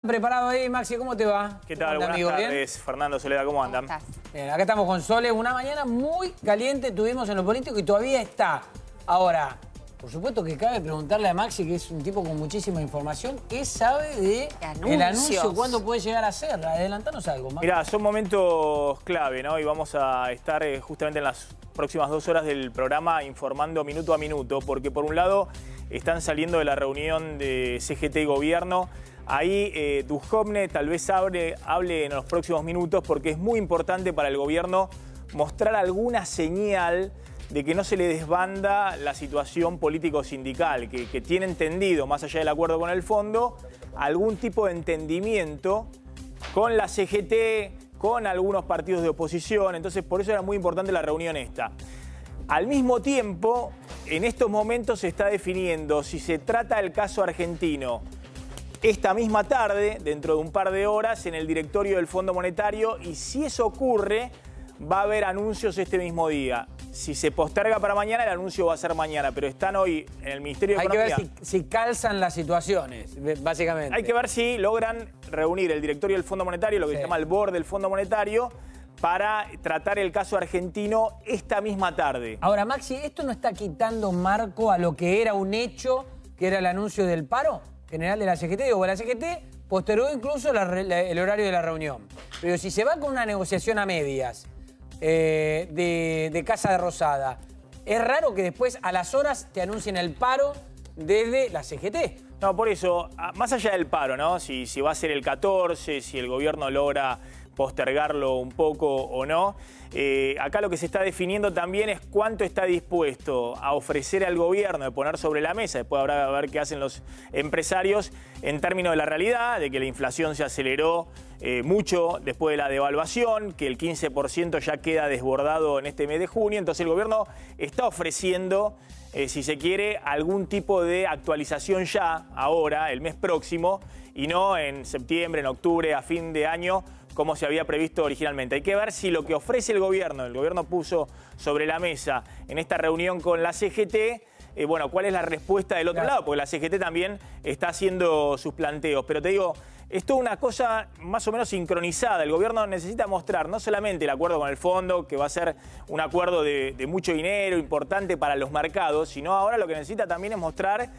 Preparado ahí, Maxi, ¿cómo te va? ¿Qué tal? Buenas tardes, ¿bien? Fernando, Soledad, ¿cómo andan? Bien, acá estamos con Sole. Una mañana muy caliente tuvimos en lo político y todavía está. Ahora, por supuesto que cabe preguntarle a Maxi, que es un tipo con muchísima información, ¿qué sabe de el anuncio? ¿Cuándo puede llegar a ser? Adelantanos algo, Maxi. Mirá, son momentos clave, ¿no? Y vamos a estar justamente en las próximas 2 horas del programa informando minuto a minuto, porque por un lado están saliendo de la reunión de CGT y Gobierno. Ahí Duhovne tal vez hable en los próximos minutos porque es muy importante para el gobierno mostrar alguna señal de que no se le desbanda la situación político-sindical, que tiene entendido, más allá del acuerdo con el fondo, algún tipo de entendimiento con la CGT, con algunos partidos de oposición. Entonces, por eso era muy importante la reunión esta. Al mismo tiempo, en estos momentos se está definiendo si se trata del caso argentino esta misma tarde, dentro de un par de horas, en el directorio del Fondo Monetario, y si eso ocurre, va a haber anuncios este mismo día. Si se posterga para mañana, el anuncio va a ser mañana, pero están hoy en el Ministerio de Economía. Hay que ver si calzan las situaciones, básicamente. Hay que ver si logran reunir el directorio del Fondo Monetario, lo que se llama el board del Fondo Monetario, para tratar el caso argentino esta misma tarde. Ahora, Maxi, ¿esto no está quitando marco a lo que era un hecho, que era el anuncio del paro general de la CGT? Digo, la CGT postergó incluso el horario de la reunión. Pero si se va con una negociación a medias de Casa de Rosada, es raro que después a las horas te anuncien el paro desde la CGT. No, por eso, más allá del paro, ¿no? Si va a ser el 14, si el gobierno logra postergarlo un poco o no. Acá lo que se está definiendo también es cuánto está dispuesto a ofrecer al gobierno de poner sobre la mesa, después habrá que ver qué hacen los empresarios en términos de la realidad, de que la inflación se aceleró mucho después de la devaluación, que el 15% ya queda desbordado en este mes de junio. Entonces el gobierno está ofreciendo, si se quiere, algún tipo de actualización ya, ahora, el mes próximo, y no en septiembre, en octubre, a fin de año, como se había previsto originalmente. Hay que ver si lo que ofrece el gobierno puso sobre la mesa en esta reunión con la CGT, bueno, cuál es la respuesta del otro lado, porque la CGT también está haciendo sus planteos. Pero te digo, es toda una cosa más o menos sincronizada. El gobierno necesita mostrar no solamente el acuerdo con el fondo, que va a ser un acuerdo de mucho dinero, importante para los mercados, sino ahora lo que necesita también es mostrar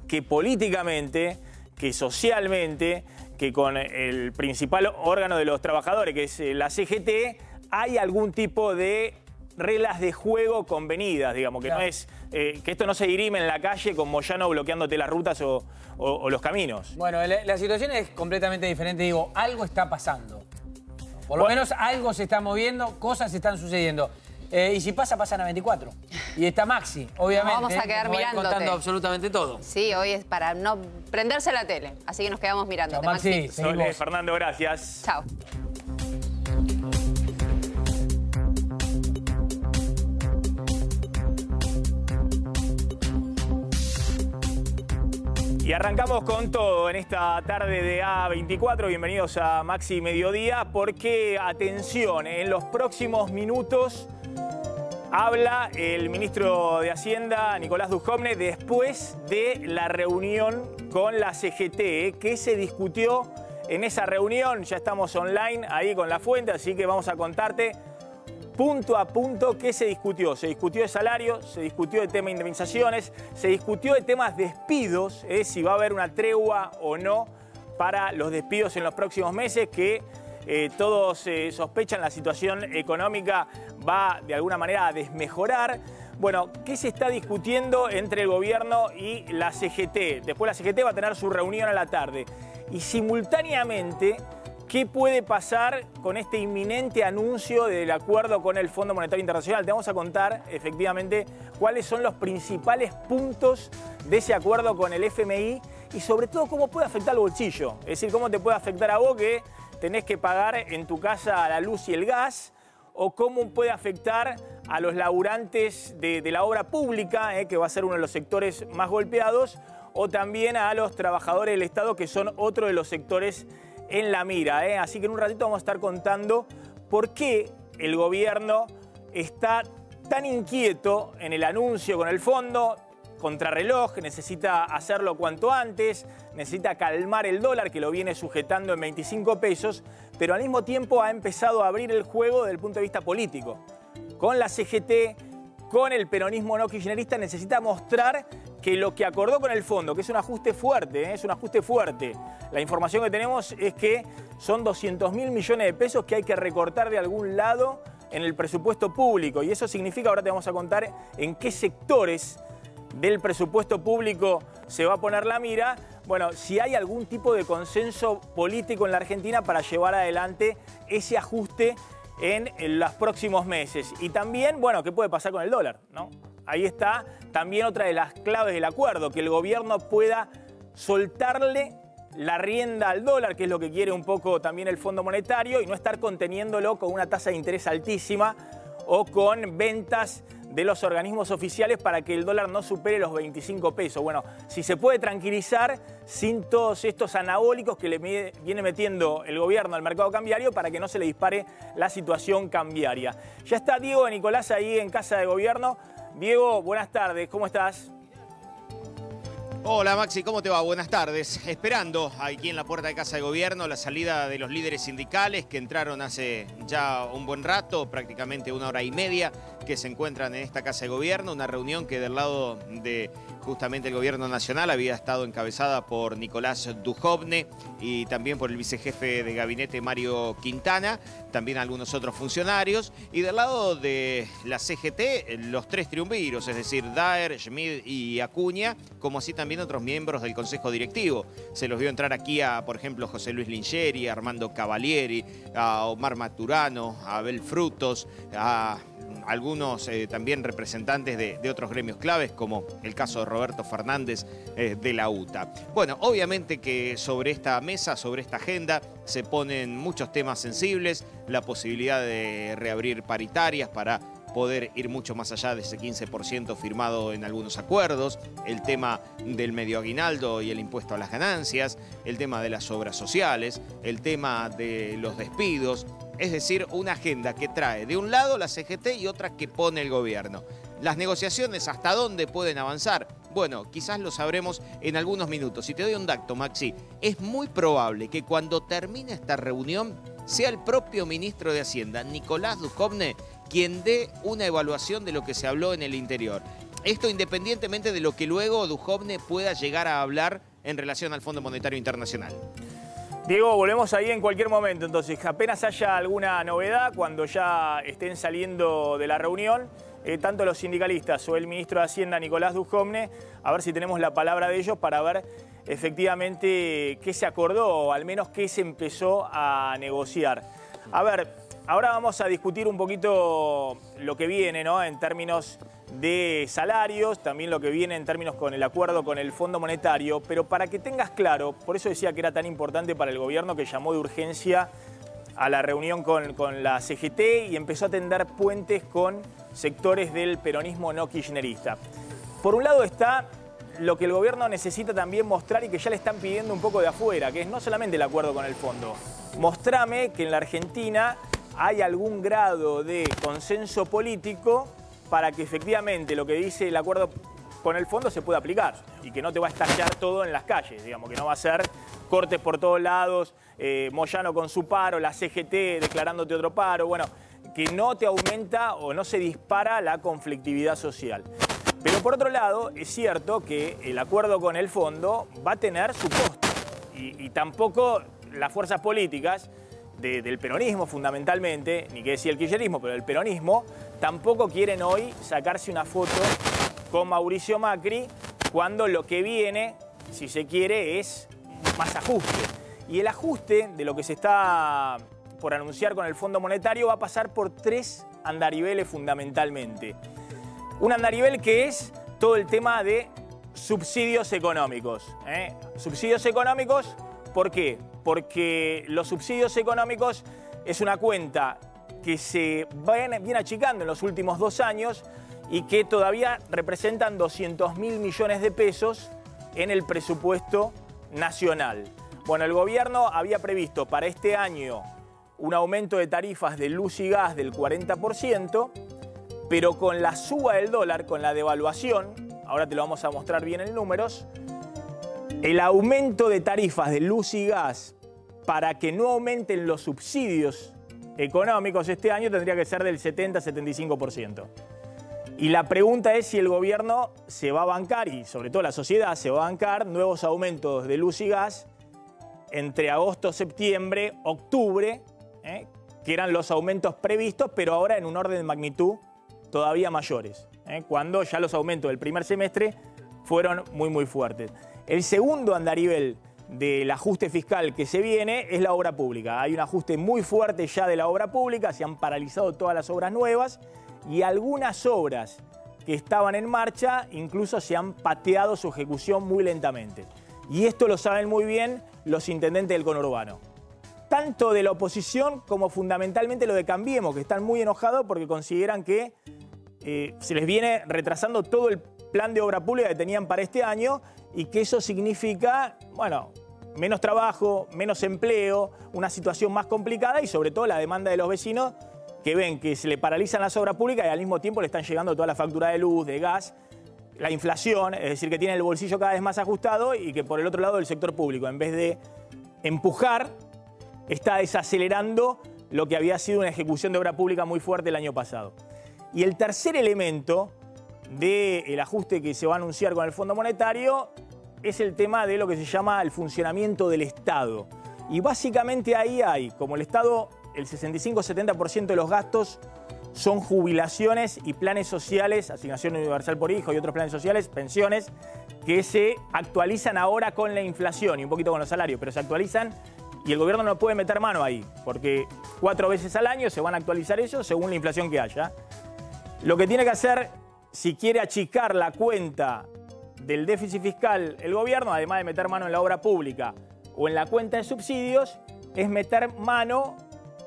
que políticamente, que socialmente, que con el principal órgano de los trabajadores, que es la CGT, hay algún tipo de reglas de juego convenidas, digamos, que no es que esto no se dirime en la calle con Moyano bloqueándote las rutas o los caminos. Bueno, la situación es completamente diferente. Digo, algo está pasando. Por lo menos algo se está moviendo, cosas están sucediendo. Y si pasan a 24. Y está Maxi, obviamente. Nos vamos a quedar mirándote. Contando absolutamente todo. Sí, hoy es para no prenderse la tele. Así que nos quedamos mirándote, Chao, Maxi. Fernando, gracias. Chao. Y arrancamos con todo en esta tarde de A24. Bienvenidos a Maxi Mediodía, porque, atención, en los próximos minutos habla el ministro de Hacienda, Nicolás Duhovne, después de la reunión con la CGT. ¿Qué se discutió en esa reunión? Ya estamos online ahí con la fuente, así que vamos a contarte punto a punto qué se discutió. Se discutió de salario, se discutió de tema de indemnizaciones, se discutió de temas despidos, si va a haber una tregua o no para los despidos en los próximos meses, que todos sospechan la situación económica va de alguna manera a desmejorar. Bueno, ¿qué se está discutiendo entre el gobierno y la CGT? Después la CGT va a tener su reunión a la tarde. Y simultáneamente, ¿qué puede pasar con este inminente anuncio del acuerdo con el Fondo Monetario Internacional? Te vamos a contar efectivamente cuáles son los principales puntos de ese acuerdo con el FMI y sobre todo cómo puede afectar al bolsillo. Es decir, cómo te puede afectar a vos que tenés que pagar en tu casa la luz y el gas, o cómo puede afectar a los laburantes de la obra pública, que va a ser uno de los sectores más golpeados, o también a los trabajadores del Estado, que son otro de los sectores en la mira. Así que en un ratito vamos a estar contando por qué el gobierno está tan inquieto en el anuncio con el fondo, contrarreloj, necesita hacerlo cuanto antes, necesita calmar el dólar que lo viene sujetando en 25 pesos, pero al mismo tiempo ha empezado a abrir el juego desde el punto de vista político. Con la CGT, con el peronismo no kirchnerista, necesita mostrar que lo que acordó con el fondo, que es un ajuste fuerte, es un ajuste fuerte. La información que tenemos es que son 200.000 millones de pesos que hay que recortar de algún lado en el presupuesto público. Y eso significa, ahora te vamos a contar en qué sectores del presupuesto público se va a poner la mira. Bueno, si hay algún tipo de consenso político en la Argentina para llevar adelante ese ajuste en los próximos meses. Y también, bueno, ¿qué puede pasar con el dólar, ¿no? Ahí está también otra de las claves del acuerdo, que el gobierno pueda soltarle la rienda al dólar, que es lo que quiere un poco también el Fondo Monetario, y no estar conteniéndolo con una tasa de interés altísima o con ventas de los organismos oficiales para que el dólar no supere los 25 pesos. Bueno, si se puede tranquilizar sin todos estos anabólicos que le viene metiendo el gobierno al mercado cambiario para que no se le dispare la situación cambiaria. Ya está Diego de Nicolás ahí en Casa de Gobierno. Diego, buenas tardes, ¿cómo estás? Hola Maxi, ¿cómo te va? Buenas tardes. Esperando aquí en la puerta de Casa de Gobierno la salida de los líderes sindicales que entraron hace ya un buen rato, prácticamente 1 hora y media, que se encuentran en esta Casa de Gobierno. Una reunión que del lado de justamente el Gobierno Nacional había estado encabezada por Nicolás Dujovne y también por el vicejefe de gabinete Mario Quintana, también algunos otros funcionarios. Y del lado de la CGT, los 3 triunviros, es decir, Daer, Schmid y Acuña, como así también otros miembros del Consejo Directivo. Se los vio entrar aquí a, por ejemplo, José Luis Lingeri, a Armando Cavalieri, a Omar Maturano, a Abel Frutos, a algunos también representantes de otros gremios claves, como el caso de Roberto Fernández de la UTA. Bueno, obviamente que sobre esta mesa, sobre esta agenda, se ponen muchos temas sensibles, la posibilidad de reabrir paritarias para poder ir mucho más allá de ese 15% firmado en algunos acuerdos, el tema del medio aguinaldo y el impuesto a las ganancias, el tema de las obras sociales, el tema de los despidos, es decir, una agenda que trae de un lado la CGT y otra que pone el gobierno. Las negociaciones, ¿hasta dónde pueden avanzar? Bueno, quizás lo sabremos en algunos minutos. Y te doy un dato, Maxi. Es muy probable que cuando termine esta reunión sea el propio ministro de Hacienda, Nicolás Dujovne, quien dé una evaluación de lo que se habló en el interior. Esto independientemente de lo que luego Dujovne pueda llegar a hablar en relación al Fondo Monetario Internacional. Diego, volvemos ahí en cualquier momento, entonces apenas haya alguna novedad, cuando ya estén saliendo de la reunión, tanto los sindicalistas o el ministro de Hacienda, Nicolás Dujovne, a ver si tenemos la palabra de ellos para ver efectivamente qué se acordó, o al menos qué se empezó a negociar. A ver, ahora vamos a discutir un poquito lo que viene, ¿no?, en términos de salarios, también lo que viene en términos con el acuerdo con el Fondo Monetario, pero para que tengas claro, por eso decía que era tan importante para el gobierno que llamó de urgencia a la reunión con la CGT y empezó a tender puentes con sectores del peronismo no kirchnerista. Por un lado está lo que el gobierno necesita también mostrar y que ya le están pidiendo un poco de afuera, que es no solamente el acuerdo con el fondo. Mostrame que en la Argentina hay algún grado de consenso político para que efectivamente lo que dice el acuerdo con el fondo se pueda aplicar y que no te va a estallar todo en las calles, digamos, que no va a ser cortes por todos lados, Moyano con su paro, la CGT declarándote otro paro, bueno, que no te aumenta o no se dispara la conflictividad social. Pero por otro lado, es cierto que el acuerdo con el fondo va a tener su costo y tampoco las fuerzas políticas del peronismo fundamentalmente, ni que decir el kirchnerismo, pero el peronismo, tampoco quieren hoy sacarse una foto con Mauricio Macri cuando lo que viene, si se quiere, es más ajuste. Y el ajuste de lo que se está por anunciar con el Fondo Monetario va a pasar por 3 andariveles fundamentalmente. Un andarivel que es todo el tema de subsidios económicos. Subsidios económicos, ¿por qué? Porque los subsidios económicos es una cuenta que se viene achicando en los últimos 2 años y que todavía representan 200.000 millones de pesos en el presupuesto nacional. Bueno, el gobierno había previsto para este año un aumento de tarifas de luz y gas del 40%, pero con la suba del dólar, con la devaluación, ahora te lo vamos a mostrar bien en números, el aumento de tarifas de luz y gas para que no aumenten los subsidios económicos este año tendría que ser del 70-75%. Y la pregunta es si el gobierno se va a bancar, y sobre todo la sociedad se va a bancar, nuevos aumentos de luz y gas entre agosto, septiembre, octubre, que eran los aumentos previstos, pero ahora en un orden de magnitud todavía mayores, cuando ya los aumentos del primer semestre fueron muy fuertes. El segundo andarivel del ajuste fiscal que se viene es la obra pública. Hay un ajuste muy fuerte ya de la obra pública, se han paralizado todas las obras nuevas y algunas obras que estaban en marcha incluso se han pateado su ejecución muy lentamente. Y esto lo saben muy bien los intendentes del conurbano. Tanto de la oposición como fundamentalmente lo de Cambiemos, que están muy enojados porque consideran que se les viene retrasando todo el plan de obra pública que tenían para este año y que eso significa, bueno, menos trabajo, menos empleo, una situación más complicada y sobre todo la demanda de los vecinos que ven que se le paralizan las obras públicas y al mismo tiempo le están llegando toda la factura de luz, de gas, la inflación, es decir, que tienen el bolsillo cada vez más ajustado y que por el otro lado el sector público, en vez de empujar, está desacelerando lo que había sido una ejecución de obra pública muy fuerte el año pasado. Y el tercer elemento del ajuste que se va a anunciar con el Fondo Monetario es el tema de lo que se llama el funcionamiento del Estado. Y básicamente ahí hay, como el Estado, el 65-70% de los gastos son jubilaciones y planes sociales, asignación universal por hijo y otros planes sociales, pensiones, que se actualizan ahora con la inflación y un poquito con los salarios, pero se actualizan y el gobierno no puede meter mano ahí, porque 4 veces al año se van a actualizar ellos según la inflación que haya. Lo que tiene que hacer, si quiere achicar la cuenta del déficit fiscal el gobierno, además de meter mano en la obra pública o en la cuenta de subsidios, es meter mano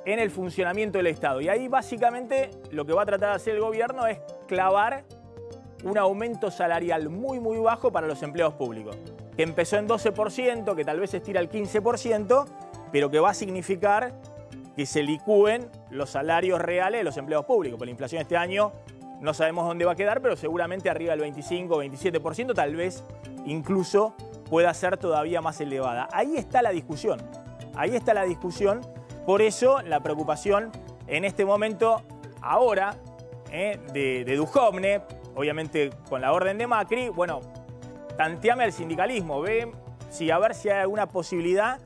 en el funcionamiento del Estado. Y ahí básicamente lo que va a tratar de hacer el gobierno es clavar un aumento salarial muy bajo para los empleados públicos, que empezó en 12%, que tal vez estira al 15%, pero que va a significar que se licúen los salarios reales de los empleados públicos. Por la inflación este año no sabemos dónde va a quedar, pero seguramente arriba del 25-27%, tal vez incluso pueda ser todavía más elevada. Ahí está la discusión. Ahí está la discusión. Por eso la preocupación en este momento, ahora, de Duhovne, obviamente con la orden de Macri, bueno, tanteame al sindicalismo, ve a ver si hay alguna posibilidad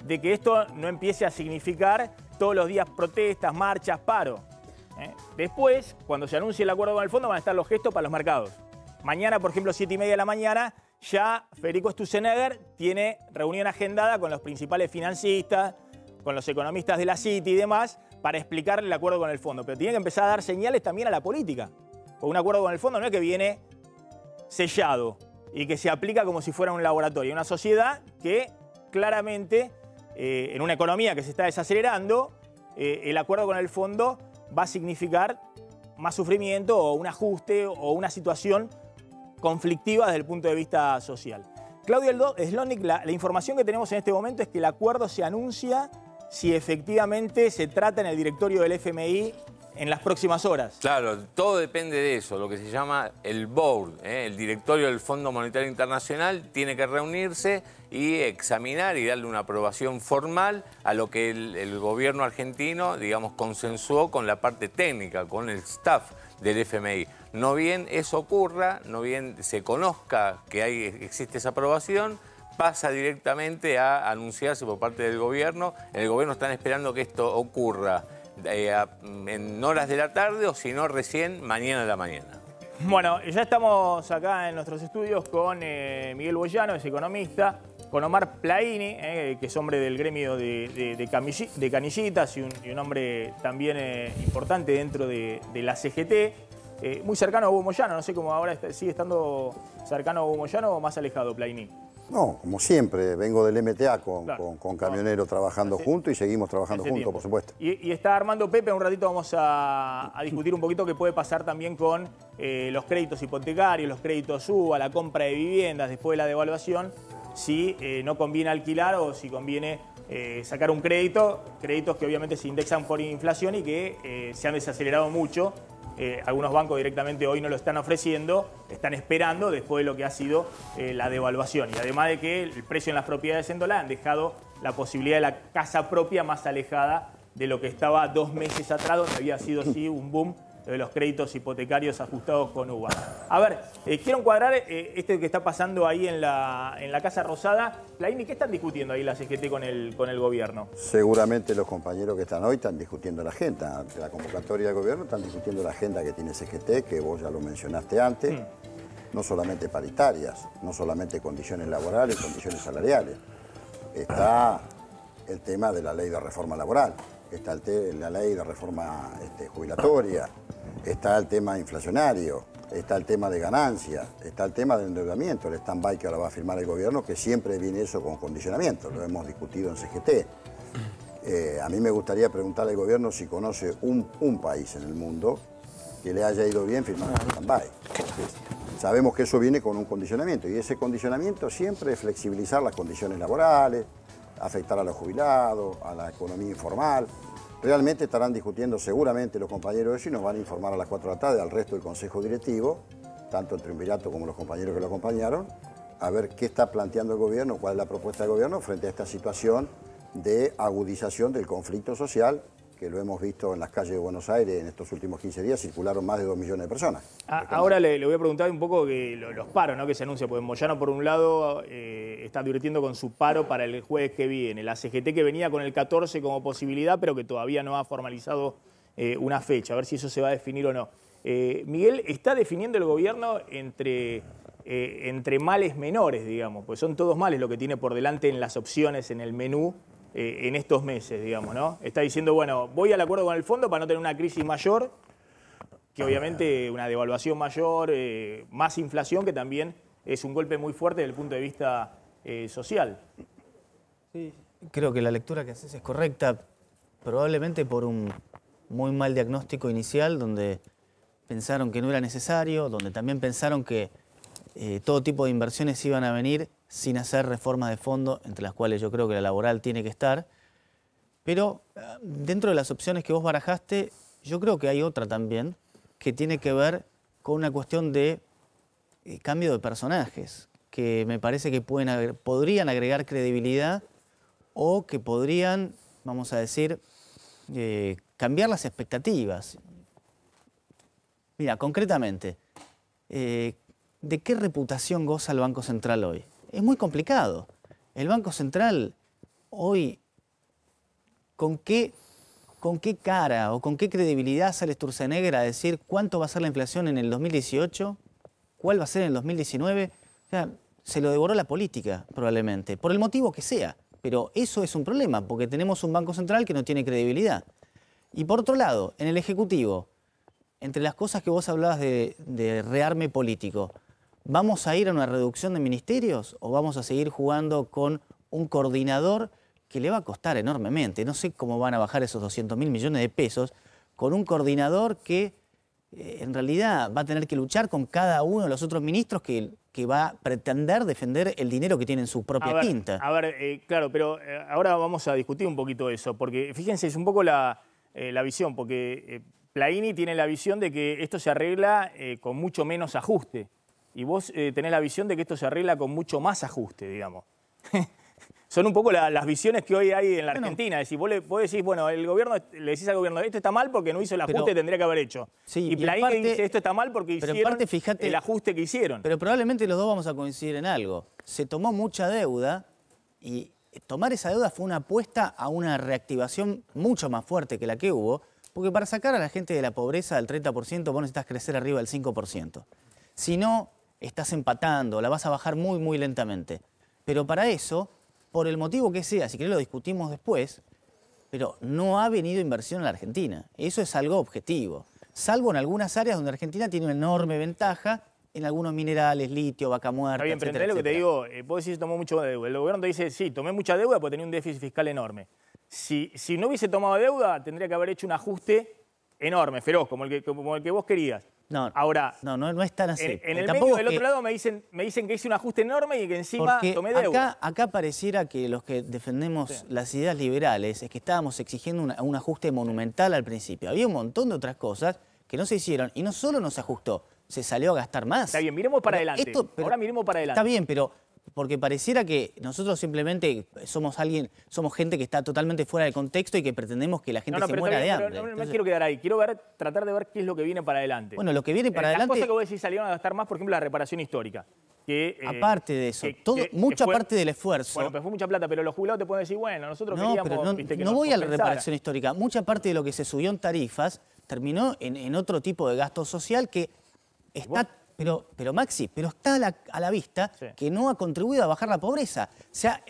de que esto no empiece a significar todos los días protestas, marchas, paro. Después, cuando se anuncie el acuerdo con el fondo, van a estar los gestos para los mercados. Mañana, por ejemplo, 7:30 de la mañana, ya Federico Sturzenegger tiene reunión agendada con los principales financistas, con los economistas de la City y demás, para explicar el acuerdo con el fondo. Pero tiene que empezar a dar señales también a la política. Porque un acuerdo con el fondo no es que viene sellado y que se aplica como si fuera un laboratorio. Una sociedad que claramente, en una economía que se está desacelerando, el acuerdo con el fondo va a significar más sufrimiento o un ajuste o una situación conflictiva desde el punto de vista social. Claudio Slotnick, la información que tenemos en este momento es que el acuerdo se anuncia si efectivamente se trata en el directorio del FMI en las próximas horas. Claro, todo depende de eso, lo que se llama el board, el directorio del Fondo Monetario Internacional tiene que reunirse y examinar y darle una aprobación formal a lo que el gobierno argentino, digamos, consensuó con la parte técnica, con el staff del FMI. No bien eso ocurra, no bien se conozca que existe esa aprobación, pasa directamente a anunciarse por parte del gobierno. En el gobierno están esperando que esto ocurra en horas de la tarde o si no recién mañana a la mañana. Bueno, ya estamos acá en nuestros estudios con Miguel Boyano, es economista, con Omar Plaini, que es hombre del gremio de canillitas y un hombre también importante dentro de la CGT, muy cercano a Hugo Moyano. No sé cómo ahora sigue estando cercano a Hugo Moyano o más alejado, Plaini. No, como siempre, vengo del MTA con camioneros trabajando hace, juntos y seguimos trabajando juntos, tiempo. por supuesto. Y está Armando Pepe, un ratito vamos a discutir un poquito qué puede pasar también con los créditos hipotecarios, los créditos UBA, la compra de viviendas después de la devaluación, si no conviene alquilar o si conviene sacar un créditos que obviamente se indexan por inflación y que se han desacelerado mucho algunos bancos directamente hoy no lo están ofreciendo, están esperando después de lo que ha sido la devaluación. Y además de que el precio en las propiedades en dólar han dejado la posibilidad de la casa propia más alejada de lo que estaba 2 meses atrás, donde había sido sí un boom de los créditos hipotecarios ajustados con UVA. A ver, quiero encuadrar esto que está pasando ahí en la Casa Rosada. Plaini, ¿qué están discutiendo ahí la CGT con el gobierno? Seguramente los compañeros que están hoy están discutiendo la agenda. Ante la convocatoria del gobierno están discutiendo la agenda que tiene CGT, que vos ya lo mencionaste antes. No solamente paritarias, no solamente condiciones laborales, condiciones salariales. Está el tema de la ley de reforma laboral, está la ley de reforma jubilatoria, está el tema inflacionario, está el tema de ganancias, está el tema del endeudamiento, el stand-by que ahora va a firmar el gobierno, que siempre viene eso con condicionamiento, lo hemos discutido en CGT. A mí me gustaría preguntarle al gobierno si conoce un país en el mundo que le haya ido bien firmando el stand-by. Sabemos que eso viene con un condicionamiento y ese condicionamiento siempre es flexibilizar las condiciones laborales, afectar a los jubilados, a la economía informal. Realmente estarán discutiendo seguramente los compañeros de eso y nos van a informar a las 4 de la tarde al resto del Consejo Directivo, tanto el Triunvirato como los compañeros que lo acompañaron, a ver qué está planteando el gobierno, cuál es la propuesta del gobierno frente a esta situación de agudización del conflicto social, que lo hemos visto en las calles de Buenos Aires en estos últimos 15 días, circularon más de 2 millones de personas. Ahora le voy a preguntar un poco que los paros, ¿no?, que se anuncia, porque Moyano por un lado está advirtiendo con su paro para el jueves que viene, la CGT que venía con el 14 como posibilidad, pero que todavía no ha formalizado una fecha, a ver si eso se va a definir o no. Miguel, ¿está definiendo el gobierno entre males menores, digamos? Pues son todos males lo que tiene por delante en las opciones, en el menú, en estos meses, digamos, ¿no? Está diciendo, bueno, voy al acuerdo con el fondo para no tener una crisis mayor, que obviamente una devaluación mayor, más inflación, que también es un golpe muy fuerte desde el punto de vista social. Sí, creo que la lectura que haces es correcta, probablemente por un muy mal diagnóstico inicial, donde pensaron que no era necesario, donde también pensaron que todo tipo de inversiones iban a venir sin hacer reformas de fondo, entre las cuales yo creo que la laboral tiene que estar. Pero dentro de las opciones que vos barajaste, yo creo que hay otra también, que tiene que ver con una cuestión de cambio de personajes, que me parece que podrían agregar credibilidad o que podrían, vamos a decir, cambiar las expectativas. Mira, concretamente, ¿de qué reputación goza el Banco Central hoy? Es muy complicado. El Banco Central hoy, ¿con qué cara o con qué credibilidad sale Sturzenegger a decir cuánto va a ser la inflación en el 2018, cuál va a ser en el 2019? O sea, se lo devoró la política, probablemente, por el motivo que sea. Pero eso es un problema, porque tenemos un Banco Central que no tiene credibilidad. Y por otro lado, en el Ejecutivo, entre las cosas que vos hablabas de rearme político, ¿vamos a ir a una reducción de ministerios o vamos a seguir jugando con un coordinador que le va a costar enormemente? No sé cómo van a bajar esos 200.000 millones de pesos con un coordinador que en realidad va a tener que luchar con cada uno de los otros ministros que va a pretender defender el dinero que tiene en su propia quinta. A ver, claro, pero ahora vamos a discutir un poquito eso, porque fíjense, es un poco la visión, porque Plaini tiene la visión de que esto se arregla con mucho menos ajuste. Y vos tenés la visión de que esto se arregla con mucho más ajuste, digamos. Son un poco las visiones que hoy hay en la Argentina. Es decir, vos decís, bueno, el gobierno, le decís al gobierno, esto está mal porque no hizo el ajuste que tendría que haber hecho. Sí, y Plaini dice, esto está mal porque hicieron el ajuste que hicieron. Pero probablemente los dos vamos a coincidir en algo. Se tomó mucha deuda y tomar esa deuda fue una apuesta a una reactivación mucho más fuerte que la que hubo, porque para sacar a la gente de la pobreza del 30% vos necesitas crecer arriba del 5%. Si no, estás empatando, la vas a bajar muy, muy lentamente. Pero para eso, por el motivo que sea, si querés lo discutimos después, pero no ha venido inversión en la Argentina. Eso es algo objetivo. Salvo en algunas áreas donde Argentina tiene una enorme ventaja, en algunos minerales, litio, vaca muerta, Está bien, pero entendés lo que te digo, vos decís tomó mucha deuda. El gobierno te dice, sí, tomé mucha deuda porque tenía un déficit fiscal enorme. Si no hubiese tomado deuda, tendría que haber hecho un ajuste enorme, feroz, como el que vos querías. No, ahora, no es tan así. En el medio del otro lado me dicen que hice un ajuste enorme y que encima tomé deuda. Acá pareciera que los que defendemos las ideas liberales es que estábamos exigiendo un ajuste monumental al principio. Había un montón de otras cosas que no se hicieron y no solo no se ajustó, se salió a gastar más. Está bien, miremos para adelante. Ahora miremos para adelante. Está bien, pero porque pareciera que nosotros simplemente somos gente que está totalmente fuera de contexto y que pretendemos que la gente se muera de hambre. No me quiero quedar ahí. Quiero tratar de ver qué es lo que viene para adelante. Bueno, lo que viene para adelante... Las cosas que vos decís salieron a gastar más, por ejemplo, la reparación histórica. Aparte de eso, mucha parte del esfuerzo... Bueno, pero fue mucha plata, pero los jubilados te pueden decir, bueno, nosotros queríamos... No voy a la reparación histórica. Mucha parte de lo que se subió en tarifas terminó en otro tipo de gasto social que está... Pero Maxi, está a la vista que no ha contribuido a bajar la pobreza. Se ha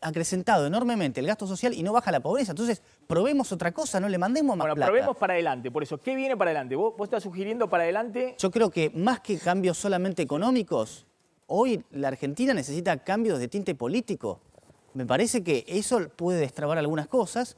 acrecentado enormemente el gasto social y no baja la pobreza. Entonces, probemos otra cosa, no le mandemos más plata. Bueno, probemos para adelante. Por eso, ¿qué viene para adelante? ¿Vos estás sugiriendo para adelante? Yo creo que más que cambios solamente económicos, hoy la Argentina necesita cambios de tinte político. Me parece que eso puede destrabar algunas cosas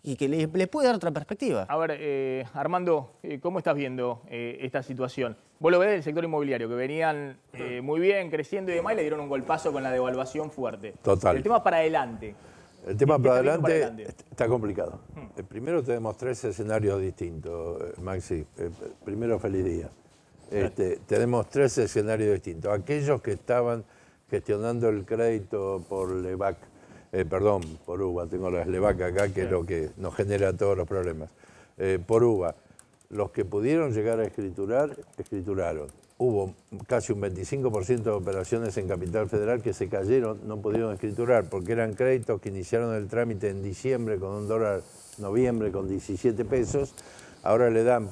y que le puede dar otra perspectiva. A ver, Armando, ¿cómo estás viendo esta situación? Vos lo ves del sector inmobiliario, que venían muy bien, creciendo y demás, y le dieron un golpazo con la devaluación fuerte. Total. El tema para adelante. El tema para adelante está complicado. Primero tenemos 3 escenarios distintos, Maxi. Primero, feliz día. Tenemos 3 escenarios distintos. Aquellos que estaban gestionando el crédito por LEVAC, por UVA, tengo las LEVAC acá, que es lo que nos genera todos los problemas. Por UVA, los que pudieron llegar a escriturar, escrituraron. Hubo casi un 25% de operaciones en Capital Federal que se cayeron, no pudieron escriturar, porque eran créditos que iniciaron el trámite en diciembre con $1, noviembre con 17 pesos. Ahora le dan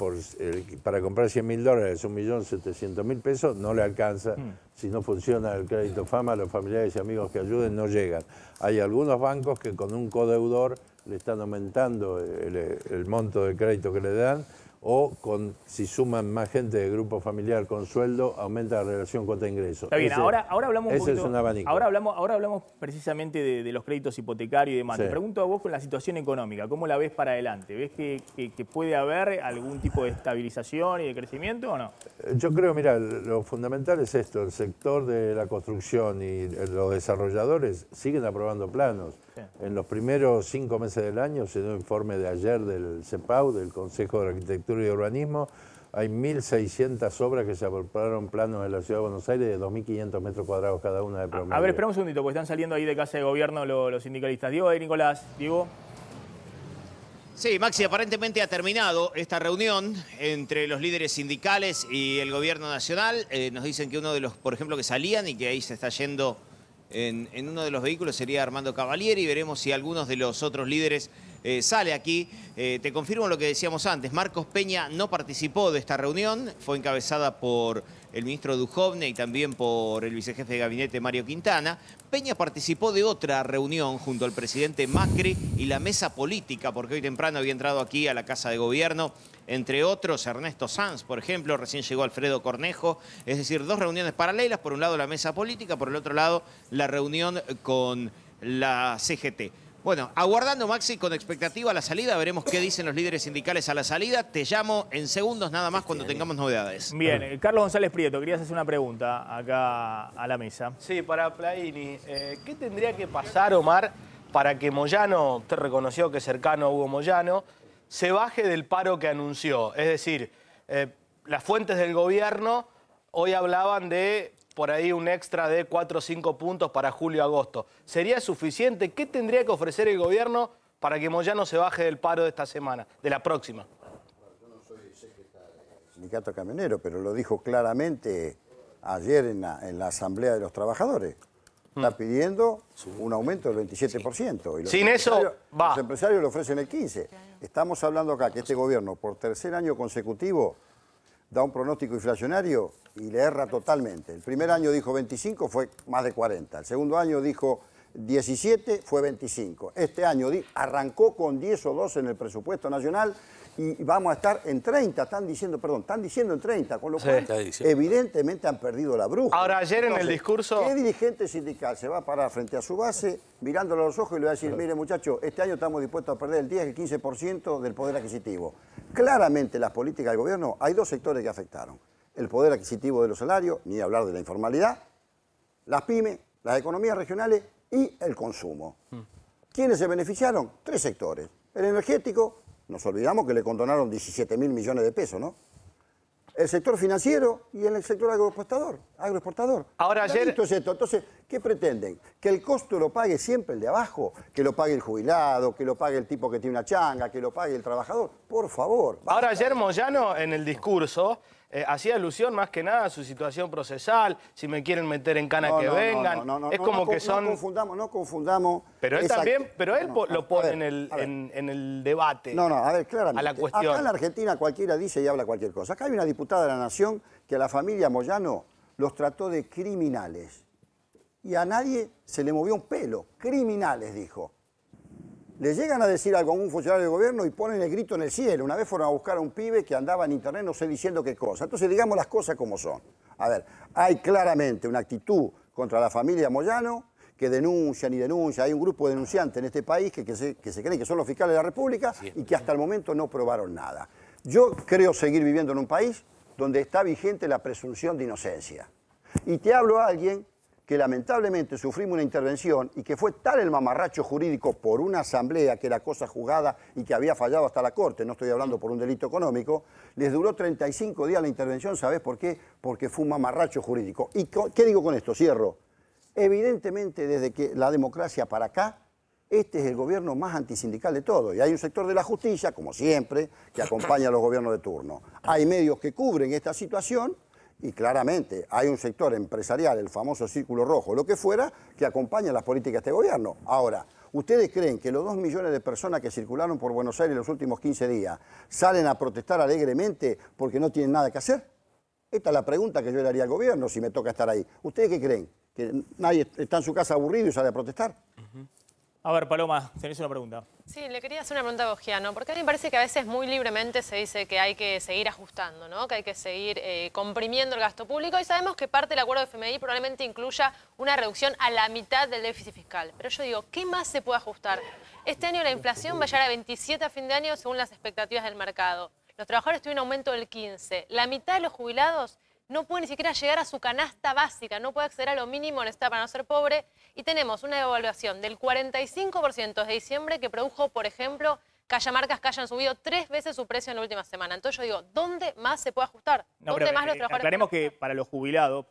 para comprar $100.000, $1.700.000 pesos, no le alcanza. Si no funciona el crédito FAMA, los familiares y amigos que ayuden no llegan. Hay algunos bancos que con un codeudor le están aumentando el monto de crédito que le dan, o si suman más gente de grupo familiar con sueldo, aumenta la relación cuota-ingreso. Está bien, ahora hablamos un poquito, es un abanico. Ahora hablamos precisamente de los créditos hipotecarios y demás. Te pregunto a vos con la situación económica, ¿cómo la ves para adelante? ¿Ves que puede haber algún tipo de estabilización y de crecimiento o no? Yo creo, mira, lo fundamental es esto, el sector de la construcción y los desarrolladores siguen aprobando planos. En los primeros 5 meses del año, se dio un informe de ayer del CEPAU, del Consejo de Arquitectura y Urbanismo, hay 1.600 obras que se aprobaron planos en la Ciudad de Buenos Aires de 2.500 metros cuadrados cada una de promedio. A ver, espera un segundito, porque están saliendo ahí de Casa de Gobierno los sindicalistas. Diego, Nicolás, Diego. Sí, Maxi, aparentemente ha terminado esta reunión entre los líderes sindicales y el gobierno nacional. Nos dicen que uno de los, por ejemplo, que salían y que ahí se está yendo en uno de los vehículos sería Armando Cavalieri. Veremos si algunos de los otros líderes sale aquí. Te confirmo lo que decíamos antes. Marcos Peña no participó de esta reunión. Fue encabezada por el ministro Duhovne y también por el vicejefe de gabinete Mario Quintana. Peña participó de otra reunión junto al presidente Macri y la mesa política, porque hoy temprano había entrado aquí a la Casa de Gobierno, entre otros Ernesto Sanz, por ejemplo, recién llegó Alfredo Cornejo. Es decir, 2 reuniones paralelas. Por un lado la mesa política, por el otro lado la reunión con la CGT. Bueno, aguardando, Maxi, con expectativa la salida, veremos qué dicen los líderes sindicales a la salida. Te llamo en segundos nada más cuando tengamos novedades. Bien, Carlos González Prieto, querías hacer una pregunta acá a la mesa. Sí, para Plaini, ¿qué tendría que pasar, Omar, para que Moyano, usted reconoció que es cercano a Hugo Moyano, se baje del paro que anunció? Es decir, las fuentes del gobierno hoy hablaban de por ahí un extra de 4 o 5 puntos para julio-agosto. ¿Sería suficiente? ¿Qué tendría que ofrecer el gobierno para que Moyano se baje del paro de esta semana, de la próxima? Yo no soy secretario del sindicato camionero, pero lo dijo claramente ayer en la Asamblea de los Trabajadores. Está pidiendo un aumento del 27%. Y sin eso, va. Los empresarios le ofrecen el 15%. Estamos hablando acá que este gobierno, por tercer año consecutivo, da un pronóstico inflacionario y le erra totalmente. El primer año dijo 25, fue más de 40. El segundo año dijo 17, fue 25. Este año arrancó con 10 o 12 en el presupuesto nacional y vamos a estar en 30. Están diciendo en 30, con lo cual evidentemente han perdido la brújula. Ahora, ayer en el discurso... ¿Qué dirigente sindical se va a parar frente a su base, mirándolo a los ojos y le va a decir, mire muchachos, este año estamos dispuestos a perder el 10, el 15% del poder adquisitivo? Claramente las políticas del gobierno, hay 2 sectores que afectaron. El poder adquisitivo de los salarios, ni hablar de la informalidad, las pymes, las economías regionales y el consumo. ¿Quiénes se beneficiaron? 3 sectores. El energético, Nos olvidamos que le condonaron 17.000 millones de pesos, ¿no? El sector financiero y el sector agroexportador. Ahora ayer... Esto es esto. Entonces, ¿qué pretenden? ¿Que el costo lo pague siempre el de abajo? ¿Que lo pague el jubilado? ¿Que lo pague el tipo que tiene una changa? ¿Que lo pague el trabajador? Por favor. Basta. Ahora ayer Moyano en el discurso hacía alusión más que nada a su situación procesal, si me quieren meter en cana que vengan. Es como que son... No confundamos. Pero él también, pero él lo pone en el debate. A ver, claramente. A la cuestión. Acá en la Argentina cualquiera dice y habla cualquier cosa. Acá hay una diputada de la Nación que a la familia Moyano los trató de criminales. Y a nadie se le movió un pelo. Criminales, dijo. Le llegan a decir algo a un funcionario de gobierno y ponen el grito en el cielo. Una vez fueron a buscar a un pibe que andaba en internet no sé diciendo qué cosa. Entonces digamos las cosas como son. A ver, hay claramente una actitud contra la familia Moyano que denuncian y denuncian. Hay un grupo de denunciantes en este país que se creen que son los fiscales de la República y que hasta el momento no probaron nada. Yo creo seguir viviendo en un país donde está vigente la presunción de inocencia. Y te hablo a alguien que lamentablemente sufrimos una intervención y que fue tal el mamarracho jurídico por una asamblea que era cosa juzgada y que había fallado hasta la Corte, no estoy hablando por un delito económico, les duró 35 días la intervención, ¿sabés por qué? Porque fue un mamarracho jurídico. ¿Y qué digo con esto? Cierro. Evidentemente, desde que la democracia para acá, este es el gobierno más antisindical de todo. Y hay un sector de la justicia, como siempre, que acompaña a los gobiernos de turno. Hay medios que cubren esta situación. Y claramente hay un sector empresarial, el famoso Círculo Rojo, lo que fuera, que acompaña las políticas de este gobierno. Ahora, ¿ustedes creen que los 2 millones de personas que circularon por Buenos Aires los últimos 15 días salen a protestar alegremente porque no tienen nada que hacer? Esta es la pregunta que yo le haría al gobierno si me toca estar ahí. ¿Ustedes qué creen? ¿Que nadie está en su casa aburrido y sale a protestar? A ver, Paloma, tenés una pregunta. Sí, le quería hacer una pregunta a Bogiano, porque a mí me parece que a veces muy libremente se dice que hay que seguir ajustando, ¿no? Que hay que seguir comprimiendo el gasto público, y sabemos que parte del acuerdo de FMI probablemente incluya una reducción a la mitad del déficit fiscal. Pero yo digo, ¿qué más se puede ajustar? Este año la inflación va a llegar a 27 a fin de año según las expectativas del mercado. Los trabajadores tuvieron un aumento del 15%. La mitad de los jubilados no puede ni siquiera llegar a su canasta básica, no puede acceder a lo mínimo necesario para no ser pobre, y tenemos una devaluación del 45% desde diciembre que produjo, por ejemplo, cajamarcas que hayan subido 3 veces su precio en la última semana. Entonces yo digo, ¿dónde más se puede ajustar? ¿Dónde más los trabajadores? Aclaremos que para los jubilados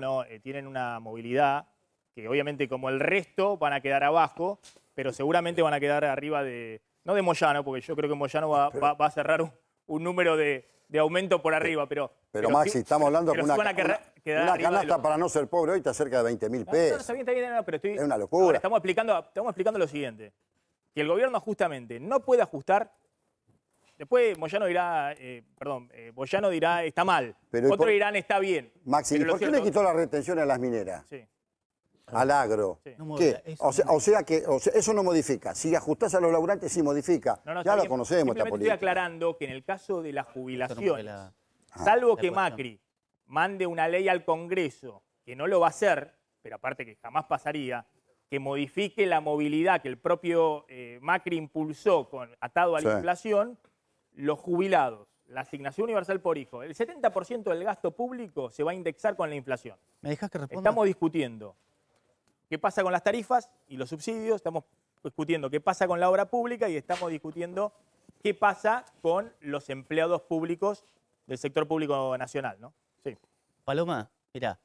no tienen una movilidad que obviamente como el resto van a quedar abajo, pero seguramente van a quedar arriba de, no de Moyano, porque yo creo que Moyano va a cerrar un número de aumento por arriba, pero Maxi, sí, estamos hablando de una canasta para no ser pobre hoy está cerca de 20.000 pesos. Está bien, pero es una locura. Ahora, estamos explicando lo siguiente, que el gobierno justamente no puede ajustar. Después Moyano dirá, Moyano dirá está mal, otros dirán está bien. Maxi, ¿por qué le quitó la retención a las mineras? Sí. Al agro. Sí. ¿Qué? O sea, eso no modifica. Si ajustás a los laburantes, sí modifica. Ya lo conocemos esta política. Estoy aclarando que en el caso de las jubilaciones, salvo que Macri mande una ley al Congreso, que no lo va a hacer, pero aparte que jamás pasaría, que modifique la movilidad que el propio Macri impulsó atado a la inflación, los jubilados, la asignación universal por hijo, el 70% del gasto público se va a indexar con la inflación. ¿Me dejas que responda? Estamos discutiendo qué pasa con las tarifas y los subsidios, estamos discutiendo qué pasa con la obra pública y estamos discutiendo qué pasa con los empleados públicos del sector público nacional, ¿no? Sí. Paloma, mira,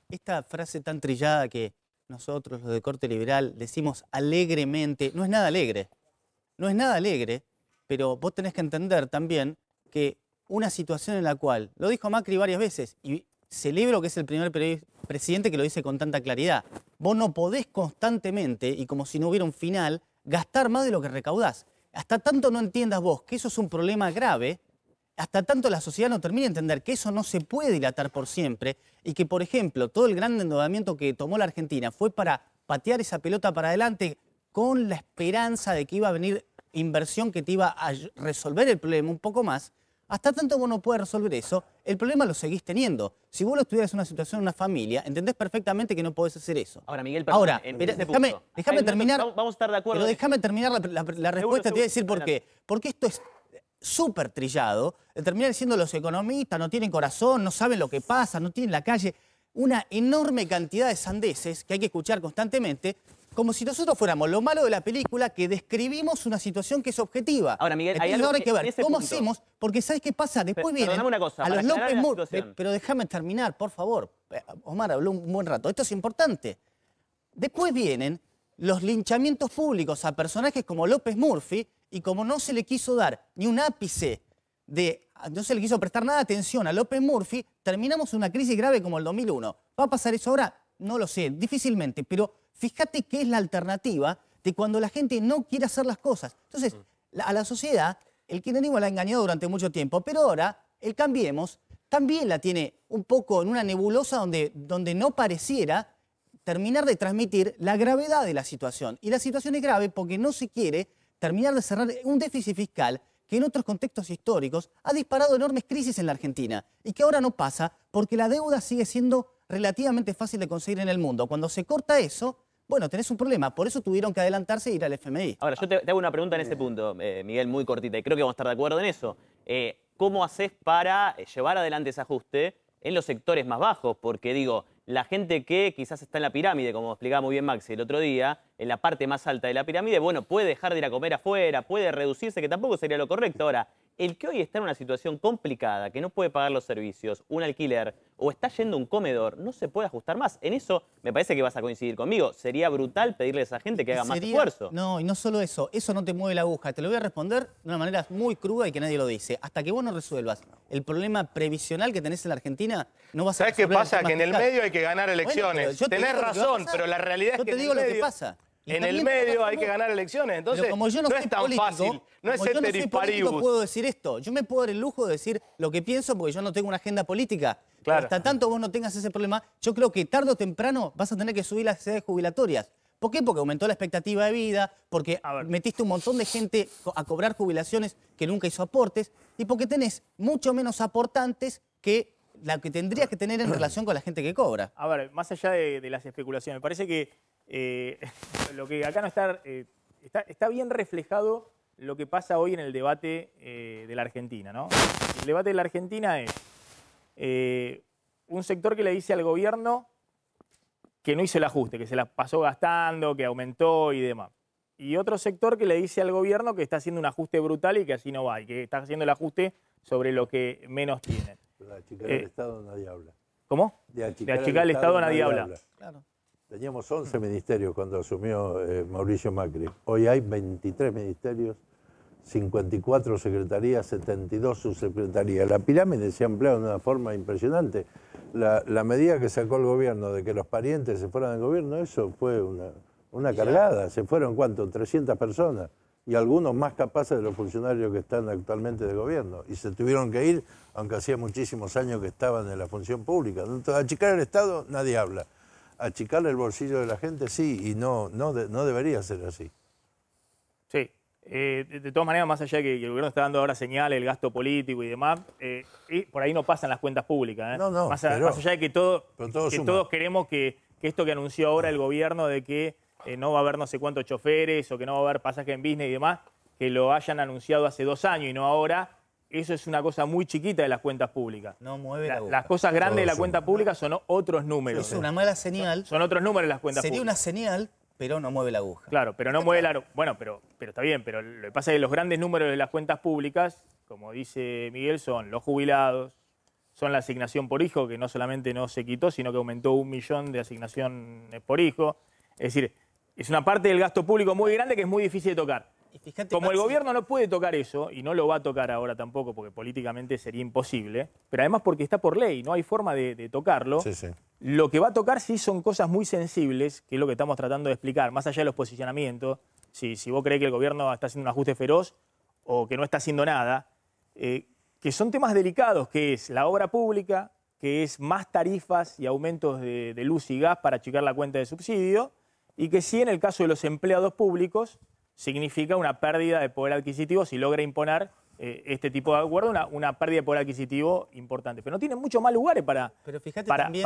esta frase tan trillada que nosotros, los de corte liberal, decimos alegremente, no es nada alegre. No es nada alegre, pero vos tenés que entender también que una situación en la cual, lo dijo Macri varias veces, y celebro que es el primer presidente que lo dice con tanta claridad, vos no podés constantemente, y como si no hubiera un final, gastar más de lo que recaudás. Hasta tanto no entiendas vos que eso es un problema grave, hasta tanto la sociedad no termina de entender que eso no se puede dilatar por siempre y que, por ejemplo, todo el gran endeudamiento que tomó la Argentina fue para patear esa pelota para adelante con la esperanza de que iba a venir inversión que te iba a resolver el problema un poco más. Hasta tanto vos no puedes resolver eso, el problema lo seguís teniendo. Si vos lo estuvieras en una situación, en una familia, entendés perfectamente que no podés hacer eso. Ahora, Miguel, perdón, déjame terminar. Vamos a estar de acuerdo. Pero déjame terminar la respuesta, te voy a decir por qué. Porque esto es súper trillado, de terminar diciendo los economistas no tienen corazón, no saben lo que pasa, no tienen la calle. Una enorme cantidad de sandeces que hay que escuchar constantemente, como si nosotros fuéramos lo malo de la película, que describimos una situación que es objetiva. Ahora, Miguel, entonces, hay algo ahora hay que ver cómo punto. hacemos, porque ¿sabes qué pasa? Después vienen perdóname una cosa, a los para aclarar López la Murphy. situación. Pero déjame terminar, por favor. Omar habló un buen rato. Esto es importante. Después vienen los linchamientos públicos a personajes como López Murphy, y como no se le quiso dar ni un ápice no se le quiso prestar nada de atención a López Murphy, terminamos una crisis grave como el 2001. ¿Va a pasar eso ahora? No lo sé, difícilmente, pero fíjate qué es la alternativa de cuando la gente no quiere hacer las cosas. Entonces, a la sociedad, el kirchnerismo la ha engañado durante mucho tiempo, pero ahora el Cambiemos también la tiene un poco en una nebulosa donde no pareciera terminar de transmitir la gravedad de la situación. Y la situación es grave porque no se quiere terminar de cerrar un déficit fiscal que en otros contextos históricos ha disparado enormes crisis en la Argentina y que ahora no pasa porque la deuda sigue siendo relativamente fácil de conseguir en el mundo. Cuando se corta eso, bueno, tenés un problema. Por eso tuvieron que adelantarse e ir al FMI. Ahora, yo te hago una pregunta en ese punto, Miguel, muy cortita, y creo que vamos a estar de acuerdo en eso. ¿Cómo haces para llevar adelante ese ajuste en los sectores más bajos? Porque digo, la gente que quizás está en la pirámide, como explicaba muy bien Maxi el otro día, en la parte más alta de la pirámide, bueno, puede dejar de ir a comer afuera, puede reducirse, que tampoco sería lo correcto. Ahora, el que hoy está en una situación complicada, que no puede pagar los servicios, un alquiler, o está yendo a un comedor, no se puede ajustar más. En eso me parece que vas a coincidir conmigo. Sería brutal pedirle a esa gente que haga más esfuerzo. No, y no solo eso no te mueve la aguja. Te lo voy a responder de una manera muy cruda y que nadie lo dice. Hasta que vos no resuelvas el problema previsional que tenés en la Argentina, no vas a resolver. ¿Sabés qué pasa? Que en el fiscal. medio hay que ganar elecciones. Bueno, tenés razón, pero la realidad es que yo te digo lo que pasa. En el medio hay que ganar elecciones, entonces pero como yo no es tan político, fácil, no es como yo no soy ceteris político, paribus. puedo decir esto. Yo me puedo dar el lujo de decir lo que pienso porque yo no tengo una agenda política. Claro. Hasta tanto vos no tengas ese problema, yo creo que tarde o temprano vas a tener que subir las edades jubilatorias. ¿Por qué? Porque aumentó la expectativa de vida, porque metiste un montón de gente a cobrar jubilaciones que nunca hizo aportes y porque tenés mucho menos aportantes que la que tendrías que tener en relación con la gente que cobra. A ver, más allá de las especulaciones, me parece que lo que acá no está bien reflejado lo que pasa hoy en el debate de la Argentina, ¿no? El debate de la Argentina es un sector que le dice al gobierno que no hizo el ajuste, que se la pasó gastando, que aumentó y demás. Y otro sector que le dice al gobierno que está haciendo un ajuste brutal y que así no va, y que está haciendo el ajuste sobre lo que menos tienen. De achicar el Estado nadie habla. ¿Cómo? De achicar el Estado nadie habla. Claro. Teníamos 11 ministerios cuando asumió Mauricio Macri. Hoy hay 23 ministerios, 54 secretarías, 72 subsecretarías. La pirámide se ha empleado de una forma impresionante. La medida que sacó el gobierno de que los parientes se fueran del gobierno, eso fue una cargada. Se fueron, ¿cuánto? 300 personas. Y algunos más capaces de los funcionarios que están actualmente de gobierno. Y se tuvieron que ir, aunque hacía muchísimos años que estaban en la función pública. Entonces, achicar el Estado, nadie habla. Achicarle el bolsillo de la gente, sí, y no debería ser así. Sí. De todas maneras, más allá de que el gobierno está dando ahora señales, el gasto político y demás, y por ahí no pasan las cuentas públicas. No, más allá de que, todos queremos que esto que anunció ahora el gobierno de que no va a haber no sé cuántos choferes o que no va a haber pasaje en business y demás, que lo hayan anunciado hace 2 años y no ahora, eso es una cosa muy chiquita de las cuentas públicas. No mueve las cosas grandes de la cuenta pública son otros números. Es una mala señal. Son otros números las cuentas Sería públicas. una señal, pero no mueve la aguja. Claro, pero no mueve la... Bueno, pero está bien, pero lo que pasa es que los grandes números de las cuentas públicas, como dice Miguel, son los jubilados, son la asignación por hijo, que no solamente no se quitó, sino que aumentó 1 millón de asignaciones por hijo. Es decir, es una parte del gasto público muy grande que es muy difícil de tocar. Como el gobierno no puede tocar eso, y no lo va a tocar ahora tampoco, porque políticamente sería imposible, pero además porque está por ley, no hay forma de tocarlo, Sí. lo que va a tocar sí son cosas muy sensibles, que es lo que estamos tratando de explicar, más allá de los posicionamientos, si vos creés que el gobierno está haciendo un ajuste feroz o que no está haciendo nada, que son temas delicados, que es la obra pública, que es más tarifas y aumentos de luz y gas para achicar la cuenta de subsidio, y que sí en el caso de los empleados públicos significa una pérdida de poder adquisitivo si logra imponer este tipo de acuerdo, una pérdida de poder adquisitivo importante. Pero no tiene muchos más lugares para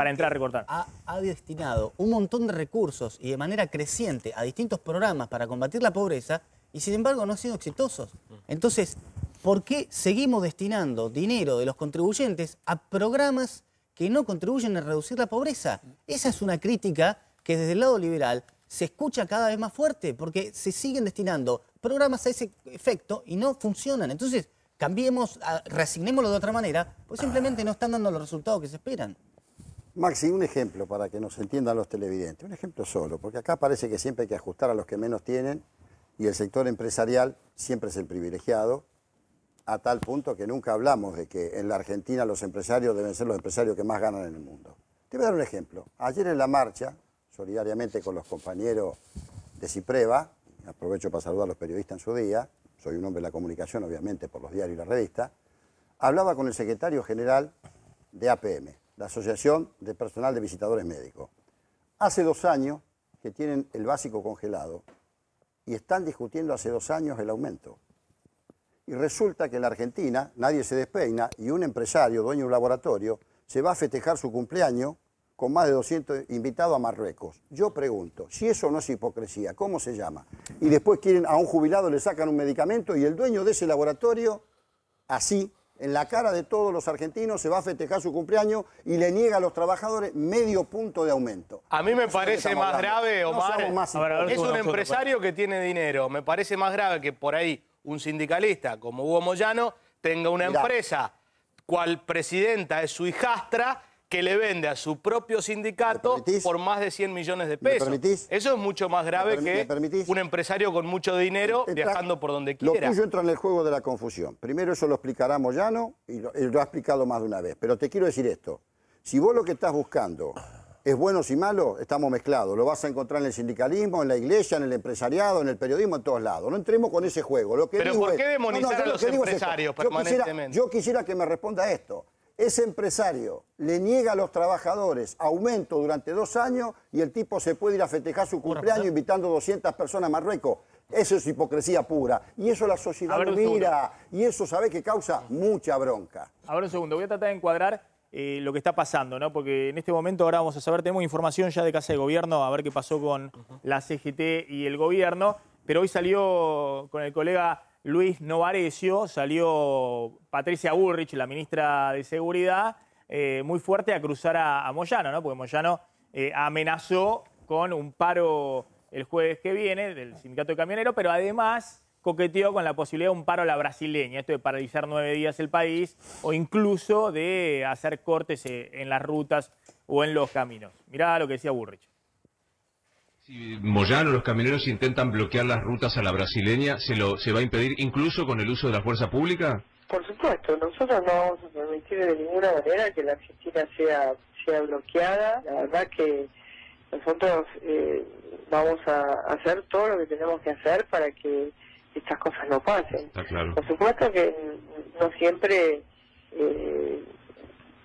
entrar a recortar. Ha destinado un montón de recursos y de manera creciente a distintos programas para combatir la pobreza y sin embargo no han sido exitosos. Entonces, ¿por qué seguimos destinando dinero de los contribuyentes a programas que no contribuyen a reducir la pobreza? Esa es una crítica que desde el lado liberal se escucha cada vez más fuerte porque se siguen destinando programas a ese efecto y no funcionan. Entonces, cambiemos, reasignémoslo de otra manera, pues simplemente no están dando los resultados que se esperan. Maxi, un ejemplo para que nos entiendan los televidentes, un ejemplo solo, porque acá parece que siempre hay que ajustar a los que menos tienen y el sector empresarial siempre es el privilegiado, a tal punto que nunca hablamos de que en la Argentina los empresarios deben ser los empresarios que más ganan en el mundo. Te voy a dar un ejemplo. Ayer en la marcha, solidariamente con los compañeros de Cipreva, aprovecho para saludar a los periodistas en su día, soy un hombre de la comunicación, obviamente, por los diarios y la revista, hablaba con el secretario general de APM, la Asociación de Personal de Visitadores Médicos. Hace 2 años que tienen el básico congelado y están discutiendo hace 2 años el aumento. Y resulta que en la Argentina nadie se despeina y un empresario, dueño de un laboratorio, se va a festejar su cumpleaños con más de 200 invitados a Marruecos. Yo pregunto, si eso no es hipocresía, ¿cómo se llama? Y después quieren a un jubilado, le sacan un medicamento y el dueño de ese laboratorio, así, en la cara de todos los argentinos, se va a festejar su cumpleaños y le niega a los trabajadores medio punto de aumento. A mí me parece más grave, Omar, es un empresario que tiene dinero. Me parece más grave que por ahí un sindicalista como Hugo Moyano tenga una empresa cual presidenta es su hijastra que le vende a su propio sindicato por más de 100 millones de pesos. Eso es mucho más grave que un empresario con mucho dinero viajando por donde quiera. Lo tuyo entra en el juego de la confusión. Primero eso lo explicará Moyano y lo ha explicado más de una vez. Pero te quiero decir esto. Si vos lo que estás buscando es buenos y malos, estamos mezclados. Lo vas a encontrar en el sindicalismo, en la iglesia, en el empresariado, en el periodismo, en todos lados. No entremos con ese juego. Lo que ¿Pero por qué demonizar a los empresarios permanentemente? Yo quisiera que me responda esto. Ese empresario le niega a los trabajadores aumento durante 2 años y el tipo se puede ir a festejar su cumpleaños invitando 200 personas a Marruecos. Eso es hipocresía pura. Y eso la sociedad lo mira. Y eso, ¿sabés que causa? Mucha bronca. A ver un segundo, voy a tratar de encuadrar lo que está pasando, ¿no? Porque en este momento ahora vamos a saber, tenemos información ya de Casa de Gobierno, a ver qué pasó con la CGT y el gobierno. Pero hoy salió con el colega Luis Novarecio, salió Patricia Bullrich, la ministra de Seguridad, muy fuerte a cruzar a Moyano, ¿no? Porque Moyano amenazó con un paro el jueves que viene del sindicato de camioneros, pero además coqueteó con la posibilidad de un paro a la brasileña, esto de paralizar 9 días el país o incluso de hacer cortes en las rutas o en los caminos. Mirá lo que decía Bullrich. Si Moyano, los camioneros intentan bloquear las rutas a la brasileña, ¿se va a impedir incluso con el uso de la fuerza pública? Por supuesto, nosotros no vamos a permitir de ninguna manera que la Argentina sea bloqueada. La verdad que nosotros vamos a hacer todo lo que tenemos que hacer para que estas cosas no pasen. Está claro. Por supuesto que no siempre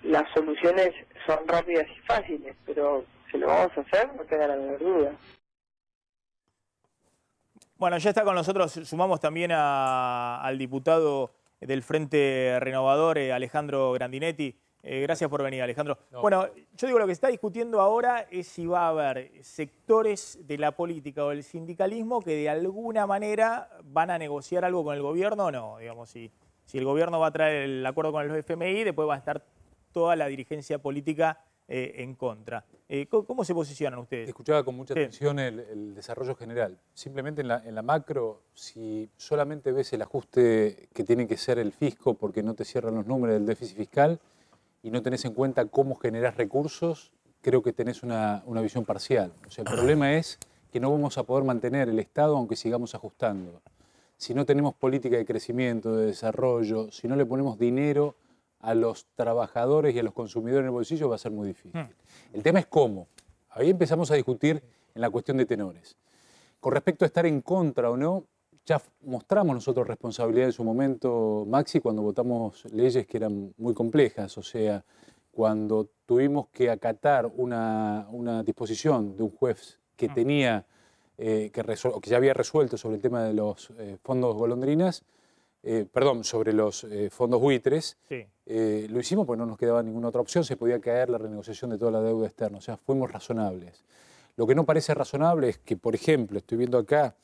las soluciones son rápidas y fáciles, pero si lo vamos a hacer, no tengan la menor duda. Bueno, ya está con nosotros, sumamos también al diputado del Frente Renovador, Alejandro Grandinetti. Gracias por venir, Alejandro. No. Bueno, yo digo, lo que se está discutiendo ahora es si va a haber sectores de la política o del sindicalismo que de alguna manera van a negociar algo con el gobierno o no. Digamos, si el gobierno va a traer el acuerdo con los FMI, después va a estar toda la dirigencia política en contra. ¿Cómo se posicionan ustedes? Escuchaba con mucha atención el desarrollo general. Simplemente en la macro, si solamente ves el ajuste que tiene que ser el fisco porque no te cierran los números del déficit fiscal y no tenés en cuenta cómo generás recursos, creo que tenés una visión parcial. O sea, el problema es que no vamos a poder mantener el Estado aunque sigamos ajustando. Si no tenemos política de crecimiento, de desarrollo, si no le ponemos dinero a los trabajadores y a los consumidores en el bolsillo, va a ser muy difícil. El tema es cómo. Ahí empezamos a discutir en la cuestión de tenores. Con respecto a estar en contra o no, ya mostramos nosotros responsabilidad en su momento, Maxi, cuando votamos leyes que eran muy complejas. O sea, cuando tuvimos que acatar una disposición de un juez que tenía, que ya había resuelto sobre el tema de los fondos golondrinas, sobre los fondos buitres, lo hicimos porque no nos quedaba ninguna otra opción, se podía caer la renegociación de toda la deuda externa, o sea, fuimos razonables. Lo que no parece razonable es que, por ejemplo, estoy viendo acá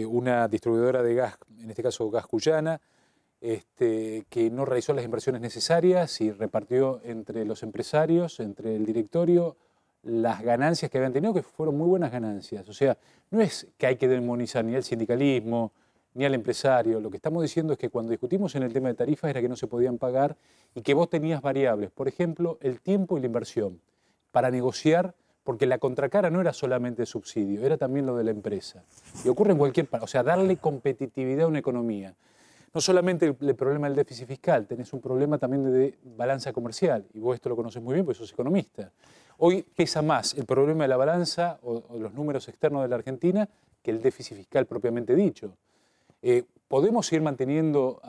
una distribuidora de gas, en este caso Gas Cuyana, que no realizó las inversiones necesarias y repartió entre los empresarios, entre el directorio, las ganancias que habían tenido, que fueron muy buenas ganancias. O sea, no es que hay que demonizar ni al sindicalismo, ni al empresario. Lo que estamos diciendo es que cuando discutimos en el tema de tarifas era que no se podían pagar y que vos tenías variables, por ejemplo, el tiempo y la inversión, para negociar, porque la contracara no era solamente subsidio, era también lo de la empresa. Y ocurre en cualquier parte, o sea, darle competitividad a una economía. No solamente el problema del déficit fiscal, tenés un problema también de balanza comercial, y vos esto lo conoces muy bien porque sos economista. Hoy pesa más el problema de la balanza o los números externos de la Argentina que el déficit fiscal propiamente dicho. ¿Podemos seguir manteniendo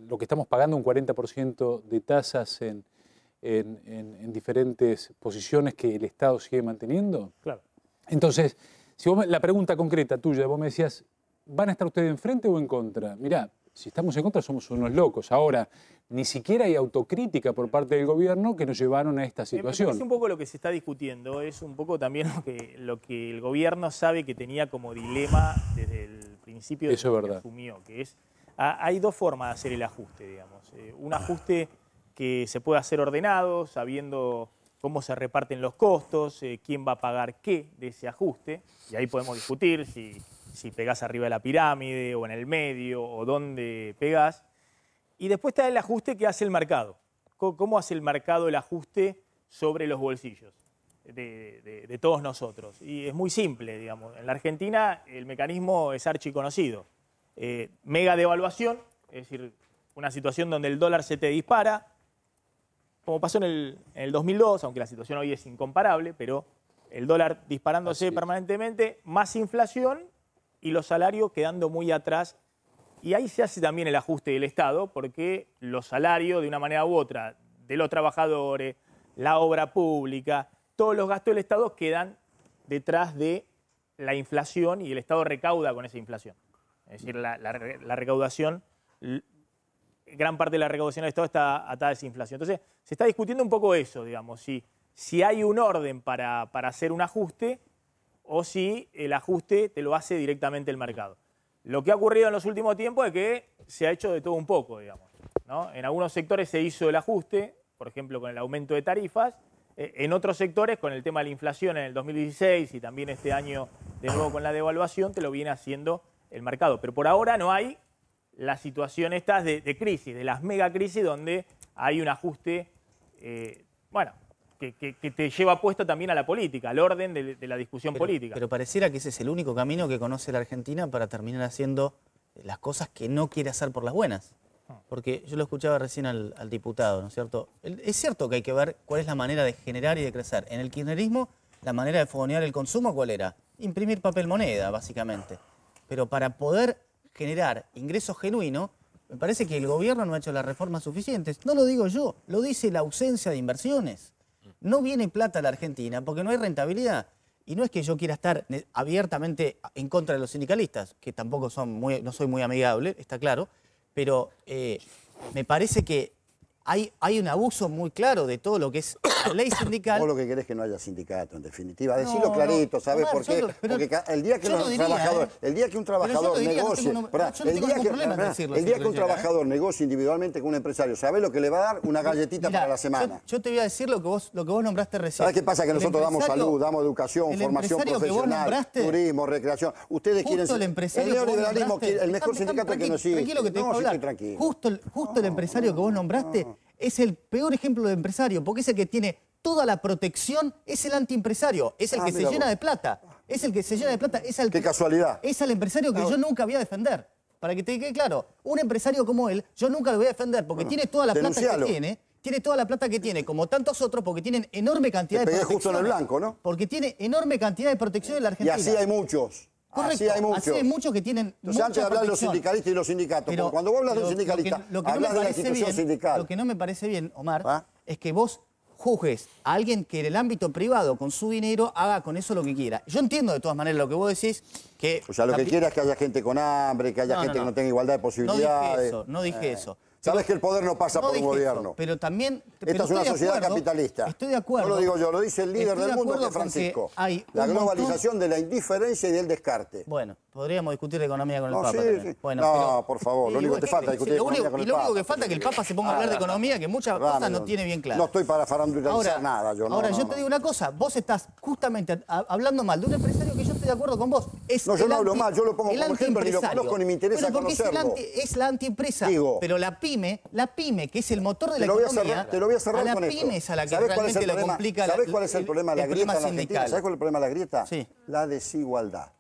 lo que estamos pagando, un 40% de tasas en diferentes posiciones que el Estado sigue manteniendo? Claro. Entonces, si la pregunta concreta tuya, vos me decías, ¿van a estar ustedes enfrente o en contra? Mirá, si estamos en contra somos unos locos. Ahora, ni siquiera hay autocrítica por parte del gobierno que nos llevaron a esta situación. Me parece un poco lo que se está discutiendo, es un poco también lo que el gobierno sabe que tenía como dilema desde el principio de que asumió, que es, hay dos formas de hacer el ajuste, digamos. Un ajuste que se puede hacer ordenado, sabiendo cómo se reparten los costos, quién va a pagar qué de ese ajuste, y ahí podemos discutir si pegás arriba de la pirámide o en el medio o dónde pegás. Y después está el ajuste que hace el mercado. ¿Cómo hace el mercado el ajuste sobre los bolsillos de todos nosotros? Y es muy simple, digamos. En la Argentina el mecanismo es archiconocido. Mega devaluación, es decir, una situación donde el dólar se te dispara, como pasó en el 2002, aunque la situación hoy es incomparable, pero el dólar disparándose permanentemente, más inflación y los salarios quedando muy atrás. Y ahí se hace también el ajuste del Estado, porque los salarios, de una manera u otra, de los trabajadores, la obra pública, todos los gastos del Estado quedan detrás de la inflación y el Estado recauda con esa inflación. Es decir, la recaudación, gran parte de la recaudación del Estado está atada a esa inflación. Entonces, se está discutiendo un poco eso, digamos, si hay un orden para hacer un ajuste o si el ajuste te lo hace directamente el mercado. Lo que ha ocurrido en los últimos tiempos es que se ha hecho de todo un poco, digamos, ¿no? En algunos sectores se hizo el ajuste, por ejemplo, con el aumento de tarifas. En otros sectores, con el tema de la inflación en el 2016 y también este año de nuevo con la devaluación, te lo viene haciendo el mercado. Pero por ahora no hay la situación estas de crisis, de las megacrisis, donde hay un ajuste, que te lleva puesto también a la política, al orden de la discusión política. Pero pareciera que ese es el único camino que conoce la Argentina para terminar haciendo las cosas que no quiere hacer por las buenas. Porque yo lo escuchaba recién al diputado, ¿no es cierto? Es cierto que hay que ver cuál es la manera de generar y de crecer. En el kirchnerismo, la manera de fogonear el consumo, ¿cuál era? Imprimir papel moneda, básicamente. Pero para poder generar ingresos genuinos, me parece que el gobierno no ha hecho las reformas suficientes. No lo digo yo, lo dice la ausencia de inversiones. No viene plata a la Argentina porque no hay rentabilidad. Y no es que yo quiera estar abiertamente en contra de los sindicalistas, que tampoco no soy muy amigable, está claro, pero me parece que hay un abuso muy claro de todo lo que es la ley sindical. Vos lo que querés es que no haya sindicato, en definitiva. Decilo clarito, ¿sabes por qué? Porque el día que un trabajador negocie, el día que un trabajador negocie individualmente con un empresario, ¿sabés lo que le va a dar? Una galletita para la semana. Yo te voy a decir lo que vos nombraste recién. ¿Sabés qué pasa? Que nosotros damos salud, damos educación, formación profesional, turismo, recreación. Ustedes quieren el neoliberalismo, el mejor sindicato que no existe. Tranquilo que te dejo hablar. Justo el empresario que vos nombraste es el peor ejemplo de empresario, porque es el que tiene toda la protección, es el antiempresario, es el que se llena de plata. Es el que se llena de plata. ¡Qué casualidad! Es el empresario que yo nunca voy a defender. Para que te quede claro, un empresario como él, yo nunca lo voy a defender, porque tiene toda la plata que tiene. Tiene toda la plata que tiene, como tantos otros, porque tienen enorme cantidad de protección. Justo en el blanco, ¿no? Porque tiene enorme cantidad de protección en la Argentina. Y así hay muchos. Correcto, así hay muchos que tienen. Entonces, antes de hablar de los sindicalistas y los sindicatos, porque cuando vos hablas de un sindicalista, hablas de la institución sindical. Lo que no me parece bien, Omar, es que vos juzgues a alguien que en el ámbito privado, con su dinero, haga con eso lo que quiera. Yo entiendo de todas maneras lo que vos decís, que... O sea, lo que quiera es que haya gente con hambre, que haya gente que no tenga igualdad de posibilidades. No dije eso. Sabes que el poder no pasa por un gobierno. Pero también... Esta es una sociedad capitalista. Estoy de acuerdo. No lo digo yo, lo dice el líder del mundo, que es Francisco. La globalización de la indiferencia y del descarte. Bueno, podríamos discutir de economía con el Papa. Sí. Bueno, no, por favor, lo único que te falta es discutir economía con el Papa. Lo único que falta es que el Papa se ponga a hablar de economía, que muchas cosas no tiene bien claras. No estoy para farandulizar nada. Yo te digo una cosa, vos estás justamente hablando mal de un empresario que yo estoy de acuerdo con vos. No, yo no hablo mal, yo lo pongo como ejemplo, ni lo conozco ni me interesa conocerlo. Es la antiempresa, pero la pyme, que es el motor de la economía, te lo voy a cerrar a con la esto. pyme es a la que realmente le complica ¿Sabés cuál es el problema de la grieta en Argentina? ¿Sabés cuál es el problema de la grieta? Sí. La desigualdad.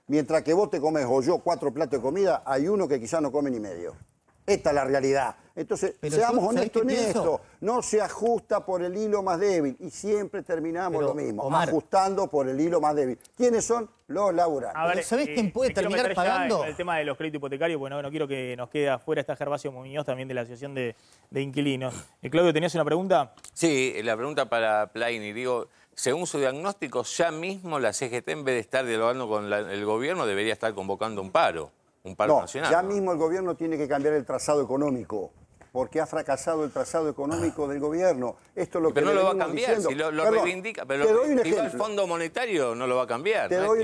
Mientras que vos te comes o yo 4 platos de comida, hay uno que quizás no come ni medio. Esta es la realidad. Entonces, seamos honestos en esto. No se ajusta por el hilo más débil y siempre terminamos lo mismo, Omar, ajustando por el hilo más débil. ¿Quiénes son? Los laburantes. ¿Sabés quién puede terminar pagando? El tema de los créditos hipotecarios, bueno, no quiero que nos quede afuera, está Gervasio Muñoz también de la Asociación de Inquilinos. Claudio, ¿tenías una pregunta? Sí, la pregunta para Plaini. Digo, según su diagnóstico, ya mismo la CGT, en vez de estar dialogando con el gobierno, debería estar convocando un paro nacional. Ya mismo el gobierno tiene que cambiar el trazado económico, porque ha fracasado el trazado económico del gobierno. Esto es lo pero que no lo va a venimos cambiar, diciendo. si lo reivindica. Pero te doy un si va ejemplo. el Fondo Monetario no lo va a cambiar. Te doy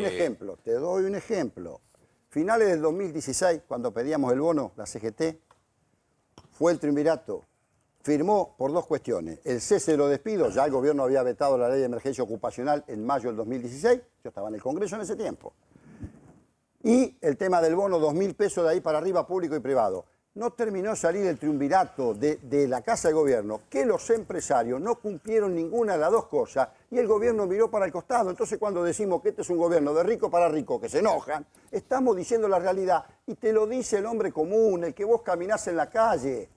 un ejemplo. Finales del 2016, cuando pedíamos el bono, la CGT, fue el triunvirato. Firmó por 2 cuestiones. El cese de los despidos, ya el gobierno había vetado la ley de emergencia ocupacional en mayo del 2016, yo estaba en el Congreso en ese tiempo. Y el tema del bono, 2.000 pesos de ahí para arriba, público y privado. No terminó de salir el triunvirato de la Casa de Gobierno, que los empresarios no cumplieron ninguna de las 2 cosas y el gobierno miró para el costado. Entonces, cuando decimos que este es un gobierno de rico para rico, que se enojan, estamos diciendo la realidad y te lo dice el hombre común, el que vos caminás en la calle.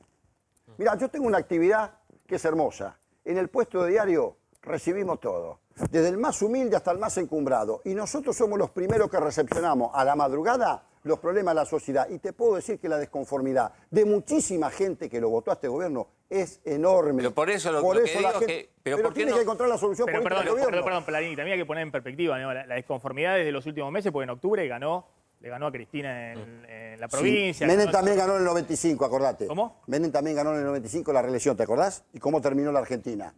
Mirá, yo tengo una actividad que es hermosa. En el puesto de diario recibimos todo, desde el más humilde hasta el más encumbrado. Y nosotros somos los primeros que recepcionamos a la madrugada los problemas de la sociedad. Y te puedo decir que la desconformidad de muchísima gente que lo votó a este gobierno es enorme. Pero por eso lo que digo es que... Pero tiene que encontrar la solución política del gobierno. Perdón, Plaini, también hay que poner en perspectiva, ¿no? La desconformidad desde los últimos meses, porque en octubre le ganó a Cristina en la provincia. Sí. Menem también ganó en el 95, acordate. ¿Cómo? Menem también ganó en el 95 la reelección, ¿te acordás? ¿Y cómo terminó la Argentina?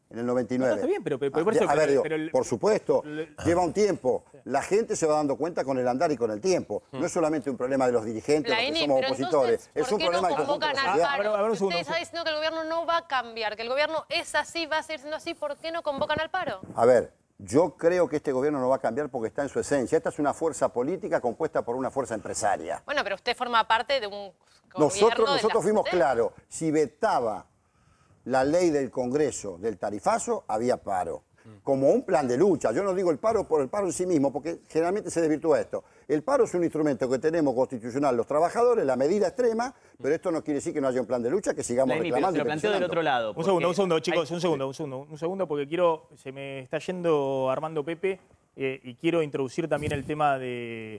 En el 99. No, está bien, pero por eso... A ver, digo, por supuesto, lleva un tiempo. La gente se va dando cuenta con el andar y con el tiempo. No es solamente un problema de los dirigentes, los que somos opositores. Es un problema del conjunto de la sociedad. Usted está diciendo que el gobierno no va a cambiar, que el gobierno es así, va a seguir siendo así. ¿Por qué no convocan al paro? A ver, yo creo que este gobierno no va a cambiar porque está en su esencia. Esta es una fuerza política compuesta por una fuerza empresaria. Bueno, pero usted forma parte de un gobierno... Nosotros fuimos claros. Si vetaba la ley del Congreso del tarifazo, había paro. Como un plan de lucha. Yo no digo el paro por el paro en sí mismo, porque generalmente se desvirtúa esto. El paro es un instrumento que tenemos constitucional los trabajadores, la medida extrema, pero esto no quiere decir que no haya un plan de lucha, que sigamos reclamando. Pero lo planteo del otro lado. Un segundo, chicos, un segundo, porque se me está yendo Armando Pepe y quiero introducir también el tema de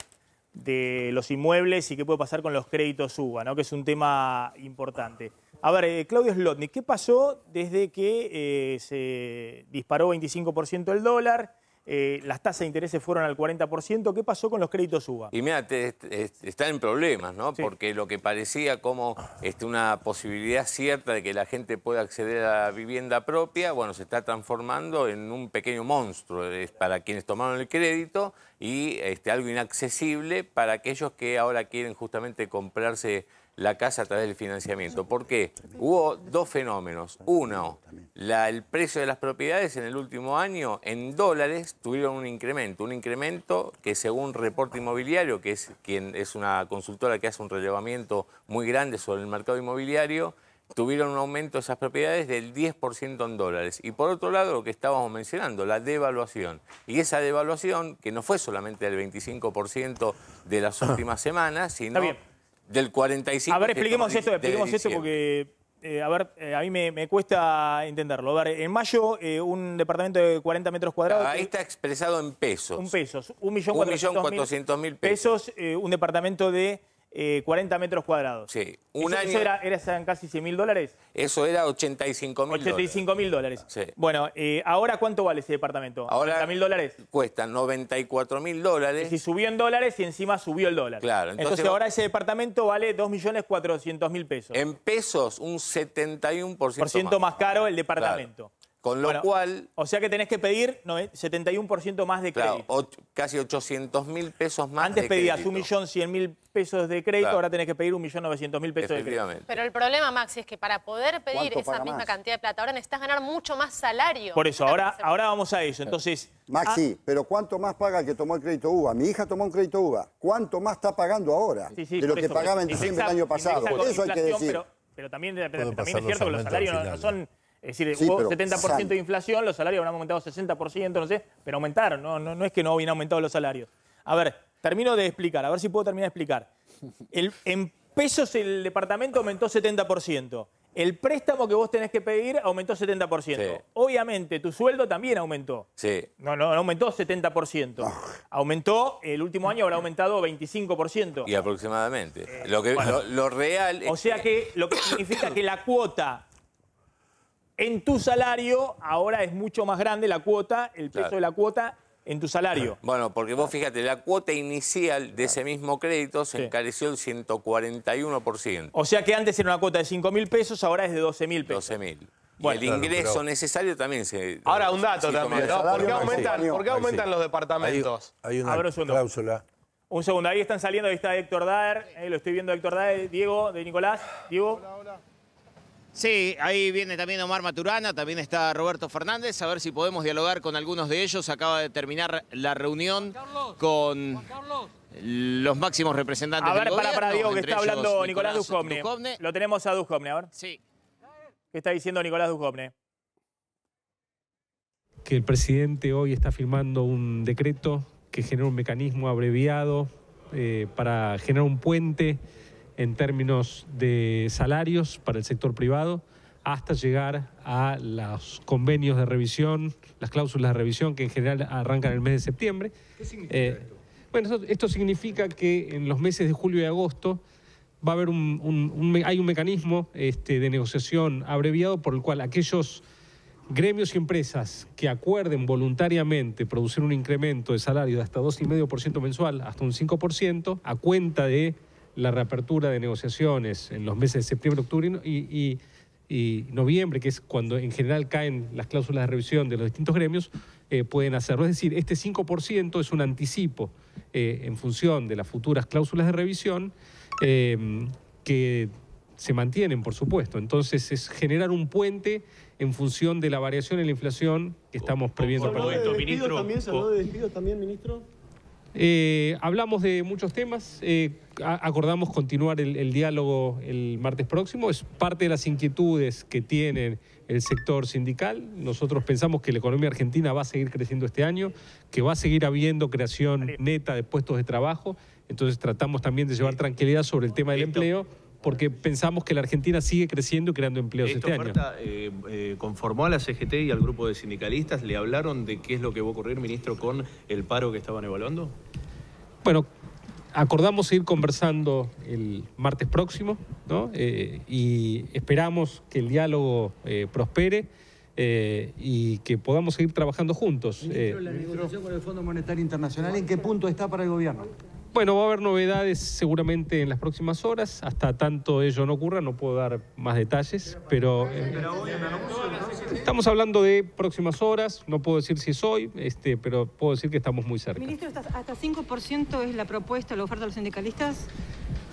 los inmuebles y qué puede pasar con los créditos UBA, ¿no? Que es un tema importante. A ver, Claudio Zlotnik, ¿qué pasó desde que se disparó 25% el dólar? Las tasas de interés fueron al 40%. ¿Qué pasó con los créditos UBA? Y mira, están en problemas, ¿no? Sí. Porque lo que parecía como una posibilidad cierta de que la gente pueda acceder a la vivienda propia, bueno, se está transformando en un pequeño monstruo para quienes tomaron el crédito y algo inaccesible para aquellos que ahora quieren justamente comprarse la casa a través del financiamiento. ¿Por qué? Hubo 2 fenómenos. Uno, el precio de las propiedades en el último año en dólares tuvieron un incremento que según Reporte Inmobiliario, que es una consultora que hace un relevamiento muy grande sobre el mercado inmobiliario, tuvieron un aumento de esas propiedades del 10% en dólares. Y por otro lado, lo que estábamos mencionando, la devaluación. Y esa devaluación, que no fue solamente del 25% de las últimas semanas, sino del 45%. A ver, expliquemos esto porque, a mí me cuesta entenderlo. A ver, en mayo, un departamento de 40 metros cuadrados... Ahí está expresado en pesos. En pesos, 1.400.000 pesos. Un departamento de 40 metros cuadrados. Sí. ¿Eso eran casi $100.000? Eso era $85.000. $85.000. Sí. Bueno, ¿ahora cuánto vale ese departamento? Ahora $30.000. cuesta $94.000. Si subió en dólares y encima subió el dólar. Claro. Entonces ahora ese departamento vale $2.400.000 pesos. En pesos, un 71% más caro el departamento. Claro. Con lo cual... O sea que tenés que pedir 71% más de crédito. Claro, casi $800.000 pesos más. Antes pedías 1.100.000 pesos de crédito, Claro. ahora tenés que pedir 1.900.000 pesos de crédito. Pero el problema, Maxi, es que para poder pedir esa misma más? cantidad de plata, ahora necesitas ganar mucho más salario. Por eso, ahora vamos a eso. Entonces, Maxi, pero ¿cuánto más paga el que tomó el crédito UBA? Mi hija tomó un crédito UBA. ¿Cuánto más está pagando ahora de lo que pagaba en diciembre del año pasado? Eso hay que decir. Pero también es cierto que los salarios no son... Es decir, hubo 70% de inflación, los salarios habrán aumentado 60%, no sé, pero aumentaron, no es que no habían aumentado los salarios. A ver, termino de explicar, a ver si puedo terminar de explicar. En pesos el departamento aumentó 70%. El préstamo que vos tenés que pedir aumentó 70%. Sí. Obviamente, tu sueldo también aumentó. Sí. No aumentó 70%. Aumentó, el último año habrá aumentado 25%. Y aproximadamente. Lo real... O sea que lo que significa que la cuota... En tu salario ahora es mucho más grande la cuota, el peso de la cuota en tu salario. Bueno, porque vos fíjate, la cuota inicial de ese mismo crédito se encareció el 141%. O sea que antes era una cuota de 5.000 pesos, ahora es de 12.000 pesos. 12.000. Bueno, y el ingreso necesario también se... Ahora un dato también, ¿no? ¿Por qué aumentan Sí. los departamentos? Hay una A ver, un segundo. cláusula. Un segundo, ahí están saliendo, ahí está Héctor Daer, lo estoy viendo Héctor Daer, Diego, de Nicolás. Diego. Sí, ahí viene también Omar Maturana, también está Roberto Fernández, a ver si podemos dialogar con algunos de ellos. Acaba de terminar la reunión con los máximos representantes del gobierno. Para Diego, que entre está ellos hablando Nicolás Dujovne. Lo tenemos a Dujovne, a ver. Sí. ¿Qué está diciendo Nicolás Dujovne? Que el presidente hoy está firmando un decreto que genera un mecanismo abreviado para generar un puente en términos de salarios para el sector privado hasta llegar a los convenios de revisión, las cláusulas de revisión que en general arrancan el mes de septiembre. ¿Qué significa esto? Bueno, esto significa que en los meses de julio y agosto va a haber hay un mecanismo de negociación abreviado por el cual aquellos gremios y empresas que acuerden voluntariamente producir un incremento de salario de hasta 2,5% mensual, hasta un 5%, a cuenta de la reapertura de negociaciones en los meses de septiembre, octubre y noviembre, que es cuando en general caen las cláusulas de revisión de los distintos gremios, pueden hacerlo. Es decir, este 5% es un anticipo en función de las futuras cláusulas de revisión que se mantienen, por supuesto. Entonces, es generar un puente en función de la variación en la inflación que estamos previendo para el momento. ¿Se habló de despidos también, ministro? Hablamos de muchos temas, acordamos continuar el diálogo el martes próximo, es parte de las inquietudes que tiene el sector sindical. Nosotros pensamos que la economía argentina va a seguir creciendo este año, que va a seguir habiendo creación neta de puestos de trabajo, entonces tratamos también de llevar tranquilidad sobre el tema del empleo, porque pensamos que la Argentina sigue creciendo y creando empleos este año. Marta conformó a la CGT y al grupo de sindicalistas. ¿Le hablaron de qué es lo que va a ocurrir, ministro, con el paro que estaban evaluando? Bueno, acordamos seguir conversando el martes próximo, ¿no? Y esperamos que el diálogo prospere y que podamos seguir trabajando juntos. Ministro, la negociación con el Fondo Monetario Internacional, ¿en qué punto está para el gobierno? Bueno, va a haber novedades seguramente en las próximas horas. Hasta tanto ello no ocurra, no puedo dar más detalles, pero estamos hablando de próximas horas. No puedo decir si es hoy, pero puedo decir que estamos muy cerca. Ministro, ¿hasta 5% es la propuesta, la oferta de los sindicalistas?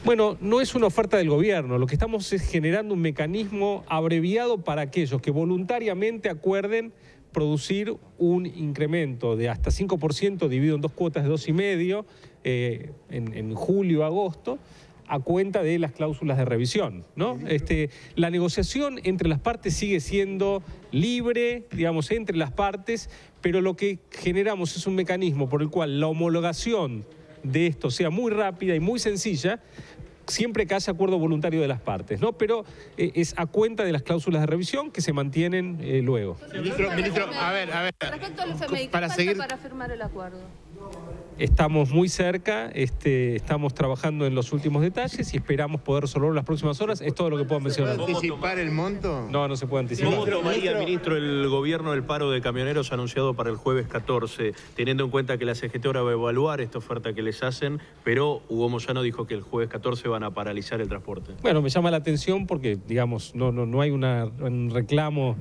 Bueno, no es una oferta del gobierno. Lo que estamos es generando un mecanismo abreviado para aquellos que voluntariamente acuerden producir un incremento de hasta 5% dividido en dos cuotas de 2,5 en julio, agosto, a cuenta de las cláusulas de revisión, ¿no? La negociación entre las partes sigue siendo libre, digamos, entre las partes, pero lo que generamos es un mecanismo por el cual la homologación de esto sea muy rápida y muy sencilla, siempre que haya acuerdo voluntario de las partes, ¿no? Pero es a cuenta de las cláusulas de revisión que se mantienen luego. Ministro, a ver. Respecto al FMI, ¿qué para falta seguir... para firmar el acuerdo? Estamos muy cerca, estamos trabajando en los últimos detalles y esperamos poder resolverlo en las próximas horas. Es todo lo que puedo mencionar. ¿Puede anticipar el monto? No, no se puede anticipar. ¿Cómo tomaría, ministro, el gobierno del paro de camioneros anunciado para el jueves 14, teniendo en cuenta que la CGT ahora va a evaluar esta oferta que les hacen, pero Hugo Moyano dijo que el jueves 14 van a paralizar el transporte? Bueno, me llama la atención porque, digamos, no hay un reclamo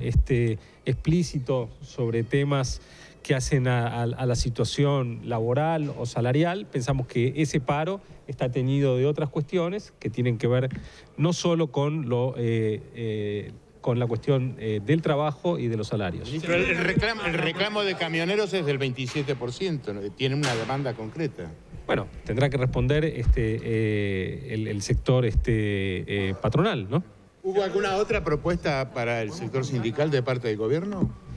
explícito sobre temas que hacen a la situación laboral o salarial. Pensamos que ese paro está teñido de otras cuestiones que tienen que ver no solo con la cuestión del trabajo y de los salarios. Pero el reclamo de camioneros es del 27%, ¿no? Tiene una demanda concreta. Bueno, tendrá que responder el sector patronal, ¿no? ¿Hubo alguna otra propuesta para el sector sindical de parte del gobierno?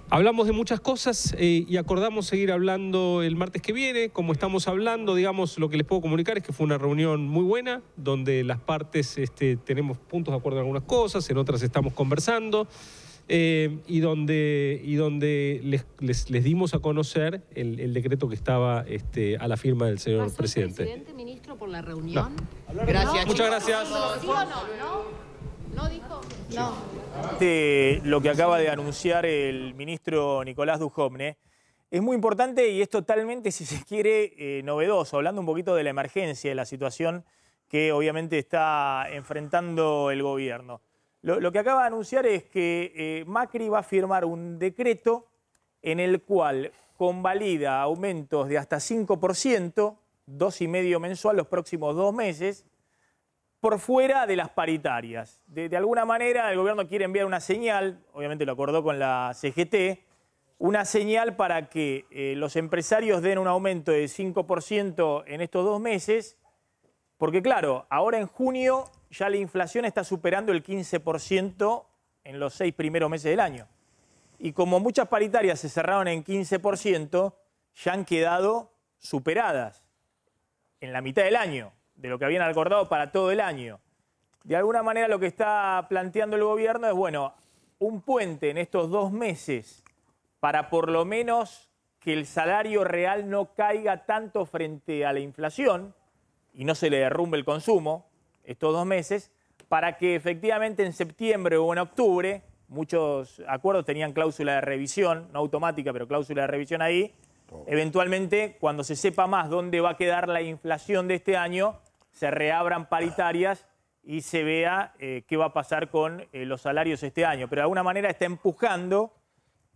Hablamos de muchas cosas y acordamos seguir hablando el martes que viene. Como estamos hablando, digamos, lo que les puedo comunicar es que fue una reunión muy buena, donde las partes tenemos puntos de acuerdo en algunas cosas, en otras estamos conversando, y donde les dimos a conocer el decreto que estaba a la firma del señor presidente. ¿Presidente, ministro, por la reunión? No. Gracias. ¿No? Muchas gracias. ¿Sí o no? ¿No dijo? No. Lo que acaba de anunciar el ministro Nicolás Dujovne es muy importante y es totalmente, si se quiere, novedoso, hablando un poquito de la emergencia, de la situación que obviamente está enfrentando el gobierno. Lo que acaba de anunciar es que Macri va a firmar un decreto en el cual convalida aumentos de hasta 5%, 2,5% mensual los próximos 2 meses, por fuera de las paritarias. De alguna manera el gobierno quiere enviar una señal, obviamente lo acordó con la CGT, una señal para que los empresarios den un aumento de 5% en estos 2 meses, porque claro, ahora en junio ya la inflación está superando el 15% en los 6 primeros meses del año. Y como muchas paritarias se cerraron en 15%, ya han quedado superadas en la mitad del año, de lo que habían acordado para todo el año. De alguna manera lo que está planteando el gobierno es, bueno, un puente en estos 2 meses para por lo menos que el salario real no caiga tanto frente a la inflación y no se le derrumbe el consumo estos 2 meses, para que efectivamente en septiembre o en octubre, muchos acuerdos tenían cláusula de revisión, no automática, pero cláusula de revisión ahí, eventualmente cuando se sepa más dónde va a quedar la inflación de este año, se reabran paritarias y se vea qué va a pasar con los salarios este año. Pero de alguna manera está empujando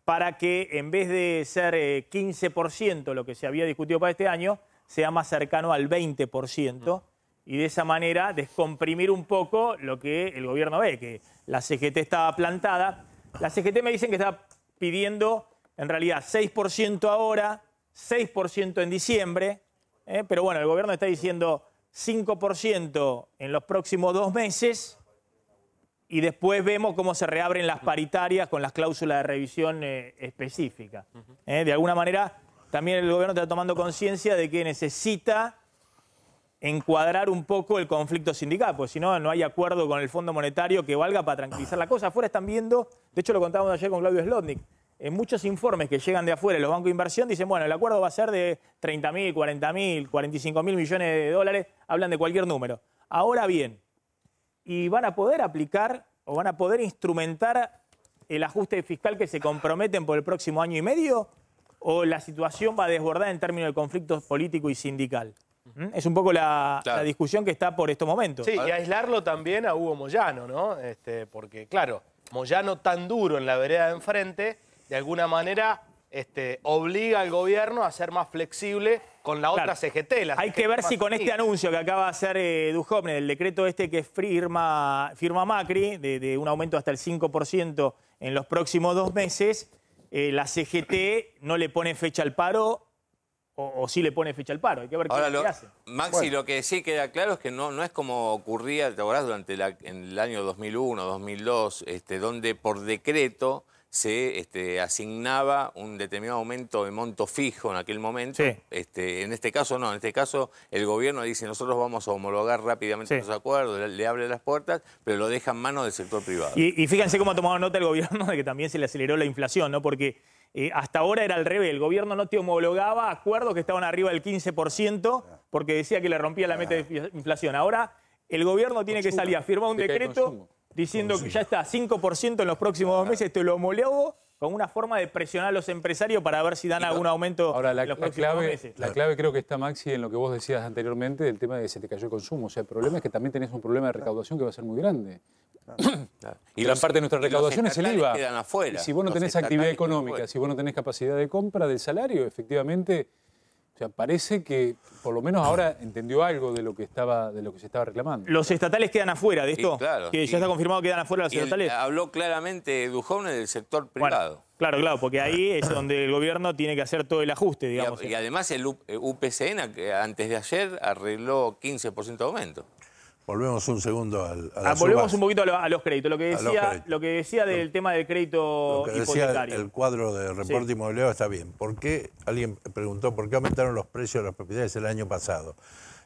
para que en vez de ser 15% lo que se había discutido para este año, sea más cercano al 20%. Y de esa manera descomprimir un poco lo que el gobierno ve, que la CGT estaba plantada. La CGT me dicen que está pidiendo en realidad 6% ahora, 6% en diciembre, pero bueno, el gobierno está diciendo 5% en los próximos 2 meses y después vemos cómo se reabren las paritarias con las cláusulas de revisión específicas. De alguna manera también el gobierno está tomando conciencia de que necesita encuadrar un poco el conflicto sindical, porque si no, no hay acuerdo con el Fondo Monetario que valga para tranquilizar la cosa. Afuera están viendo, de hecho lo contábamos ayer con Claudio Slotnick, en muchos informes que llegan de afuera, los bancos de inversión dicen, bueno, el acuerdo va a ser de 30.000, 40.000, 45.000 millones de dólares, hablan de cualquier número. Ahora bien, ¿y van a poder aplicar o van a poder instrumentar el ajuste fiscal que se comprometen por el próximo año y medio? ¿O la situación va a desbordar en términos de conflicto político y sindical? Es un poco la discusión que está por estos momentos. Sí, y aislarlo también a Hugo Moyano, ¿no? Porque, claro, Moyano tan duro en la vereda de enfrente, de alguna manera obliga al gobierno a ser más flexible con la otra CGT. Hay que ver si con este anuncio que acaba de hacer Dujovne, del decreto que firma Macri, de un aumento hasta el 5% en los próximos 2 meses, la CGT no le pone fecha al paro o sí le pone fecha al paro. Hay que ver qué hace. Maxi, lo que sí queda claro es que no es como ocurría, ¿te acordás? Durante en el año 2001, 2002, donde por decreto se asignaba un determinado aumento de monto fijo en aquel momento. Sí. En este caso no, en este caso el gobierno dice nosotros vamos a homologar rápidamente los acuerdos, le abre las puertas, pero lo deja en manos del sector privado. Y fíjense cómo ha tomado nota el gobierno de que también se le aceleró la inflación, ¿no? Porque hasta ahora era al revés. El gobierno no te homologaba acuerdos que estaban arriba del 15% porque decía que le rompía la meta de inflación. Ahora el gobierno tiene que salir a firmar un decreto diciendo que ya está 5% en los próximos 2 meses, te lo homologo, con una forma de presionar a los empresarios para ver si dan algún aumento en los próximos 2 meses. La clave creo que está, Maxi, en lo que vos decías anteriormente, del tema de que se te cayó el consumo. O sea, el problema es que también tenés un problema de recaudación que va a ser muy grande. Y gran parte de nuestra recaudación es el IVA. Quedan afuera. Y si vos no tenés actividad económica, si vos no tenés capacidad de compra del salario, efectivamente, o sea, parece que por lo menos ahora entendió algo de lo que se estaba reclamando. ¿Los estatales quedan afuera de esto? Sí, claro. Que ya está confirmado que quedan afuera los estatales. Habló claramente Duhovne del sector privado. Claro, porque ahí es donde el gobierno tiene que hacer todo el ajuste, digamos. Y además el UPCN, que antes de ayer, arregló 15% de aumento. Volvemos un segundo volvemos un poquito a los créditos. Lo que decía del tema del crédito hipotecario. El cuadro de reporte inmobiliario está bien. ¿Por qué? Alguien preguntó por qué aumentaron los precios de las propiedades el año pasado.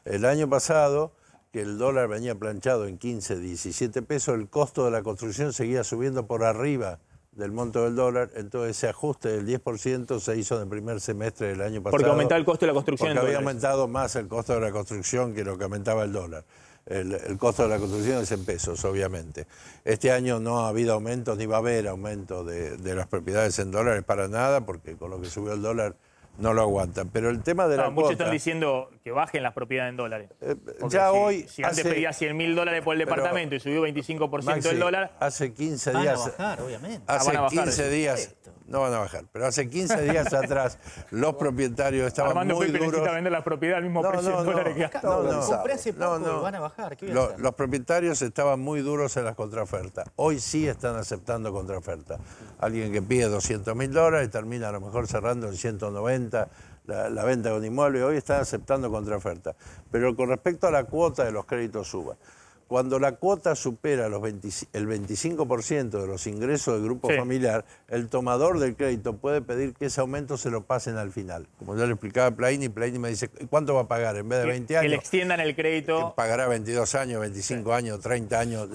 El año pasado, que el dólar venía planchado en 15, 17 pesos, el costo de la construcción seguía subiendo por arriba del monto del dólar, entonces ese ajuste del 10% se hizo en el primer semestre del año pasado. Porque aumentaba el costo de la construcción. Porque había aumentado más el costo de la construcción que lo que aumentaba el dólar. El costo de la construcción es en pesos, obviamente. Este año no ha habido aumentos, ni va a haber aumento de las propiedades en dólares para nada, porque con lo que subió el dólar no lo aguantan. Pero el tema de la muchos cuota, están diciendo que bajen las propiedades en dólares. Ya hoy... Si antes pedía 100.000 por el departamento y subió 25% el dólar... Hace 15 días... Van a bajar, obviamente. Hace 15 días... No van a bajar, pero hace 15 días atrás los propietarios estaban muy duros. Necesita vender las propiedades al mismo precio en dólares que hasta ahora. Compré hace poco, van a bajar. ¿Qué voy a hacer? Los propietarios estaban muy duros en las contraofertas. Hoy sí están aceptando contraofertas. Alguien que pide $200.000 termina a lo mejor cerrando en 190 la venta de un inmueble. Hoy están aceptando contraofertas. Pero con respecto a la cuota de los créditos UBA, cuando la cuota supera el 25% de los ingresos del grupo familiar, el tomador del crédito puede pedir que ese aumento se lo pasen al final. Como yo le explicaba a Plaini me dice, ¿cuánto va a pagar? En vez de 20 años... Que le extiendan el crédito... Pagará 22 años, 25 años, 30 años,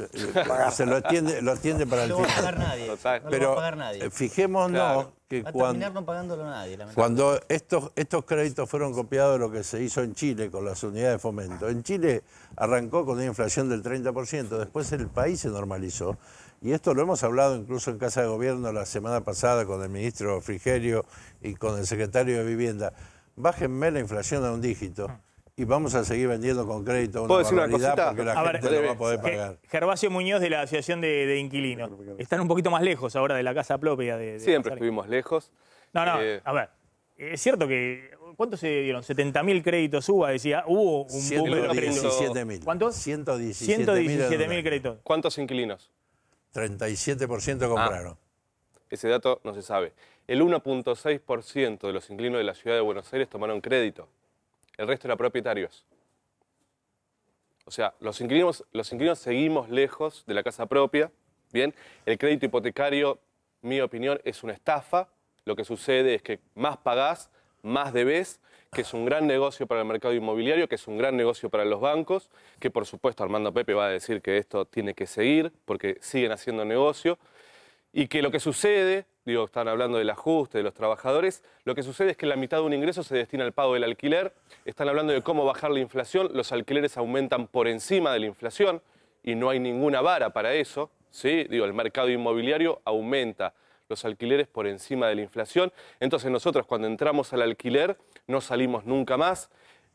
se lo extiende para el final. No va a pagar nadie. Pero va a pagar nadie. Fijémonos que va a terminar no pagándolo nadie. Cuando estos créditos fueron copiados de lo que se hizo en Chile con las unidades de fomento. En Chile arrancó con una inflación del 30%, después el país se normalizó. Y esto lo hemos hablado incluso en Casa de Gobierno la semana pasada con el ministro Frigerio y con el secretario de Vivienda. Bájenme la inflación a un dígito y vamos a seguir vendiendo con crédito una barbaridad porque la gente lo va a poder pagar. Gervasio Muñoz de la Asociación de Inquilinos. Están un poquito más lejos ahora de la casa propia. Siempre estuvimos lejos. No, a ver, es cierto que... ¿Cuántos se dieron? 70.000 créditos UBA, decía. Hubo un boom de los créditos. 117.000. ¿Cuántos? 117.000 créditos. ¿Cuántos inquilinos? 37% compraron. Ese dato no se sabe. El 1.6% de los inquilinos de la ciudad de Buenos Aires tomaron crédito. El resto eran propietarios. O sea, los inquilinos seguimos lejos de la casa propia. Bien, el crédito hipotecario, mi opinión, es una estafa. Lo que sucede es que más pagás, más debés, que es un gran negocio para el mercado inmobiliario, que es un gran negocio para los bancos, que por supuesto Armando Pepe va a decir que esto tiene que seguir, porque siguen haciendo negocio, y que lo que sucede, están hablando del ajuste de los trabajadores, lo que sucede es que la mitad de un ingreso se destina al pago del alquiler, están hablando de cómo bajar la inflación, los alquileres aumentan por encima de la inflación, y no hay ninguna vara para eso, ¿sí? El mercado inmobiliario aumenta los alquileres por encima de la inflación. Entonces nosotros cuando entramos al alquiler no salimos nunca más.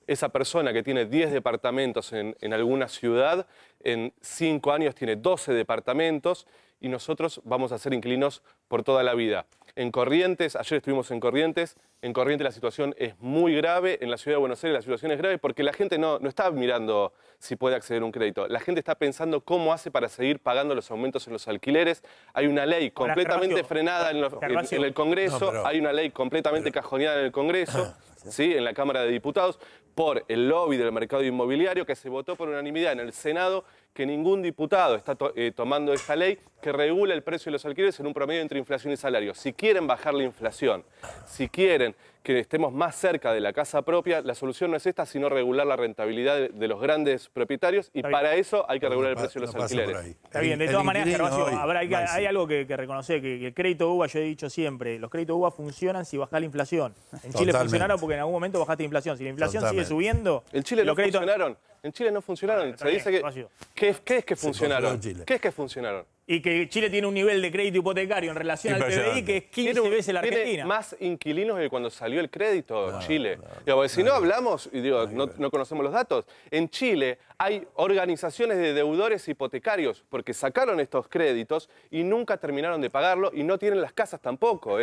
Esa persona que tiene 10 departamentos en alguna ciudad, en 5 años tiene 12 departamentos y nosotros vamos a ser inquilinos por toda la vida. En Corrientes, ayer estuvimos en Corrientes la situación es muy grave, en la ciudad de Buenos Aires la situación es grave porque la gente no está mirando si puede acceder a un crédito. La gente está pensando cómo hace para seguir pagando los aumentos en los alquileres. Hay una ley completamente frenada en el Congreso, hay una ley completamente cajoneada en el Congreso, ¿sí? En la Cámara de Diputados, por el lobby del mercado inmobiliario que se votó por unanimidad en el Senado, que ningún diputado está tomando esta ley que regula el precio de los alquileres en un promedio entre inflación y salario. Si quieren bajar la inflación, si quieren que estemos más cerca de la casa propia, la solución no es esta, sino regular la rentabilidad de los grandes propietarios y para eso hay que regular el precio de los alquileres. Está bien, de todas maneras, Gervasio, hay algo que reconocer, que el crédito UBA, yo he dicho siempre, los créditos UBA funcionan si bajás la inflación. En Chile funcionaron porque en algún momento bajaste la inflación. Si la inflación sigue subiendo... En Chile no funcionaron. En Chile no funcionaron. Se dice que... ¿Qué es que funcionaron? ¿Qué es que funcionaron? Y que Chile tiene un nivel de crédito hipotecario en relación al PBI que es 15 veces la Argentina. Tiene más inquilinos que cuando salió el crédito Chile. Porque si no hablamos, y digo, no conocemos los datos, en Chile hay organizaciones de deudores hipotecarios porque sacaron estos créditos y nunca terminaron de pagarlo y no tienen las casas tampoco.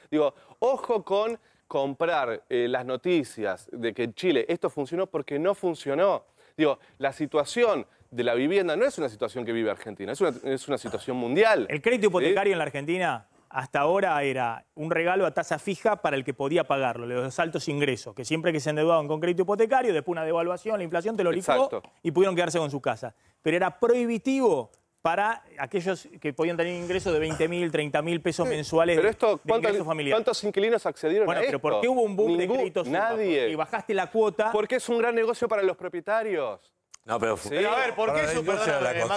Digo, ojo con comprar las noticias de que en Chile esto funcionó porque no funcionó. Digo, la situación de la vivienda no es una situación que vive Argentina, es una situación mundial. El crédito hipotecario en la Argentina hasta ahora era un regalo a tasa fija para el que podía pagarlo, los altos ingresos, que siempre que se endeudaban con crédito hipotecario, después una devaluación, la inflación te lo licuó y pudieron quedarse con su casa. Pero era prohibitivo para aquellos que podían tener ingresos de 20.000, 30.000 pesos mensuales pero esto, de ingresos familiares. ¿Cuántos inquilinos accedieron a esto? Pero ¿por qué hubo un boom de créditos? Nadie. Y bajaste la cuota. Porque es un gran negocio para los propietarios. No, pero... Pero a ver, ¿por qué eso?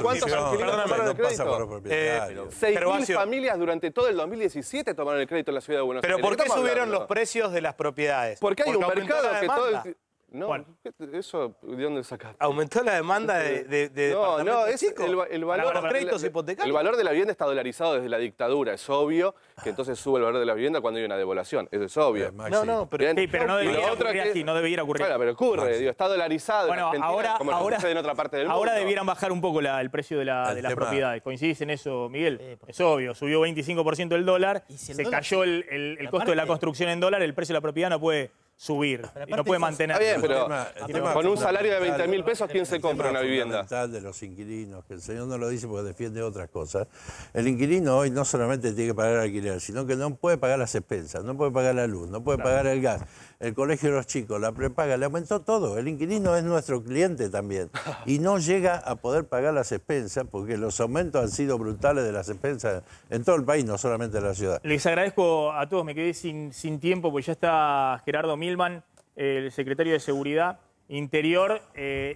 ¿Cuántos inquilinos tomaron el crédito? 6.000 familias durante todo el 2017 tomaron el crédito en la ciudad de Buenos Aires. ¿Pero por qué subieron los precios de las propiedades? Porque hay un mercado que todo el... No, eso, ¿de dónde sacaste? Aumentó la demanda de No, es el valor para los créditos hipotecarios. El valor de la vivienda está dolarizado desde la dictadura, es obvio que entonces sube el valor de la vivienda cuando hay una devaluación, eso es obvio. Pero no debería ocurrir así, no debería ocurrir. Bueno, pero ocurre, digo, está dolarizado en Argentina, como sucede en otra parte del mundo. Ahora debieran bajar un poco el precio de las propiedades. ¿Coincidís en eso, Miguel? Es obvio, subió 25% el dólar, se cayó el costo de la construcción en dólar, el precio de la propiedad no puede subir y no puede mantener. Está bien, pero con un salario de 20.000 pesos, ¿quién se compra una vivienda? El fundamental de los inquilinos, que el señor no lo dice porque defiende otras cosas. El inquilino hoy no solamente tiene que pagar el alquiler, sino que no puede pagar las expensas, no puede pagar la luz, no puede pagar el gas, el colegio de los chicos, la prepaga, le aumentó todo. El inquilino es nuestro cliente también y no llega a poder pagar las expensas porque los aumentos han sido brutales de las expensas en todo el país, no solamente en la ciudad. Les agradezco a todos, me quedé sin tiempo porque ya está Gerardo Milman, el secretario de Seguridad Interior,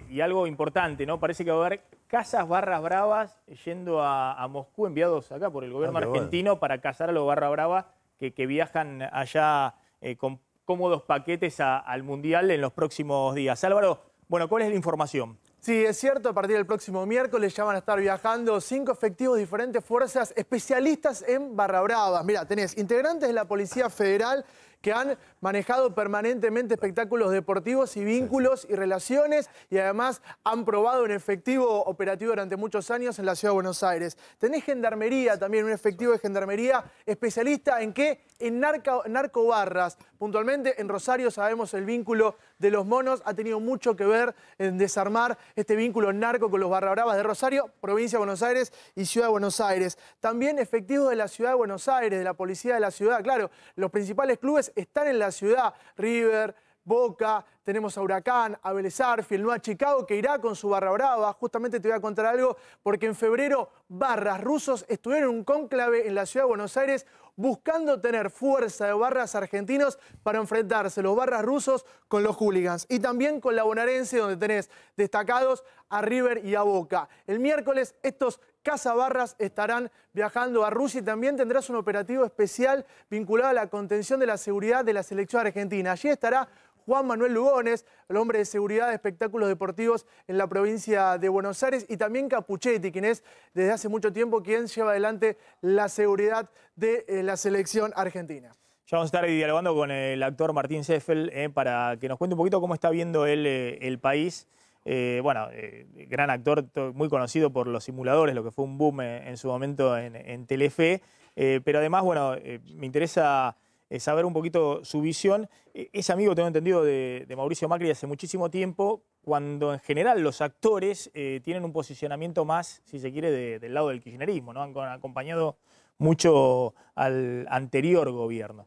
y algo importante, ¿no? Parece que va a haber casas barras bravas yendo a Moscú, enviados acá por el gobierno argentino para cazar a los barras bravas que viajan allá con cómodos paquetes al Mundial en los próximos días. Álvaro, bueno, ¿cuál es la información? Sí, es cierto, a partir del próximo miércoles ya van a estar viajando 5 efectivos de diferentes fuerzas especialistas en barra bravas. Mira, tenés integrantes de la Policía Federal que han manejado permanentemente espectáculos deportivos y vínculos y relaciones y además han probado un efectivo operativo durante muchos años en la Ciudad de Buenos Aires. Tenés Gendarmería también, un efectivo de Gendarmería especialista ¿en qué? En narcobarras. Puntualmente en Rosario sabemos el vínculo de los monos ha tenido mucho que ver en desarmar este vínculo narco con los barra bravas de Rosario, provincia de Buenos Aires y Ciudad de Buenos Aires. También efectivos de la Ciudad de Buenos Aires, de la Policía de la Ciudad. Claro, los principales clubes están en la ciudad, River, Boca, tenemos a Huracán, a Vélez Sarsfield, el Nueva Chicago que irá con su barra brava. Justamente te voy a contar algo porque en febrero barras rusos estuvieron en un cónclave en la Ciudad de Buenos Aires buscando tener fuerza de barras argentinos para enfrentarse los barras rusos con los hooligans. Y también con la bonaerense donde tenés destacados a River y a Boca. El miércoles estos cazabarras estarán viajando a Rusia y también tendrás un operativo especial vinculado a la contención de la seguridad de la selección argentina. Allí estará Juan Manuel Lugones, el hombre de seguridad de espectáculos deportivos en la provincia de Buenos Aires, y también Capuchetti, quien es desde hace mucho tiempo quien lleva adelante la seguridad de la selección argentina. Ya vamos a estar dialogando con el actor Martín Seffel para que nos cuente un poquito cómo está viendo él el país. Gran actor, muy conocido por los simuladores, lo que fue un boom en su momento en Telefe, pero además, me interesa saber un poquito su visión. Es amigo, tengo entendido, de Mauricio Macri hace muchísimo tiempo, cuando en general los actores tienen un posicionamiento más, si se quiere, del lado del kirchnerismo, ¿no? Han acompañado mucho al anterior gobierno.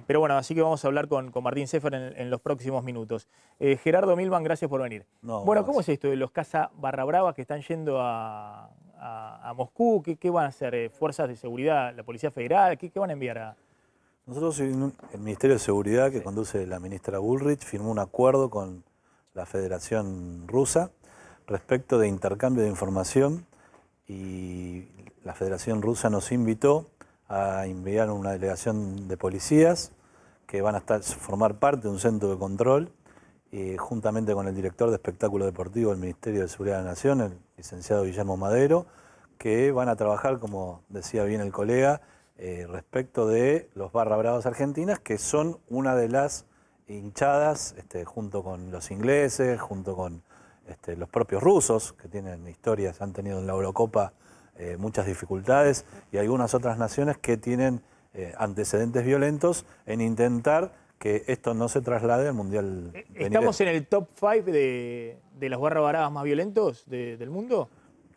Pero bueno, así que vamos a hablar con Martín Seffer en los próximos minutos. Gerardo Milman, gracias por venir. Bueno, ¿cómo es esto de los caza barra bravas que están yendo a Moscú? ¿Qué van a hacer? ¿Fuerzas de seguridad, la Policía Federal? ¿Qué van a enviar a...? Nosotros, el Ministerio de Seguridad, que conduce la ministra Bullrich, firmó un acuerdo con la Federación Rusa respecto de intercambio de información, y la Federación Rusa nos invitó a enviar una delegación de policías que van a formar parte de un centro de control, juntamente con el director de espectáculo deportivo del Ministerio de Seguridad de la Nación, el licenciado Guillermo Madero, que van a trabajar, como decía bien el colega, respecto de los barra bravas argentinas, que son una de las hinchadas, junto con los ingleses, junto con los propios rusos, que tienen historias, han tenido en la Eurocopa muchas dificultades, y algunas otras naciones que tienen antecedentes violentos en intentar que esto no se traslade al Mundial venidero. ¿Estamos en el top 5 de los barra bravas más violentos del mundo?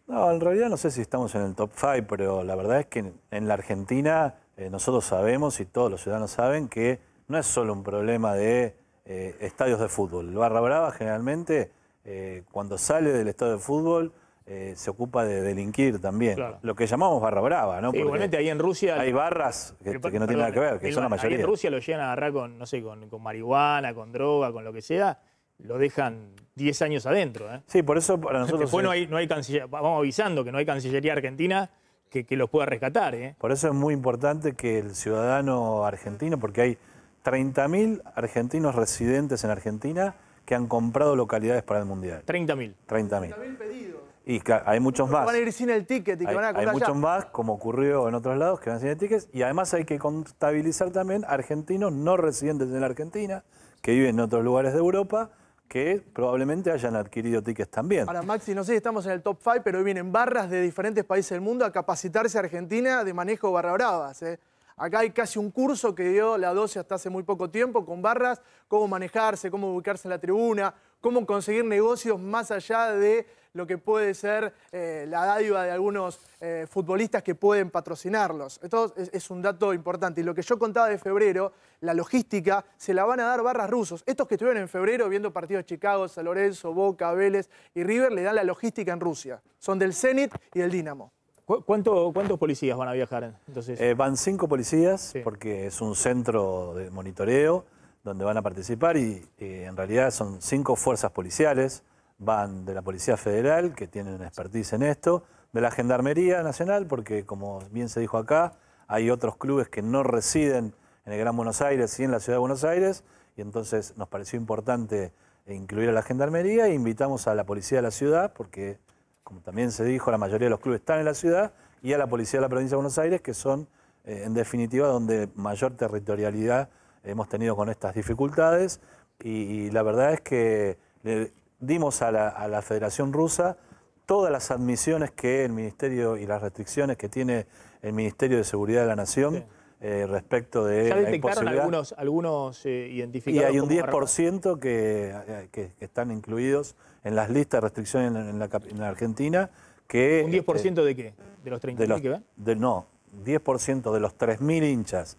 No, en realidad no sé si estamos en el top 5, pero la verdad es que en la Argentina nosotros sabemos, y todos los ciudadanos saben, que no es solo un problema de estadios de fútbol. El barra brava generalmente, cuando sale del estadio de fútbol, se ocupa de delinquir también. Claro. Lo que llamamos barra brava, ¿no? Sí, igualmente ahí en Rusia... Hay barras que no tienen nada que ver, que son la mayoría. Ahí en Rusia lo llegan a agarrar con, no sé, con marihuana, con droga, con lo que sea, lo dejan 10 años adentro. Sí, por eso para nosotros... Después no hay cancillería, vamos avisando que no hay Cancillería Argentina que los pueda rescatar. Por eso es muy importante que el ciudadano argentino, porque hay 30.000 argentinos residentes en Argentina que han comprado localidades para el Mundial. 30.000. 30.000 pedidos. Y claro, hay muchos más. Van a ir sin el ticket y que van a comprar. Hay muchos más, como ocurrió en otros lados, que van sin el ticket. Y además hay que contabilizar también argentinos no residentes en la Argentina, que viven en otros lugares de Europa, que probablemente hayan adquirido tickets también. Ahora, Maxi, no sé si estamos en el top 5, pero hoy vienen barras de diferentes países del mundo a capacitarse a Argentina de manejo de barra bravas. Acá hay casi un curso que dio la 12 hasta hace muy poco tiempo con barras, cómo manejarse, cómo ubicarse en la tribuna, cómo conseguir negocios más allá de lo que puede ser la dádiva de algunos futbolistas que pueden patrocinarlos. Esto es un dato importante. Y lo que yo contaba de febrero, la logística, se la van a dar barras rusos. Estos que estuvieron en febrero viendo partidos de Chicago, San Lorenzo, Boca, Vélez y River, le dan la logística en Rusia. Son del Zenit y del Dinamo. ¿Cuántos policías van a viajar entonces? Van 5 policías, porque es un centro de monitoreo donde van a participar, y en realidad son 5 fuerzas policiales. Van de la Policía Federal, que tienen expertise en esto, de la Gendarmería Nacional, porque como bien se dijo acá, hay otros clubes que no residen en el Gran Buenos Aires y en la Ciudad de Buenos Aires, y entonces nos pareció importante incluir a la Gendarmería, e invitamos a la Policía de la Ciudad, porque como también se dijo, la mayoría de los clubes están en la ciudad, y a la Policía de la Provincia de Buenos Aires, que son, en definitiva, donde mayor territorialidad hemos tenido con estas dificultades, y la verdad es que le dimos a la Federación Rusa todas las admisiones que el Ministerio y las restricciones que tiene el Ministerio de Seguridad de la Nación respecto de ¿Ya la detectaron imposibilidad. algunos identificados? Y hay un como 10% que están incluidos en las listas de restricciones en la Argentina. Que, ¿Un 10% de qué? ¿De los 30.000 que van? No, 10% de los 3.000 hinchas.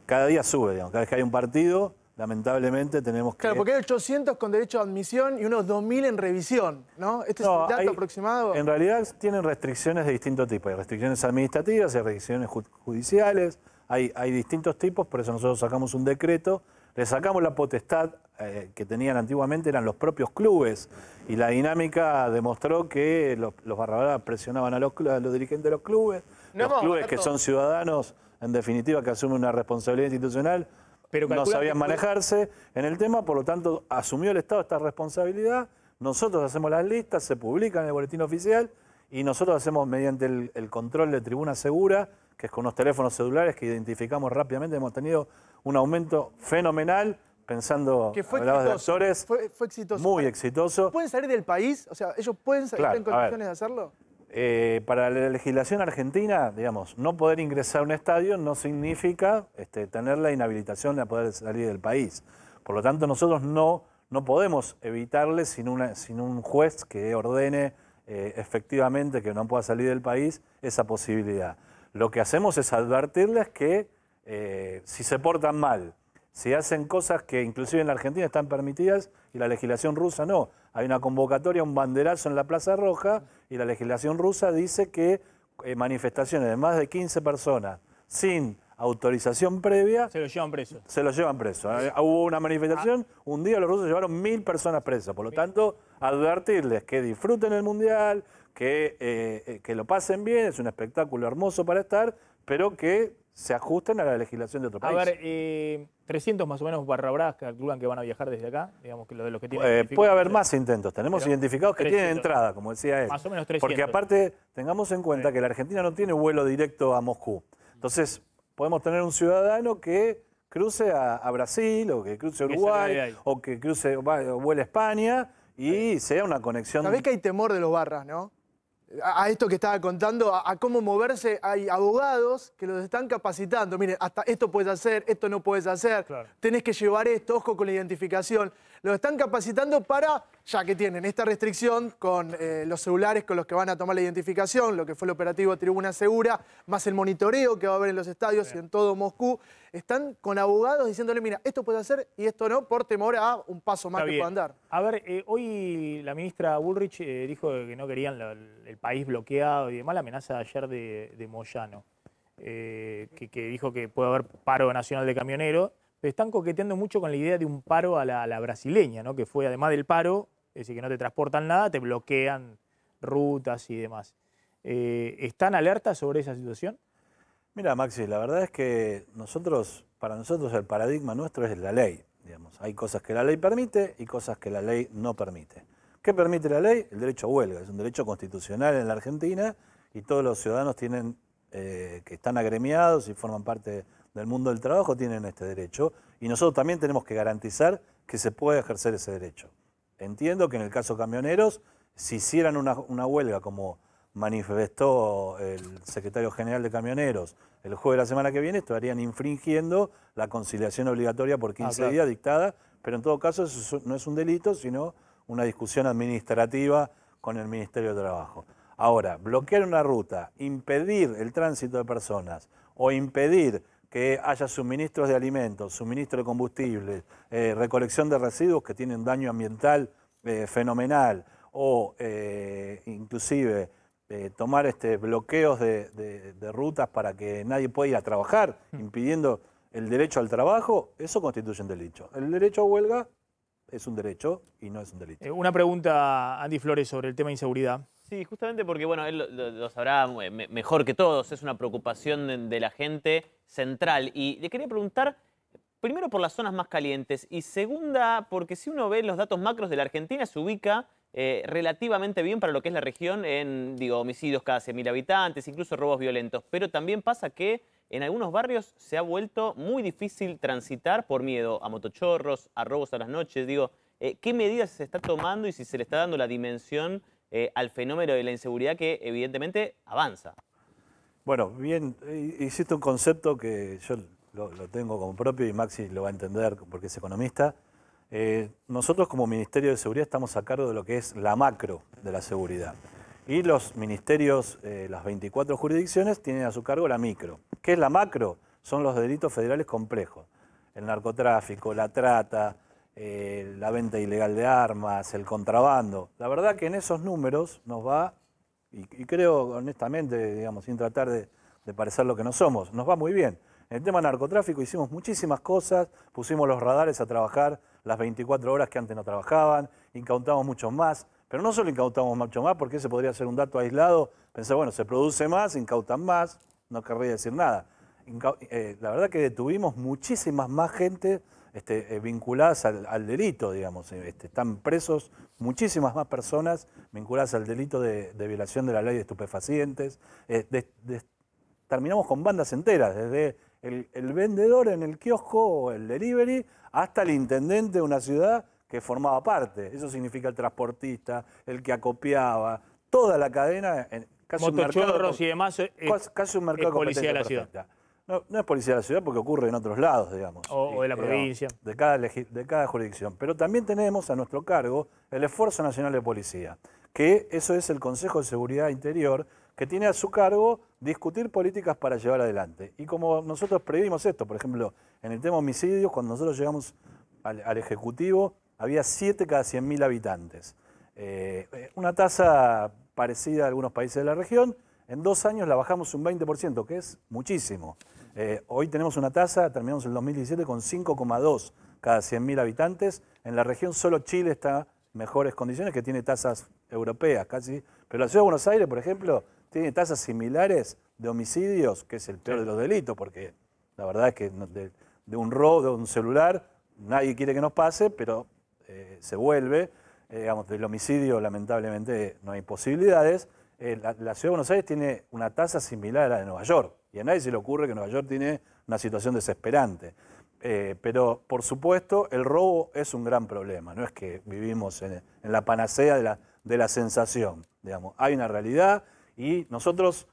Cada día sube, digamos. Cada vez que hay un partido, lamentablemente tenemos que... Claro, porque hay 800 con derecho a admisión y unos 2.000 en revisión, ¿no? ¿Este es el dato aproximado? En realidad tienen restricciones de distinto tipo. Hay restricciones administrativas, hay restricciones judiciales, hay distintos tipos, por eso nosotros sacamos un decreto. Le sacamos la potestad que tenían antiguamente, eran los propios clubes, y la dinámica demostró que los barra bravas presionaban a los dirigentes de los clubes, que son ciudadanos, en definitiva, que asumen una responsabilidad institucional, pero no sabían manejarse en el tema, por lo tanto asumió el Estado esta responsabilidad. Nosotros hacemos las listas, se publican en el boletín oficial, y nosotros hacemos mediante el control de tribuna segura, que es con unos teléfonos celulares que identificamos rápidamente. Hemos tenido un aumento fenomenal, pensando, hablabas de actores, fue exitoso. Muy exitoso. ¿Pueden salir del país? O sea, ¿ellos pueden salir en condiciones de hacerlo? Para la legislación argentina, digamos, no poder ingresar a un estadio no significa tener la inhabilitación de poder salir del país. Por lo tanto, nosotros no podemos evitarle sin un juez que ordene efectivamente que no pueda salir del país esa posibilidad. Lo que hacemos es advertirles que si se portan mal, si hacen cosas que inclusive en la Argentina están permitidas y la legislación rusa no. Hay una convocatoria, un banderazo en la Plaza Roja y la legislación rusa dice que manifestaciones de más de 15 personas sin autorización previa... Se los llevan presos. Se los llevan presos. Hubo una manifestación, un día los rusos llevaron 1000 personas presas. Por lo tanto, advertirles que disfruten el Mundial, que lo pasen bien, es un espectáculo hermoso para estar, pero que se ajusten a la legislación de otro país. A ver, 300 más o menos barra que calculan que van a viajar desde acá, digamos que lo de los que tienen... Puede haber más intentos, tenemos identificados que 300. tienen entrada, como decía él. Más o menos 300. Porque aparte, tengamos en cuenta que la Argentina no tiene vuelo directo a Moscú. Entonces, podemos tener un ciudadano que cruce a Brasil, o que cruce a Uruguay, o que cruce, vuele a España, y sea una conexión... ¿Sabés que hay temor de los barras, no? A esto que estaba contando, a cómo moverse, hay abogados que los están capacitando. Miren, hasta esto puedes hacer, esto no puedes hacer, tenés que llevar esto, ojo con la identificación. Los están capacitando para, ya que tienen esta restricción con los celulares con los que van a tomar la identificación, lo que fue el operativo Tribuna Segura, más el monitoreo que va a haber en los estadios y en todo Moscú, están con abogados diciéndole, mira, esto puede hacer y esto no, por temor a un paso más que puedan dar. A ver, hoy la ministra Bullrich dijo que no querían el país bloqueado y demás, la amenaza de ayer de Moyano, que dijo que puede haber paro nacional de camioneros, pero están coqueteando mucho con la idea de un paro a la brasileña, ¿no? Que fue además del paro, es decir, que no te transportan nada, te bloquean rutas y demás. ¿Están alertas sobre esa situación? Mira, Maxi, la verdad es que para nosotros el paradigma nuestro es la ley. Digamos. Hay cosas que la ley permite y cosas que la ley no permite. ¿Qué permite la ley? El derecho a huelga. Es un derecho constitucional en la Argentina y todos los ciudadanos tienen, que están agremiados y forman parte del mundo del trabajo tienen este derecho. Y nosotros también tenemos que garantizar que se puede ejercer ese derecho. Entiendo que en el caso camioneros, si hicieran una huelga como manifestó el secretario general de Camioneros el jueves de la semana que viene, estarían infringiendo la conciliación obligatoria por 15 días dictada, pero en todo caso eso no es un delito, sino una discusión administrativa con el Ministerio de Trabajo. Ahora, bloquear una ruta, impedir el tránsito de personas o impedir que haya suministros de alimentos, suministro de combustibles, recolección de residuos que tienen daño ambiental fenomenal o inclusive tomar bloqueos de rutas para que nadie pueda ir a trabajar, impidiendo el derecho al trabajo, eso constituye un delito. El derecho a huelga es un derecho y no es un delito. Una pregunta, Andy Flores, sobre el tema de inseguridad. Sí, justamente porque, bueno, él lo sabrá mejor que todos, es una preocupación de la gente central. Y le quería preguntar, primero por las zonas más calientes y segunda, porque si uno ve los datos macros de la Argentina, se ubica relativamente bien para lo que es la región en, homicidios cada 100.000 habitantes, incluso robos violentos. Pero también pasa que en algunos barrios se ha vuelto muy difícil transitar por miedo a motochorros, a robos a las noches. ¿Qué medidas se está tomando y si se le está dando la dimensión al fenómeno de la inseguridad que evidentemente avanza? Bueno, bien, hiciste un concepto que yo lo tengo como propio y Maxi lo va a entender porque es economista. Nosotros como Ministerio de Seguridad estamos a cargo de lo que es la macro de la seguridad. Y los ministerios, las 24 jurisdicciones, tienen a su cargo la micro. ¿Qué es la macro? Son los delitos federales complejos. El narcotráfico, la trata, la venta ilegal de armas, el contrabando. La verdad que en esos números nos va, y creo honestamente, digamos, sin tratar de parecer lo que no somos, nos va muy bien. En el tema narcotráfico hicimos muchísimas cosas, pusimos los radares a trabajar las 24 horas que antes no trabajaban, incautamos muchos más, pero no solo incautamos mucho más, porque ese podría ser un dato aislado, pensar, bueno, se produce más, incautan más, no querría decir nada. La verdad que detuvimos muchísimas más gente vinculadas al delito, digamos, están presos muchísimas más personas vinculadas al delito de violación de la ley de estupefacientes, terminamos con bandas enteras, desde el vendedor en el kiosco o el delivery hasta el intendente de una ciudad que formaba parte. Eso significa el transportista, el que acopiaba, toda la cadena, casi un mercado, y demás, casi un mercado es policía de la ciudad. No es policía de la ciudad porque ocurre en otros lados, digamos. O de la provincia. De cada jurisdicción. Pero también tenemos a nuestro cargo el Esfuerzo Nacional de Policía, que eso es el Consejo de Seguridad Interior, que tiene a su cargo discutir políticas para llevar adelante. Y como nosotros previmos esto, por ejemplo, en el tema homicidios, cuando nosotros llegamos al Ejecutivo, había 7 cada 100.000 habitantes. Una tasa parecida a algunos países de la región. En 2 años la bajamos un 20%, que es muchísimo. Hoy tenemos una tasa, terminamos el 2017 con 5,2 cada 100.000 habitantes. En la región solo Chile está en mejores condiciones, que tiene tasas europeas casi. Pero la Ciudad de Buenos Aires, por ejemplo, tiene tasas similares de homicidios, que es el peor de los delitos, porque la verdad es que de un robo, de un celular, nadie quiere que nos pase, pero se vuelve. Digamos, del homicidio lamentablemente no hay posibilidades. La Ciudad de Buenos Aires tiene una tasa similar a la de Nueva York, y a nadie se le ocurre que Nueva York tiene una situación desesperante. Pero, por supuesto, el robo es un gran problema, no es que vivimos en la panacea de la sensación. Digamos. Hay una realidad y nosotros,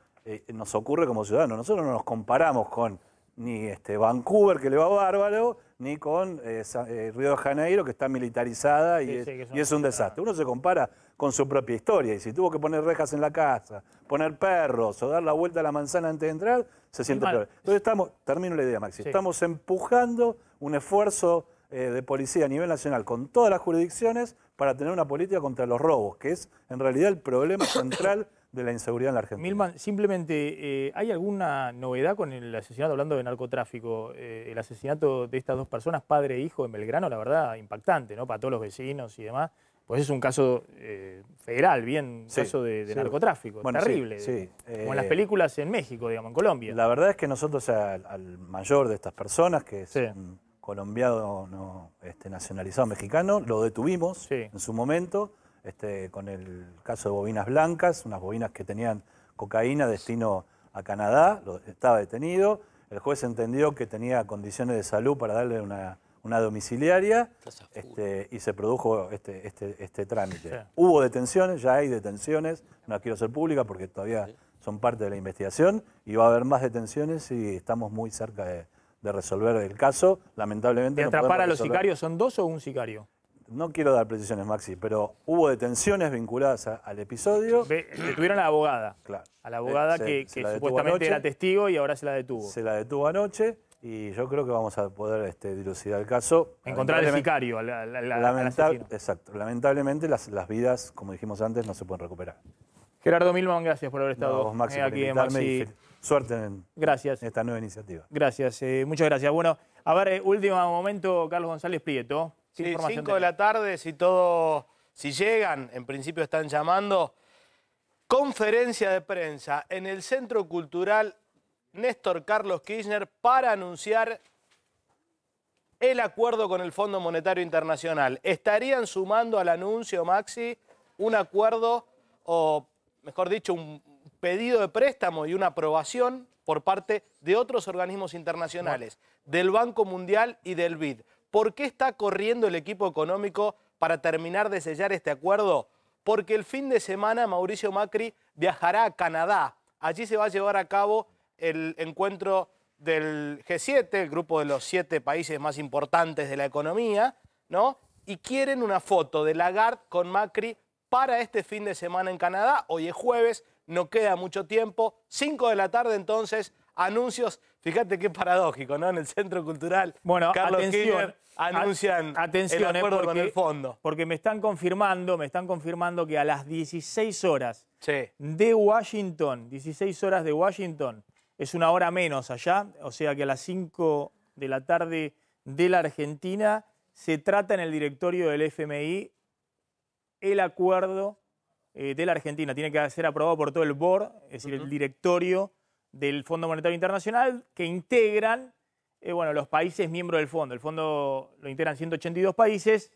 nos ocurre como ciudadanos, nosotros no nos comparamos con ni Vancouver, que le va bárbaro, ni con Río de Janeiro, que está militarizada y es un desastre. Uno se compara con su propia historia, y si tuvo que poner rejas en la casa, poner perros o dar la vuelta a la manzana antes de entrar, se siente peor. Entonces termino la idea, Maxi, estamos empujando un esfuerzo de policía a nivel nacional con todas las jurisdicciones para tener una política contra los robos, que es en realidad el problema central de la inseguridad en la Argentina. Milman, simplemente, ¿hay alguna novedad con el asesinato, hablando de narcotráfico? El asesinato de estas 2 personas, padre e hijo, en Belgrano, la verdad, impactante, ¿no? Para todos los vecinos y demás. Pues es un caso federal, bien, caso de narcotráfico, bueno, terrible. Como en las películas en México, digamos, en Colombia. La verdad es que nosotros al mayor de estas personas, que es un colombiano nacionalizado mexicano, lo detuvimos en su momento. Con el caso de bobinas blancas, unas bobinas que tenían cocaína, destino a Canadá, estaba detenido. El juez entendió que tenía condiciones de salud para darle una domiciliaria y se produjo este trámite. Hubo detenciones, ya hay detenciones, no las quiero hacer públicas porque todavía son parte de la investigación, y va a haber más detenciones y estamos muy cerca de resolver el caso. Lamentablemente ¿De atrapar a los sicarios son 2 o un sicario? No quiero dar precisiones, Maxi, pero hubo detenciones vinculadas al episodio. Detuvieron a la abogada. Claro. A la abogada que supuestamente era testigo y ahora se la detuvo. Se la detuvo anoche y yo creo que vamos a poder dilucidar el caso. Encontrar al sicario, al asesino. Exacto. Lamentablemente las vidas, como dijimos antes, no se pueden recuperar. Gerardo Milman, gracias por haber estado vos, Maxi, aquí en Maxi. Suerte en esta nueva iniciativa. Gracias, muchas gracias. Bueno, a ver, último momento, Carlos González Prieto. Sí, 5 de la tarde, si llegan, en principio están llamando, conferencia de prensa en el Centro Cultural Néstor Carlos Kirchner para anunciar el acuerdo con el Fondo Monetario Internacional. ¿Estarían sumando al anuncio, Maxi, un acuerdo o, mejor dicho, un pedido de préstamo y una aprobación por parte de otros organismos internacionales, del Banco Mundial y del BID? ¿Por qué está corriendo el equipo económico para terminar de sellar este acuerdo? Porque el fin de semana Mauricio Macri viajará a Canadá. Allí se va a llevar a cabo el encuentro del G7, el grupo de los 7 países más importantes de la economía, ¿no? Y quieren una foto de Lagarde con Macri para este fin de semana en Canadá. Hoy es jueves, no queda mucho tiempo. 5 de la tarde entonces, anuncios. Fíjate qué paradójico, ¿no? En el Centro Cultural, bueno, Carlos Kirchner anuncian el acuerdo con el fondo. Porque me están confirmando que a las 16 horas de Washington, 16 horas de Washington, es una hora menos allá, o sea que a las 5 de la tarde de la Argentina se trata en el directorio del FMI el acuerdo de la Argentina. Tiene que ser aprobado por todo el board, es decir, el directorio del Fondo Monetario Internacional, que integran los países miembros del fondo. El fondo lo integran 182 países.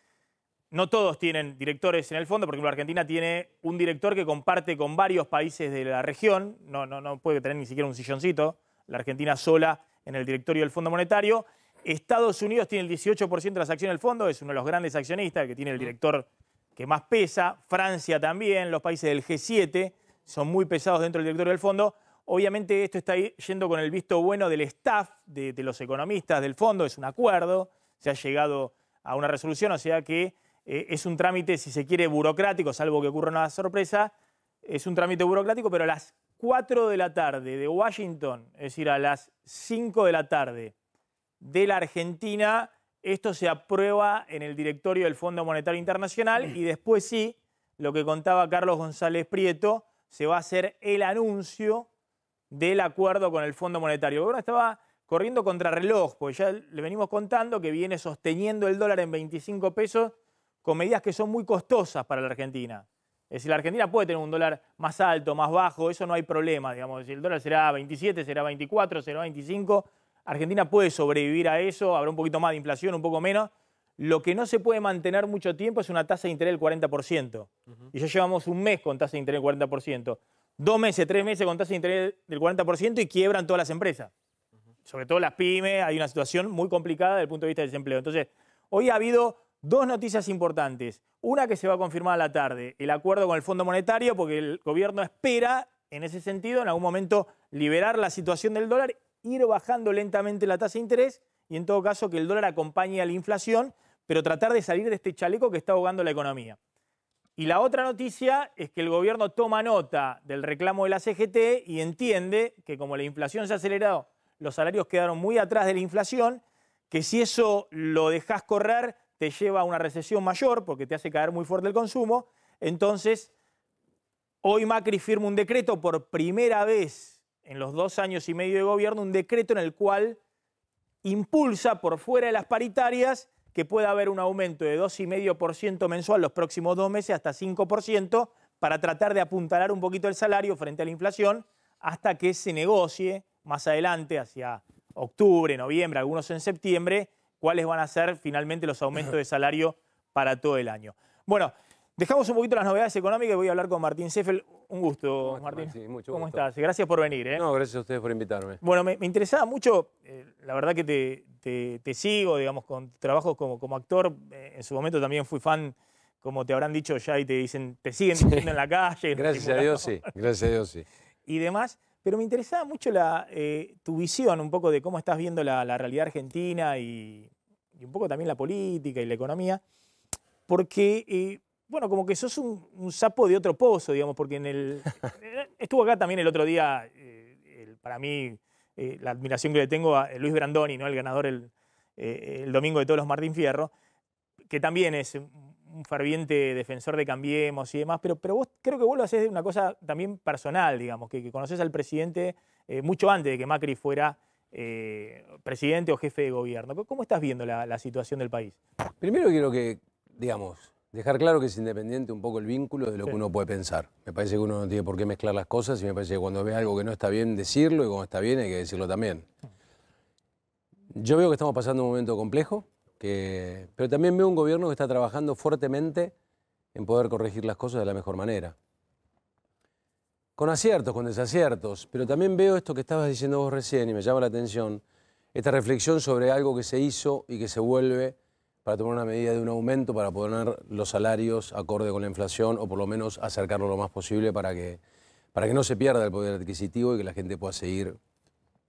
No todos tienen directores en el fondo. Por ejemplo, Argentina tiene un director que comparte con varios países de la región. No puede tener ni siquiera un silloncito. La Argentina sola en el directorio del Fondo Monetario. Estados Unidos tiene el 18% de las acciones del fondo. Es uno de los grandes accionistas, que tiene el director que más pesa. Francia también. Los países del G7 son muy pesados dentro del directorio del fondo. Obviamente esto está yendo con el visto bueno del staff, de los economistas del fondo, es un acuerdo, se ha llegado a una resolución, o sea que es un trámite, si se quiere, burocrático, salvo que ocurra una sorpresa, es un trámite burocrático, pero las 4 de la tarde de Washington, es decir, a las 5 de la tarde de la Argentina, esto se aprueba en el directorio del Fondo Monetario Internacional y después sí, lo que contaba Carlos González Prieto, se va a hacer el anuncio del acuerdo con el Fondo Monetario. El gobierno estaba corriendo contrarreloj, porque ya le venimos contando que viene sosteniendo el dólar en 25 pesos con medidas que son muy costosas para la Argentina. Es decir, la Argentina puede tener un dólar más alto, más bajo, eso no hay problema, digamos. Si el dólar será 27, será 24, será 25, Argentina puede sobrevivir a eso, habrá un poquito más de inflación, un poco menos. Lo que no se puede mantener mucho tiempo es una tasa de interés del 40%. Y ya llevamos un mes con tasa de interés del 40%. 2 meses, 3 meses con tasa de interés del 40% y quiebran todas las empresas. Sobre todo las pymes, hay una situación muy complicada desde el punto de vista del desempleo. Entonces, hoy ha habido 2 noticias importantes. Una que se va a confirmar a la tarde, el acuerdo con el Fondo Monetario, porque el gobierno espera, en ese sentido, en algún momento liberar la situación del dólar, ir bajando lentamente la tasa de interés y en todo caso que el dólar acompañe a la inflación, pero tratar de salir de este chaleco que está ahogando la economía. Y la otra noticia es que el gobierno toma nota del reclamo de la CGT y entiende que como la inflación se ha acelerado, los salarios quedaron muy atrás de la inflación, que si eso lo dejás correr te lleva a una recesión mayor porque te hace caer muy fuerte el consumo. Entonces, hoy Macri firma un decreto por primera vez en los 2 años y medio de gobierno, un decreto en el cual impulsa por fuera de las paritarias que pueda haber un aumento de 2,5% mensual los próximos 2 meses hasta 5% para tratar de apuntalar un poquito el salario frente a la inflación hasta que se negocie más adelante, hacia octubre, noviembre, algunos en septiembre, cuáles van a ser finalmente los aumentos de salario para todo el año. Bueno, dejamos un poquito las novedades económicas y voy a hablar con Martín Seffel. Un gusto, Martín. Sí, mucho ¿Cómo gusto. estás? Gracias por venir. No, gracias a ustedes por invitarme. Bueno, me interesaba mucho, la verdad que te sigo, digamos, con trabajos como actor. En su momento también fui fan, como te habrán dicho ya y te siguen diciendo en la calle. Gracias a Dios, sí. Gracias a Dios, sí. Y demás. Pero me interesaba mucho tu visión un poco de cómo estás viendo la realidad argentina y un poco también la política y la economía, porque, bueno, como que sos un sapo de otro pozo, digamos, porque estuvo acá también el otro día, para mí, la admiración que le tengo a Luis Brandoni, ¿no? El ganador el domingo de todos los Martín Fierro, que también es un ferviente defensor de Cambiemos y demás, pero vos creo que vos lo hacés de una cosa también personal, digamos, que conocés al presidente mucho antes de que Macri fuera presidente o jefe de gobierno. ¿Cómo estás viendo la situación del país? Primero quiero que, digamos, dejar claro que es independiente un poco el vínculo de lo que uno puede pensar. Me parece que uno no tiene por qué mezclar las cosas y me parece que cuando ve algo que no está bien decirlo y cuando está bien hay que decirlo también. Yo veo que estamos pasando un momento complejo, pero también veo un gobierno que está trabajando fuertemente en poder corregir las cosas de la mejor manera. Con aciertos, con desaciertos, pero también veo esto que estabas diciendo vos recién y me llama la atención, esta reflexión sobre algo que se hizo y que se vuelve para tomar una medida de un aumento para poner los salarios acorde con la inflación o por lo menos acercarlo lo más posible para que no se pierda el poder adquisitivo y que la gente pueda seguir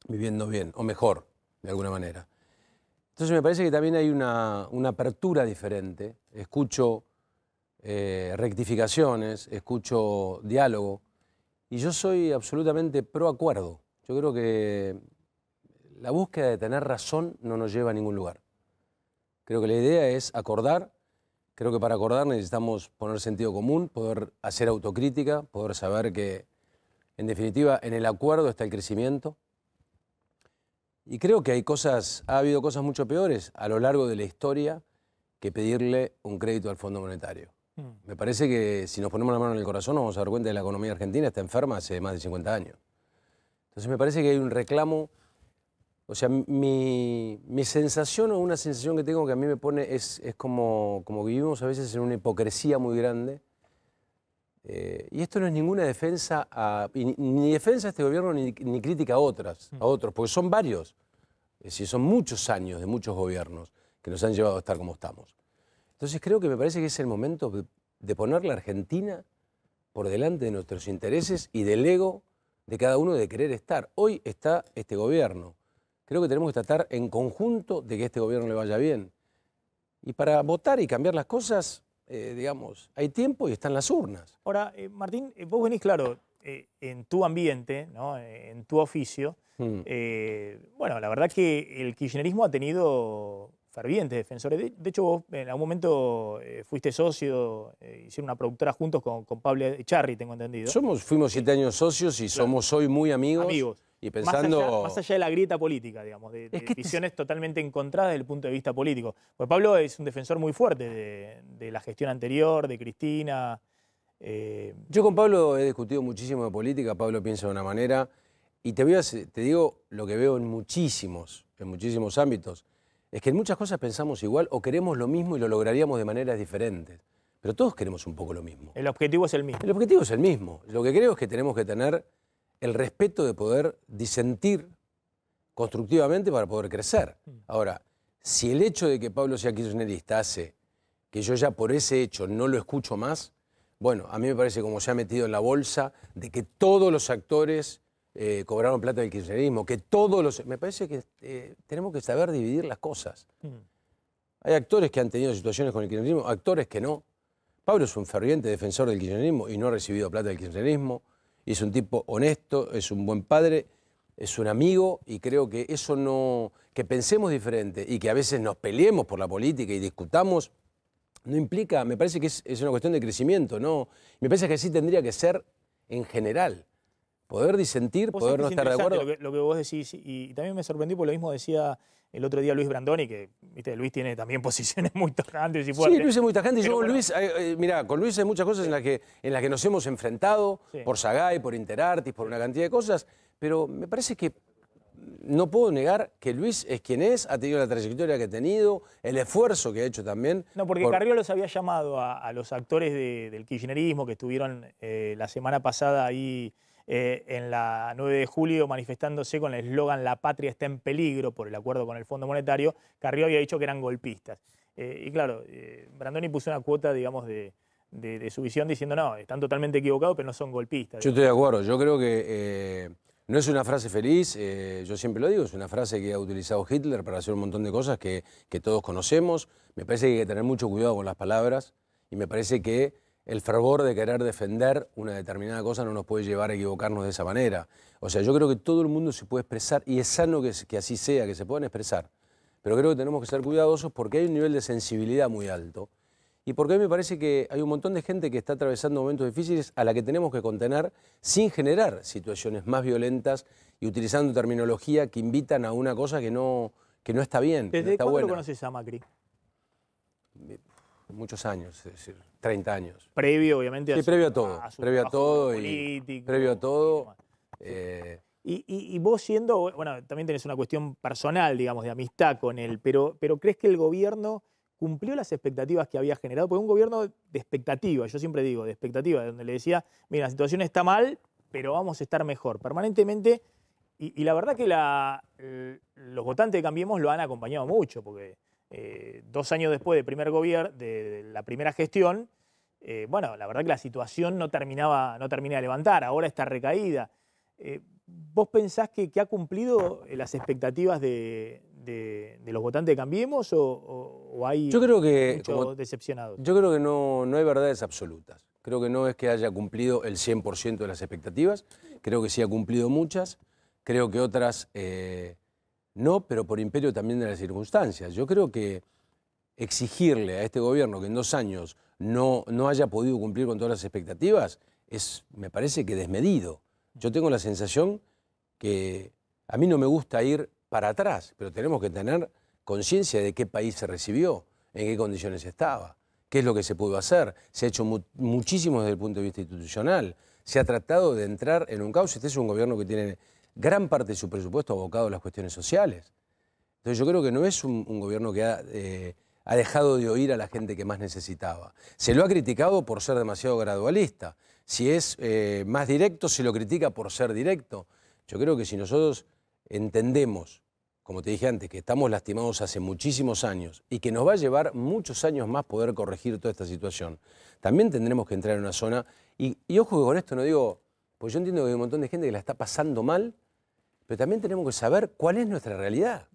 viviendo bien o mejor, de alguna manera. Entonces me parece que también hay una apertura diferente. Escucho rectificaciones, escucho diálogo y yo soy absolutamente pro acuerdo. Yo creo que la búsqueda de tener razón no nos lleva a ningún lugar. Creo que la idea es acordar. Creo que para acordar necesitamos poner sentido común, poder hacer autocrítica, poder saber que, en definitiva, en el acuerdo está el crecimiento. Y creo que ha habido cosas mucho peores a lo largo de la historia que pedirle un crédito al Fondo Monetario. Me parece que si nos ponemos la mano en el corazón nos vamos a dar cuenta que la economía argentina está enferma hace más de 50 años. Entonces me parece que hay un reclamo, o sea, mi sensación o una sensación que tengo que a mí me pone es como que vivimos a veces en una hipocresía muy grande. Y esto no es ninguna defensa, ni defensa a este gobierno ni crítica a otros, porque son varios. Es decir, son muchos años de muchos gobiernos que nos han llevado a estar como estamos. Entonces creo que me parece que es el momento de poner la Argentina por delante de nuestros intereses y del ego de cada uno de querer estar. Hoy está este gobierno. Creo que tenemos que tratar en conjunto de que a este gobierno le vaya bien. Y para votar y cambiar las cosas, digamos, hay tiempo y están las urnas. Ahora, Martín, vos venís, claro, en tu ambiente, ¿no? En tu oficio, bueno, la verdad que el kirchnerismo ha tenido fervientes defensores. De hecho, vos en algún momento fuiste socio, hicieron una productora juntos con Pablo Echarri, tengo entendido. Fuimos 7 años socios y somos hoy muy amigos. Y pensando... Más allá de la grieta política, digamos, de visiones totalmente encontradas desde el punto de vista político. Porque Pablo es un defensor muy fuerte de la gestión anterior, de Cristina. Yo con Pablo he discutido muchísimo de política, Pablo piensa de una manera, y te digo lo que veo en muchísimos ámbitos, es que en muchas cosas pensamos igual o queremos lo mismo y lo lograríamos de maneras diferentes. Pero todos queremos un poco lo mismo. El objetivo es el mismo. El objetivo es el mismo. Lo que creo es que tenemos que tener el respeto de poder disentir constructivamente para poder crecer. Ahora, si el hecho de que Pablo sea kirchnerista hace que yo ya por ese hecho no lo escucho más, bueno, a mí me parece como se ha metido en la bolsa de que todos los actores cobraron plata del kirchnerismo, que todos los... Me parece que tenemos que saber dividir las cosas. Hay actores que han tenido situaciones con el kirchnerismo, actores que no. Pablo es un ferviente defensor del kirchnerismo y no ha recibido plata del kirchnerismo. Y es un tipo honesto, es un buen padre, es un amigo, y creo que eso no... Que pensemos diferente y que a veces nos peleemos por la política y discutamos, no implica, me parece que es una cuestión de crecimiento, ¿no? Me parece que así tendría que ser en general. Poder disentir, poder no estar de acuerdo. Lo que vos decís, y también me sorprendió porque lo mismo decía el otro día Luis Brandoni, que viste, Luis tiene también posiciones muy tajantes y fuertes. Sí, Luis es muy tajante. Yo con Luis, mirá, con Luis hay muchas cosas en las que nos hemos enfrentado, por Sagay, por Interartis, por una cantidad de cosas, pero me parece que no puedo negar que Luis es quien es, ha tenido la trayectoria que ha tenido, el esfuerzo que ha hecho también. No, porque Carrió los había llamado a los actores del kirchnerismo que estuvieron la semana pasada ahí en la 9 de julio manifestándose con el eslogan "La patria está en peligro" por el acuerdo con el Fondo Monetario. Carrió había dicho que eran golpistas. Y claro, Brandoni puso una cuota, digamos, de su visión diciendo no, están totalmente equivocados, pero no son golpistas. Yo estoy de acuerdo, yo creo que no es una frase feliz, yo siempre lo digo, es una frase que ha utilizado Hitler para hacer un montón de cosas que todos conocemos. Me parece que hay que tener mucho cuidado con las palabras y me parece que el fervor de querer defender una determinada cosa no nos puede llevar a equivocarnos de esa manera. O sea, yo creo que todo el mundo se puede expresar y es sano que así sea, que se puedan expresar. Pero creo que tenemos que ser cuidadosos porque hay un nivel de sensibilidad muy alto. Y porque a mí me parece que hay un montón de gente que está atravesando momentos difíciles a la que tenemos que contener sin generar situaciones más violentas y utilizando terminología que invitan a una cosa que no está bien, que no ¿Desde está cuándo buena. lo conoces a Macri? Muchos años, es decir, 30 años. Previo, obviamente, Sí, previo a todo. a su Previo a trabajo todo. político, Previo a todo. Y vos siendo, bueno, también tenés una cuestión personal, digamos, de amistad con él, pero ¿crees que el gobierno cumplió las expectativas que había generado? Porque un gobierno de expectativa, yo siempre digo, de expectativa, donde le decía, mira, la situación está mal, pero vamos a estar mejor, permanentemente. Y la verdad que los votantes de Cambiemos lo han acompañado mucho, porque 2 años después de la primera gestión, bueno, la verdad que la situación no termina de levantar, ahora está recaída. ¿Vos pensás que ha cumplido las expectativas de los votantes de Cambiemos o hay muchos decepcionados? Yo creo que no hay verdades absolutas. Creo que no es que haya cumplido el 100% de las expectativas. Creo que sí ha cumplido muchas. Creo que otras no, pero por imperio también de las circunstancias. Yo creo que exigirle a este gobierno que en 2 años no haya podido cumplir con todas las expectativas me parece que desmedido. Yo tengo la sensación que a mí no me gusta ir para atrás, pero tenemos que tener conciencia de qué país se recibió, en qué condiciones estaba, qué es lo que se pudo hacer. Se ha hecho muchísimo desde el punto de vista institucional. Se ha tratado de entrar en un caos. Este es un gobierno que tiene gran parte de su presupuesto abocado a las cuestiones sociales. Entonces yo creo que no es un gobierno que ha dejado de oír a la gente que más necesitaba. Se lo ha criticado por ser demasiado gradualista. Si es más directo, se lo critica por ser directo. Yo creo que si nosotros entendemos, como te dije antes, que estamos lastimados hace muchísimos años y que nos va a llevar muchos años más poder corregir toda esta situación, también tendremos que entrar en una zona, y ojo que con esto no digo, pues yo entiendo que hay un montón de gente que la está pasando mal, pero también tenemos que saber cuál es nuestra realidad.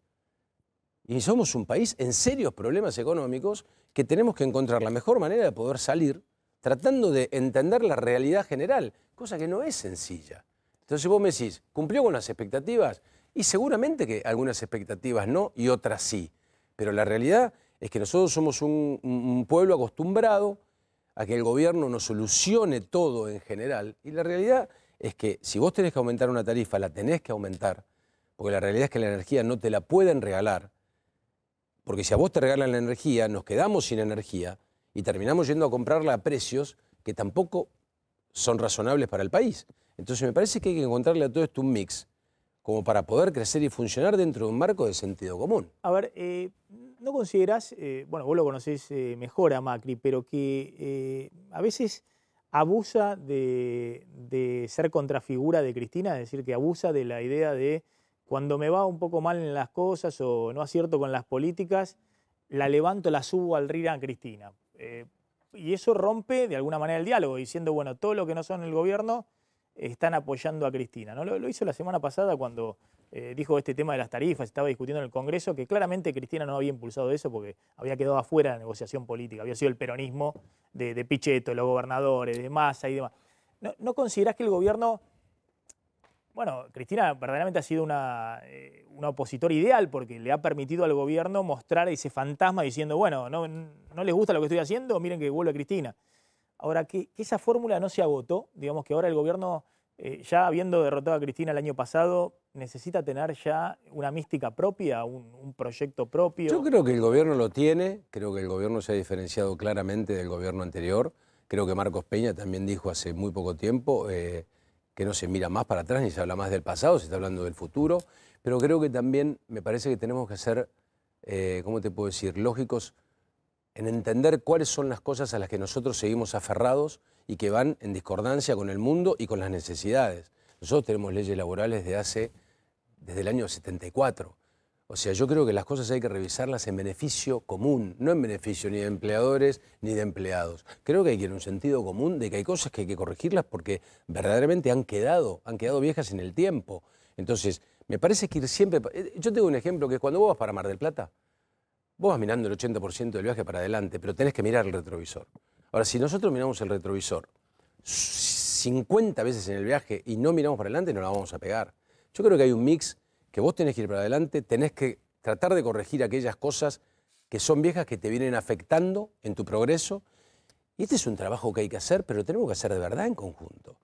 Y somos un país en serios problemas económicos que tenemos que encontrar la mejor manera de poder salir tratando de entender la realidad general, cosa que no es sencilla. Entonces vos me decís, ¿cumplió con las expectativas? Y seguramente que algunas expectativas no y otras sí. Pero la realidad es que nosotros somos un pueblo acostumbrado a que el gobierno nos solucione todo en general. Y la realidad es que si vos tenés que aumentar una tarifa, la tenés que aumentar, porque la realidad es que la energía no te la pueden regalar, porque si a vos te regalan la energía, nos quedamos sin energía y terminamos yendo a comprarla a precios que tampoco son razonables para el país. Entonces me parece que hay que encontrarle a todo esto un mix como para poder crecer y funcionar dentro de un marco de sentido común. A ver, ¿no considerás, bueno, vos lo conocés mejor a Macri, pero que a veces abusa de ser contrafigura de Cristina? Es decir, que abusa de la idea de cuando me va un poco mal en las cosas o no acierto con las políticas, la levanto, la subo al río a Cristina. Y eso rompe de alguna manera el diálogo, diciendo, bueno, todo lo que no son el gobierno están apoyando a Cristina, ¿no? Lo hizo la semana pasada cuando dijo este tema de las tarifas, estaba discutiendo en el Congreso, que claramente Cristina no había impulsado eso porque había quedado afuera de la negociación política, había sido el peronismo de Pichetto, de los gobernadores, de Massa y demás. ¿No considerás que el gobierno... Bueno, Cristina verdaderamente ha sido una opositora ideal porque le ha permitido al gobierno mostrar ese fantasma diciendo, bueno, no les gusta lo que estoy haciendo, miren que vuelve Cristina. Ahora, que esa fórmula no se agotó, digamos que ahora el gobierno, ya habiendo derrotado a Cristina el año pasado, necesita tener ya una mística propia, un proyecto propio. Yo creo que el gobierno lo tiene, creo que el gobierno se ha diferenciado claramente del gobierno anterior. Creo que Marcos Peña también dijo hace muy poco tiempo que no se mira más para atrás ni se habla más del pasado, se está hablando del futuro. Pero creo que también me parece que tenemos que ser, ¿cómo te puedo decir?, lógicos en entender cuáles son las cosas a las que nosotros seguimos aferrados y que van en discordancia con el mundo y con las necesidades. Nosotros tenemos leyes laborales desde el año 74. O sea, yo creo que las cosas hay que revisarlas en beneficio común, no en beneficio ni de empleadores ni de empleados. Creo que hay que ir en un sentido común de que hay cosas que hay que corregirlas porque verdaderamente han quedado viejas en el tiempo. Entonces, me parece que ir siempre... Yo tengo un ejemplo que es cuando vos vas para Mar del Plata, vos vas mirando el 80% del viaje para adelante, pero tenés que mirar el retrovisor. Ahora, si nosotros miramos el retrovisor 50 veces en el viaje y no miramos para adelante, no la vamos a pegar. Yo creo que hay un mix que vos tenés que ir para adelante, tenés que tratar de corregir aquellas cosas que son viejas que te vienen afectando en tu progreso. Y este es un trabajo que hay que hacer, pero lo tenemos que hacer de verdad en conjunto.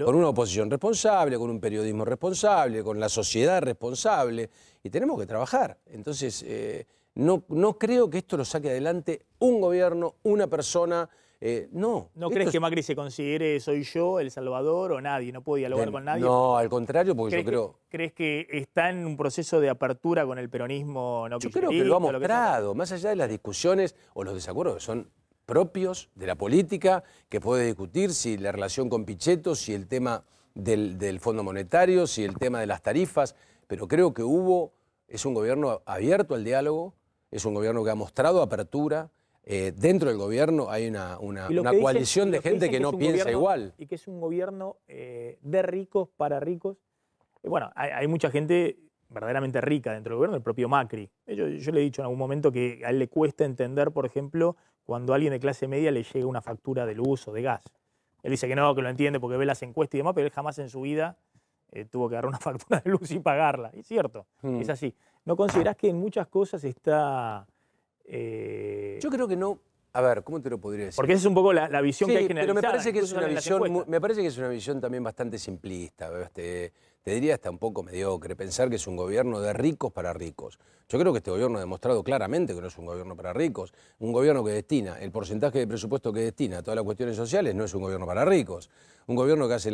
Con una oposición responsable, con un periodismo responsable, con la sociedad responsable. Y tenemos que trabajar. Entonces, no creo que esto lo saque adelante un gobierno, una persona. No. ¿No crees que Macri se considere soy yo, El Salvador o nadie? ¿No puedo dialogar con nadie? No, al contrario, porque yo creo... ¿Crees que está en un proceso de apertura con el peronismo no kirchnerista? Yo creo que lo ha mostrado, más allá de las discusiones o los desacuerdos que son propios de la política, que puede discutir si la relación con Pichetto, si el tema del Fondo Monetario, si el tema de las tarifas, pero creo que es un gobierno abierto al diálogo, es un gobierno que ha mostrado apertura. Dentro del gobierno hay una coalición de gente que no piensa igual. Y que es un gobierno de ricos para ricos. Bueno, hay mucha gente verdaderamente rica dentro del gobierno, el propio Macri. Yo le he dicho en algún momento que a él le cuesta entender, por ejemplo, cuando a alguien de clase media le llega una factura de luz o de gas. Él dice que no, que lo entiende porque ve las encuestas y demás, pero él jamás en su vida tuvo que agarrar una factura de luz y pagarla. Es cierto, es así. ¿No considerás que en muchas cosas está... Yo creo que no. A ver, ¿cómo te lo podría decir? Porque esa es un poco la visión que hay generalizada. Pero me parece que es una visión también bastante simplista. Te diría hasta un poco mediocre pensar que es un gobierno de ricos para ricos. Yo creo que este gobierno ha demostrado claramente que no es un gobierno para ricos. Un gobierno que destina el porcentaje de presupuesto que destina a todas las cuestiones sociales no es un gobierno para ricos. Un gobierno que hace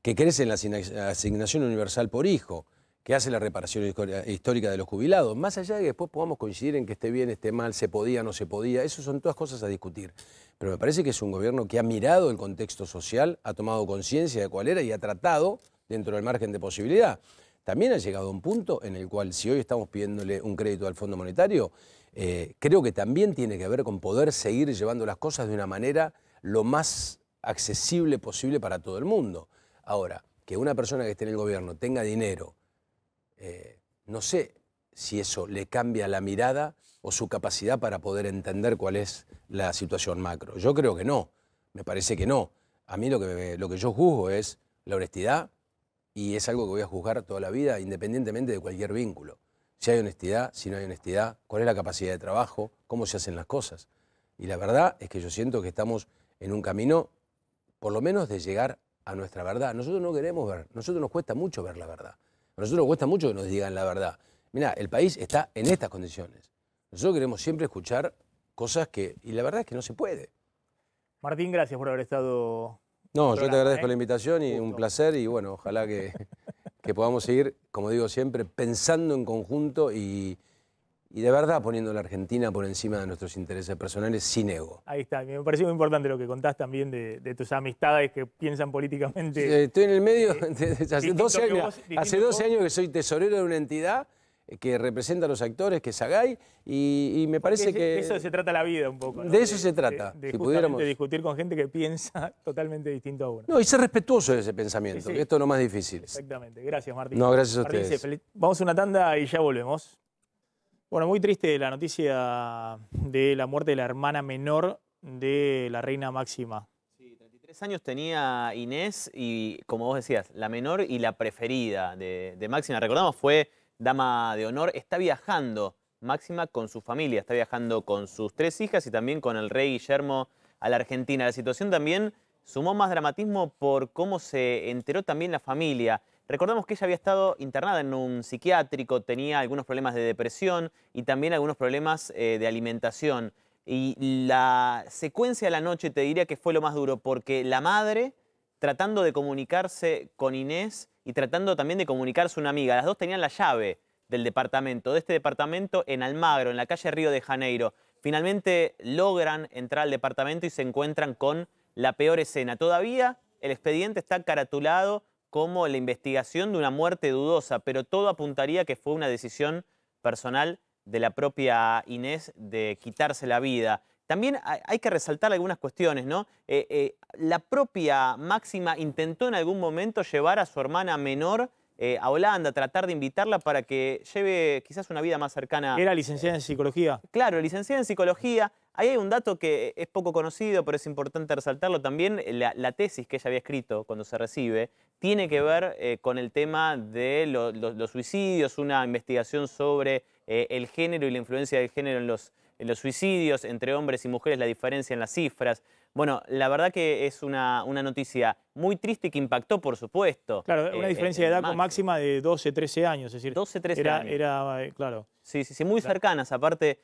que crece en la asignación universal por hijo, que hace la reparación histórica de los jubilados, más allá de que después podamos coincidir en que esté bien, esté mal, se podía, no se podía, eso son todas cosas a discutir. Pero me parece que es un gobierno que ha mirado el contexto social, ha tomado conciencia de cuál era y ha tratado, dentro del margen de posibilidad. También ha llegado a un punto en el cual, si hoy estamos pidiéndole un crédito al Fondo Monetario, creo que también tiene que ver con poder seguir llevando las cosas de una manera lo más accesible posible para todo el mundo. Ahora, que una persona que esté en el gobierno tenga dinero, no sé, si eso le cambia la mirada o su capacidad para poder entender cuál es la situación macro. Yo creo que no, me parece que no. A mí lo que yo juzgo es la honestidad y es algo que voy a juzgar toda la vida independientemente de cualquier vínculo. Si hay honestidad, si no hay honestidad, cuál es la capacidad de trabajo, cómo se hacen las cosas. Y la verdad es que yo siento que estamos en un camino, por lo menos, de llegar a nuestra verdad. Nosotros no queremos ver, a nosotros nos cuesta mucho ver la verdad. A nosotros nos cuesta mucho que nos digan la verdad. Mirá, el país está en estas condiciones. Nosotros queremos siempre escuchar cosas que... Y la verdad es que no se puede. Martín, gracias por haber estado... No, yo te agradezco la invitación y un placer. Y bueno, ojalá que podamos seguir, como digo siempre, pensando en conjunto y de verdad poniendo a la Argentina por encima de nuestros intereses personales sin ego. Ahí está, me pareció muy importante lo que contás también de tus amistades que piensan políticamente. Sí, estoy en el medio, hace 12 años que soy tesorero de una entidad que representa a los actores, que es Sagay, y me parece que... De eso se trata la vida un poco, ¿no? De eso se trata. De si pudiéramos discutir con gente que piensa totalmente distinto a uno. No, y ser respetuoso de ese pensamiento, que esto es lo más difícil. Exactamente. Gracias, Martín. No, gracias a Martín, ustedes. Vamos a una tanda y ya volvemos. Bueno, muy triste la noticia de la muerte de la hermana menor de la reina Máxima. Sí, 33 años tenía Inés y, como vos decías, la menor y la preferida de Máxima. Recordamos, fue dama de honor. Está viajando Máxima con su familia, está viajando con sus 3 hijas y también con el rey Guillermo a la Argentina. La situación también sumó más dramatismo por cómo se enteró también la familia. Recordamos que ella había estado internada en un psiquiátrico, tenía algunos problemas de depresión y también algunos problemas de alimentación. Y la secuencia de la noche te diría que fue lo más duro, porque la madre, tratando de comunicarse con Inés y tratando también de comunicarse a una amiga, las dos tenían la llave del departamento, de este departamento en Almagro, en la calle Río de Janeiro. Finalmente logran entrar al departamento y se encuentran con la peor escena. Todavía el expediente está caratulado como la investigación de una muerte dudosa, pero todo apuntaría que fue una decisión personal de la propia Inés de quitarse la vida. También hay que resaltar algunas cuestiones, ¿no? La propia Máxima intentó en algún momento llevar a su hermana menor a Holanda, tratar de invitarla para que lleve quizás una vida más cercana. ¿Era licenciada en psicología? Claro, licenciada en psicología. Ahí hay un dato que es poco conocido, pero es importante resaltarlo también. La tesis que ella había escrito cuando se recibe tiene que ver con el tema de los suicidios, una investigación sobre el género y la influencia del género en los suicidios entre hombres y mujeres, la diferencia en las cifras. Bueno, la verdad que es una noticia muy triste que impactó, por supuesto. Claro, una diferencia de edad con Máxima de 12, 13 años. Es decir, 12, 13 años. Claro. Sí, muy cercanas. Aparte,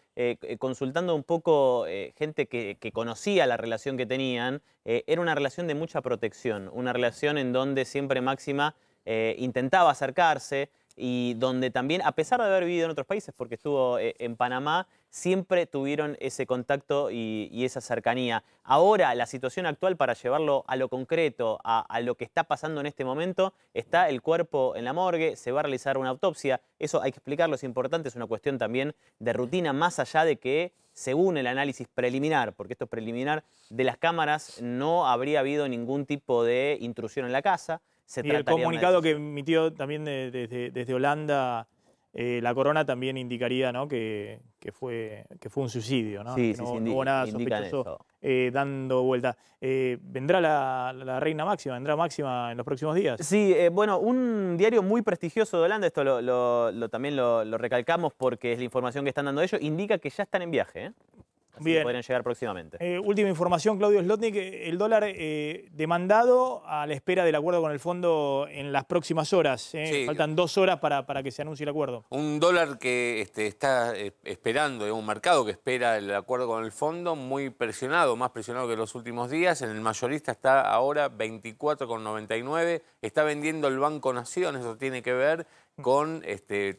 consultando un poco gente que conocía la relación que tenían, era una relación de mucha protección, una relación en donde siempre Máxima intentaba acercarse y donde también, a pesar de haber vivido en otros países, porque estuvo en Panamá, siempre tuvieron ese contacto y esa cercanía. Ahora, la situación actual, para llevarlo a lo concreto, a lo que está pasando en este momento, está el cuerpo en la morgue, se va a realizar una autopsia. Eso hay que explicarlo, es importante, es una cuestión también de rutina, más allá de que, según el análisis preliminar, porque esto es preliminar, de las cámaras no habría habido ningún tipo de intrusión en la casa. Y el comunicado que emitió también desde Holanda la Corona también indicaría, ¿no?, que fue un suicidio, ¿no? Sí, no, sí, no hubo nada sospechoso dando vuelta. ¿Vendrá la reina Máxima? ¿Vendrá Máxima en los próximos días? Sí, bueno, un diario muy prestigioso de Holanda, esto también lo recalcamos porque es la información que están dando ellos, indica que ya están en viaje, ¿eh? Así Bien. que podrían llegar próximamente. Última información, Claudio Zlotnik, el dólar demandado a la espera del acuerdo con el fondo en las próximas horas. Sí. Faltan 2 horas para que se anuncie el acuerdo. Un dólar que está esperando, un mercado que espera el acuerdo con el fondo, muy presionado, más presionado que los últimos días. En el mayorista está ahora 24,99. Está vendiendo el Banco Nación, eso tiene que ver con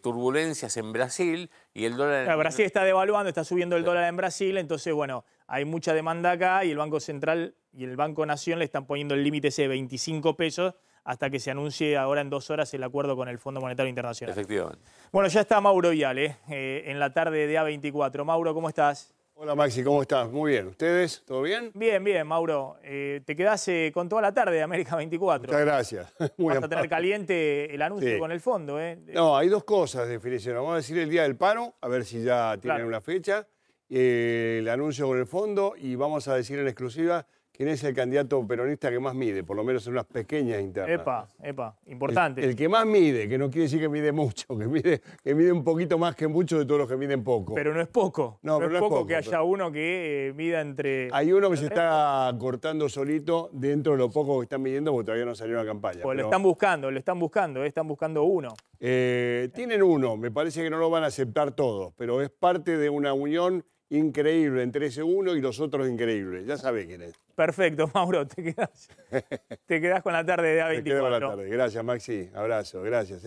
turbulencias en Brasil y el dólar... Claro, Brasil está devaluando, está subiendo el dólar en Brasil, entonces, bueno, hay mucha demanda acá y el Banco Central y el Banco Nación le están poniendo el límite ese de 25 pesos hasta que se anuncie ahora en 2 horas el acuerdo con el Fondo Monetario Internacional. Efectivamente. Bueno, ya está Mauro Viale en la tarde de A24. Mauro, ¿cómo estás? Hola Maxi, ¿cómo estás? Muy bien. ¿Ustedes? ¿Todo bien? Bien, bien, Mauro. Te quedás con toda la tarde de América 24. Muchas gracias. Muy Vas a tener caliente el anuncio con el fondo, ¿eh? No, hay dos cosas de definición. Vamos a decir el día del paro, a ver si ya tienen una fecha, el anuncio con el fondo, y vamos a decir en exclusiva quién es el candidato peronista que más mide, por lo menos en unas pequeñas internas. Epa, importante. El que más mide, que no quiere decir que mide mucho, que mide un poquito más que mucho de todos los que miden poco. Pero no es poco. No es poco que haya uno que mida entre... Hay uno que se está cortando solito dentro de lo poco que están midiendo porque todavía no salió la campaña. Pues lo están buscando uno. Tienen uno, me parece que no lo van a aceptar todos, pero es parte de una unión increíble entre ese uno y los otros increíbles. Ya sabe quién es. Perfecto, Mauro, te quedás con la tarde de A24. Te quedo con la tarde. Gracias, Maxi. Abrazo, gracias.